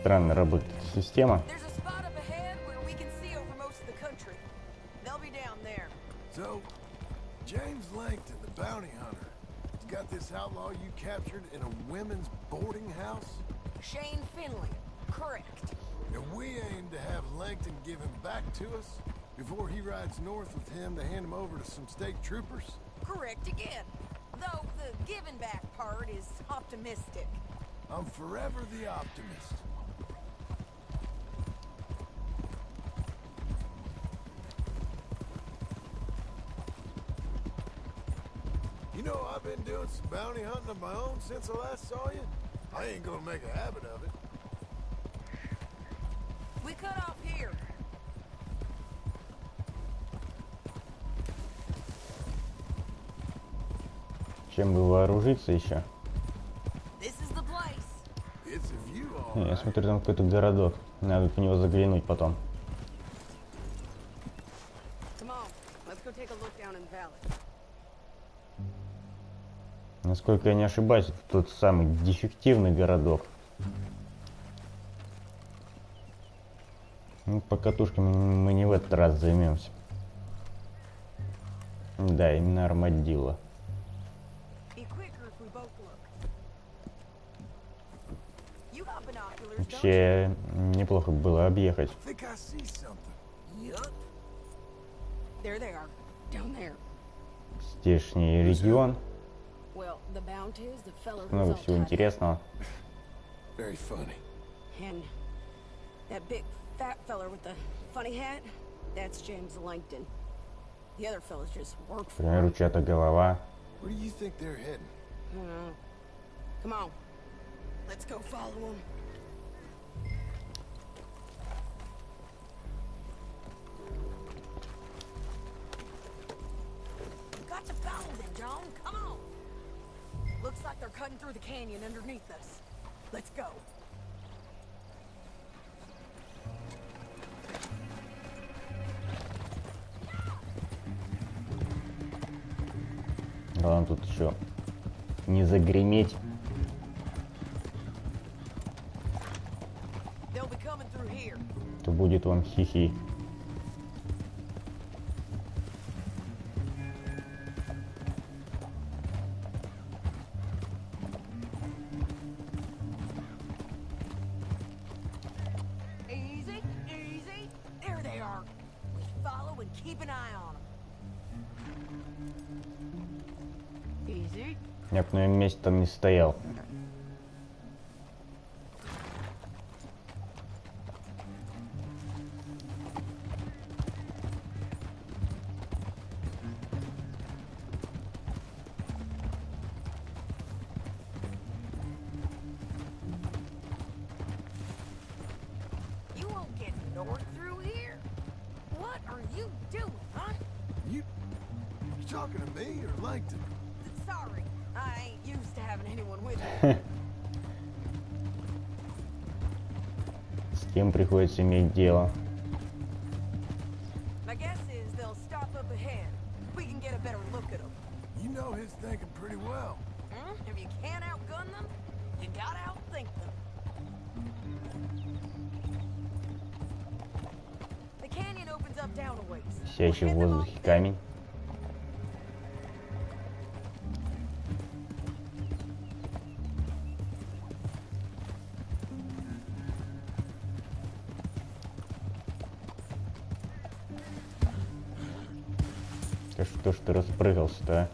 Странно работает система. So, James Langton, the bounty hunter, has got this outlaw you captured in a women's boarding house? Shane Finley, correct. And we aim to have Langton give him back to us before he rides north with him to hand him over to some state troopers? Correct again. Though the giving back part is optimistic. I'm forever the optimist. You know, I've been doing some bounty hunting of my own since I last saw you. I ain't gonna make a habit of it. We cut off here. Чем бы вооружиться еще? This is the place. Я смотрю, там какой-то городок. Надо в него заглянуть потом. Насколько я не ошибаюсь, это тот самый дефективный городок. Ну, по катушкам мы не в этот раз займемся. Да, именно армадило. Вообще неплохо было объехать. Здешний регион. Много всего интересного. Например, чья-то голова. Got to follow them, John. Come on. Looks like they're cutting through the canyon underneath us. Let's go. Главное тут еще не загреметь. То будет вам хихи. Я бы на моем месте там не стоял. С кем приходится иметь дело? Висящий в воздухе камень. Что ж ты распрыгался-то, а?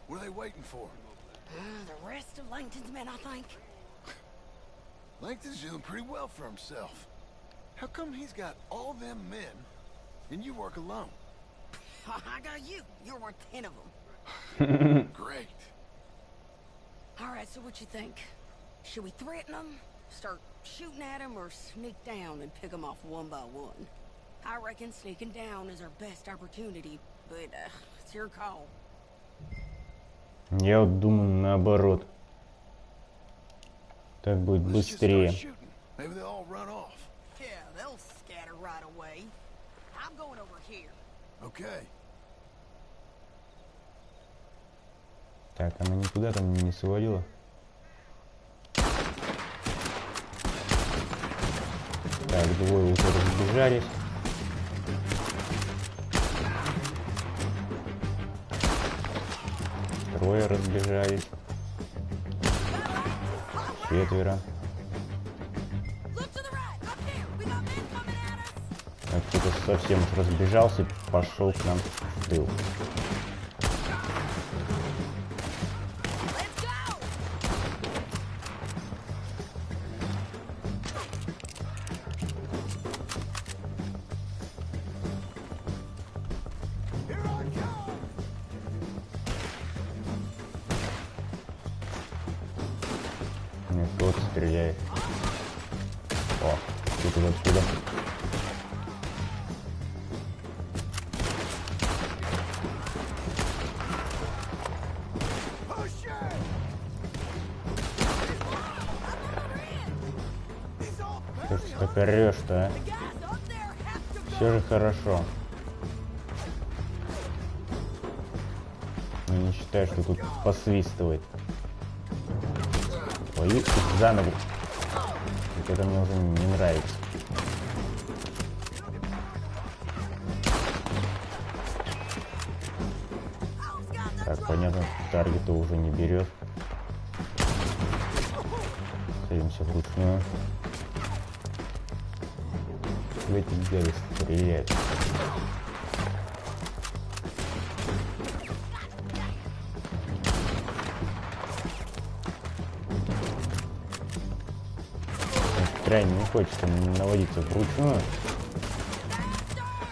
What are they waiting for? The rest of Langton's men, I think. Langton's doing pretty well for himself. How come he's got all them men and you work alone? I got you. You're worth 10 of them. Great. All right, so what you think? Should we threaten them, start shooting at them, or sneak down and pick them off one by one? I reckon sneaking down is our best opportunity, but it's your call. Я вот думаю наоборот. Так будет быстрее. Maybe they'll all run off. Yeah, they'll scatter right away. I'm going over here. Okay. Так, она никуда там не свалила. Так, двое уже разбежались. Трое разбежались. Четверо. Так, кто-то совсем уж разбежался, пошел к нам в тыл. стреляет. О, тут вот отсюда. Что ж ты так орешь-то, а? Все же хорошо. Но не считаю, что тут посвистывает. Твою за ногу. Вот это мне уже не нравится. Так, понятно, таргета уже не берет. Садимся вручную. В эти дели стреляют. Крайне не хочется наводиться вручную,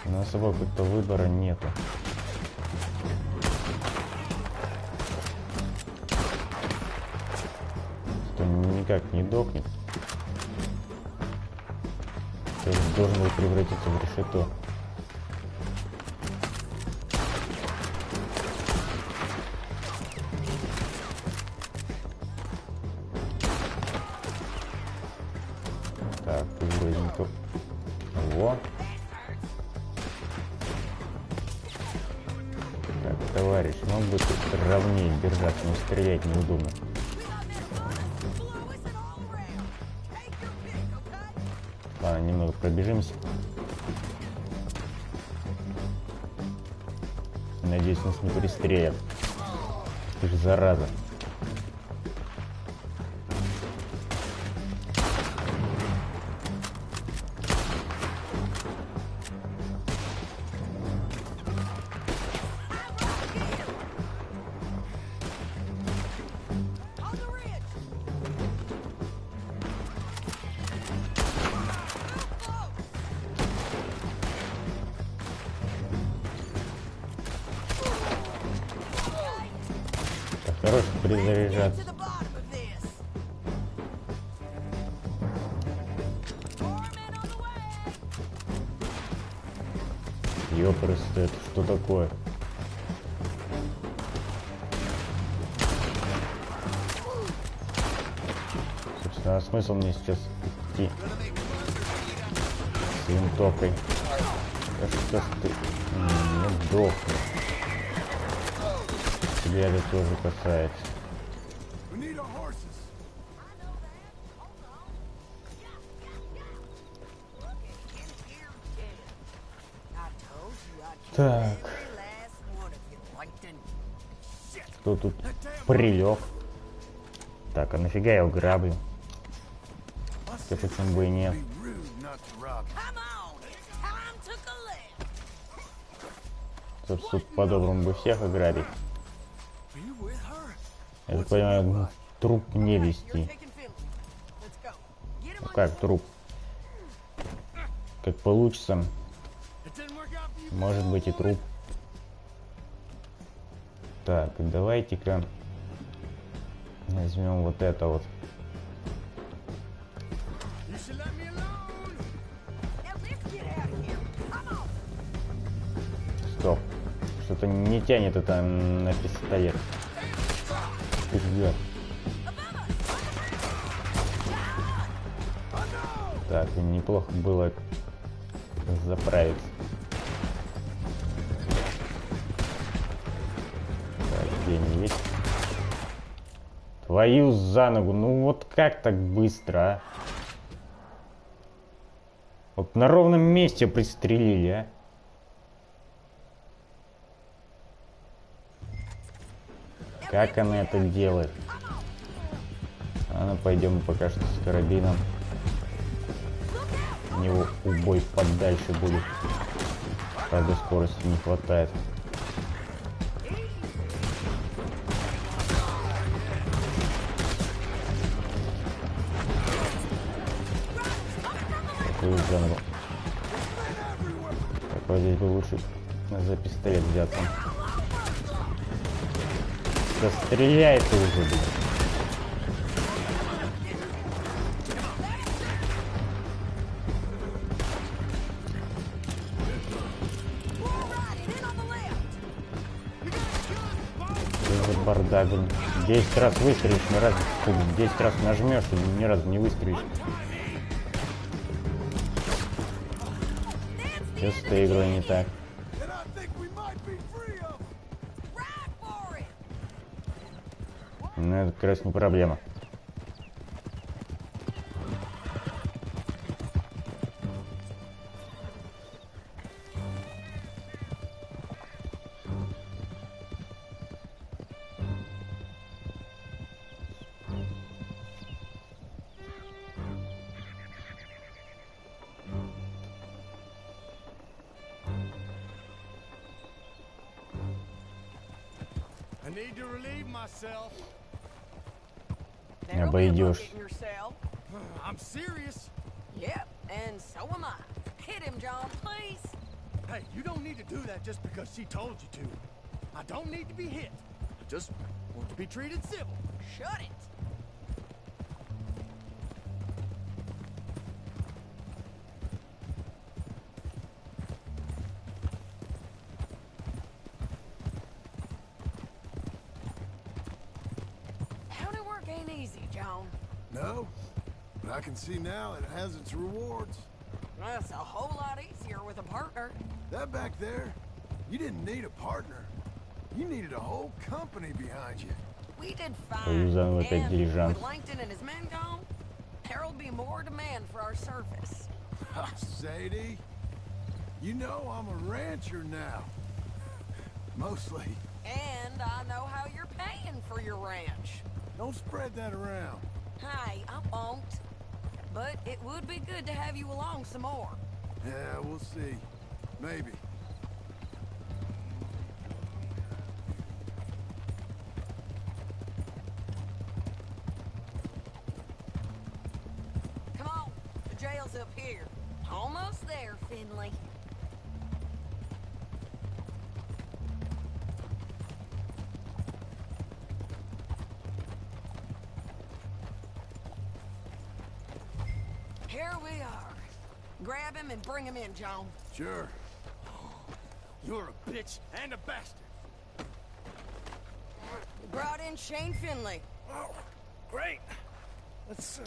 но особо как-то выбора нету. Что никак не дохнет. То есть должен был превратиться в решето. Так, ты вроде не то. Во. Так, товарищ, мог бы тут ровнее держаться, но стрелять неудобно. Ладно, немного пробежимся. Надеюсь, нас не пристрелят. Ты же зараза. Хорош перезаряжаться. Ёпрст, это что такое? Собственно, а смысл мне сейчас идти с винтовкой? Да что ж ты не сдохнешь? Тебя это тоже касается. Так. Кто тут прилег? Так, а нафига я его граблю? Почему бы и нет? Тут по-доброму бы всех ограбить. Я так понимаю, труп не вести. Ну как труп? Как получится. Может быть и труп. Так, давайте-ка возьмем вот это вот. Стоп. Что-то не тянет это на пистолет. Пиздец. Так, неплохо было заправиться. Так, где они есть? Твою за ногу, ну вот как так быстро, а? Вот на ровном месте пристрелили, а? Как она это делает? А ну пойдем пока что с карабином. У него убой подальше будет. Правда, скорости не хватает. Такой жанр. Так, вот здесь бы лучше за пистолет взяться. Да стреляй ты уже, блин. бардак, блин. 10 раз выстрелишь, ни разу, 10 раз нажмешь и ни разу не выстрелишь. Что с этой игрой не так? Ну, это как раз не проблема. Обойдешь. I'm serious. Yep, and so am I. Hit him, John, please. Hey, you don't need to do that just because she told you to. I don't need to be hit. I just want to be treated civil. Shut it. County work ain't easy, John. No, but I can see now it has its rewards. That's a whole lot easier with a partner. That back there, you didn't need a partner. You needed a whole company behind you. We did fine. опять And дилижанс. with Langton and his men gone, there'll be more demand for our service. Sadie, you know I'm a rancher now. Mostly. And I know how you're paying for your ranch. Don't spread that around. Hey, I won't. But it would be good to have you along some more. Yeah, we'll see. Maybe. Come on, the jail's up here. Almost there, Finley. Here we are. Grab him and bring him in, John. Sure. You're a bitch and a bastard. We brought in Shane Finley. Oh, great. Let's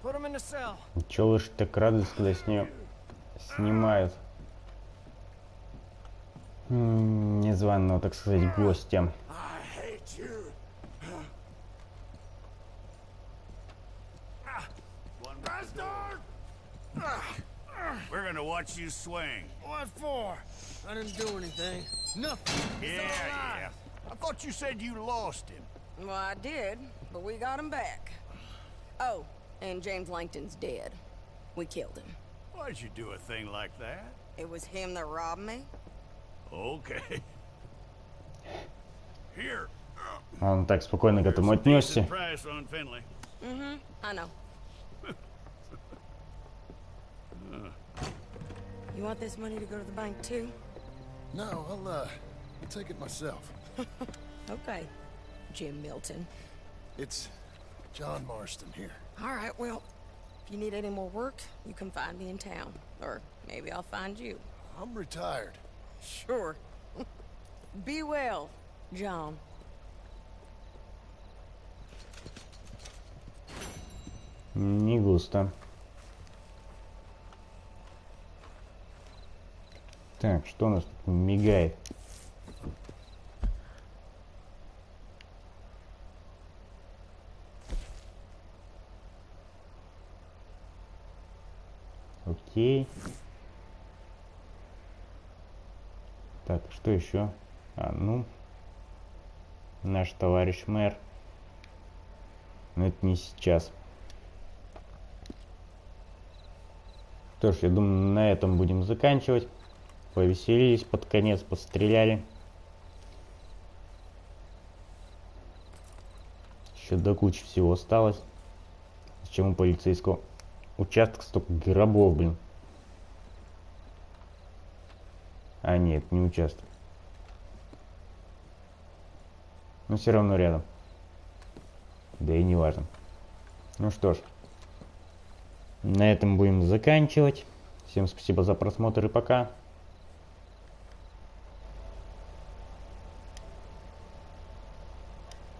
put him in the cell. Чего уж так радость, когда с нее снимают незваного, так сказать, гостя. We're gonna watch you swing. What for? I didn't do anything. Nothing. Yeah. I thought you said you lost him. Well, I did, but we got him back. Oh, and James Langton's dead. We killed him. Why'd you do a thing like that? It was him that robbed me. Okay. Here. Он так спокойно к этому отнесся. Price on Finley. Mm-hmm, I know. You want this money to go to the bank, too? No, I'll take it myself. Okay, Jim Milton. It's John Marston here. All right, well, if you need any more work, you can find me in town. Or maybe I'll find you. I'm retired. Sure. Be well, John. Не густо. Так, что у нас тут мигает? Окей. Так, что еще? Ну. Наш товарищ мэр. Но это не сейчас. Что ж, я думаю, на этом будем заканчивать. Повеселились под конец, постреляли. Еще до кучи всего осталось. Зачем у полицейского участка столько гробов, блин? А нет, не участок. Но все равно рядом. Да и не важно. Ну что ж. На этом будем заканчивать. Всем спасибо за просмотр и пока.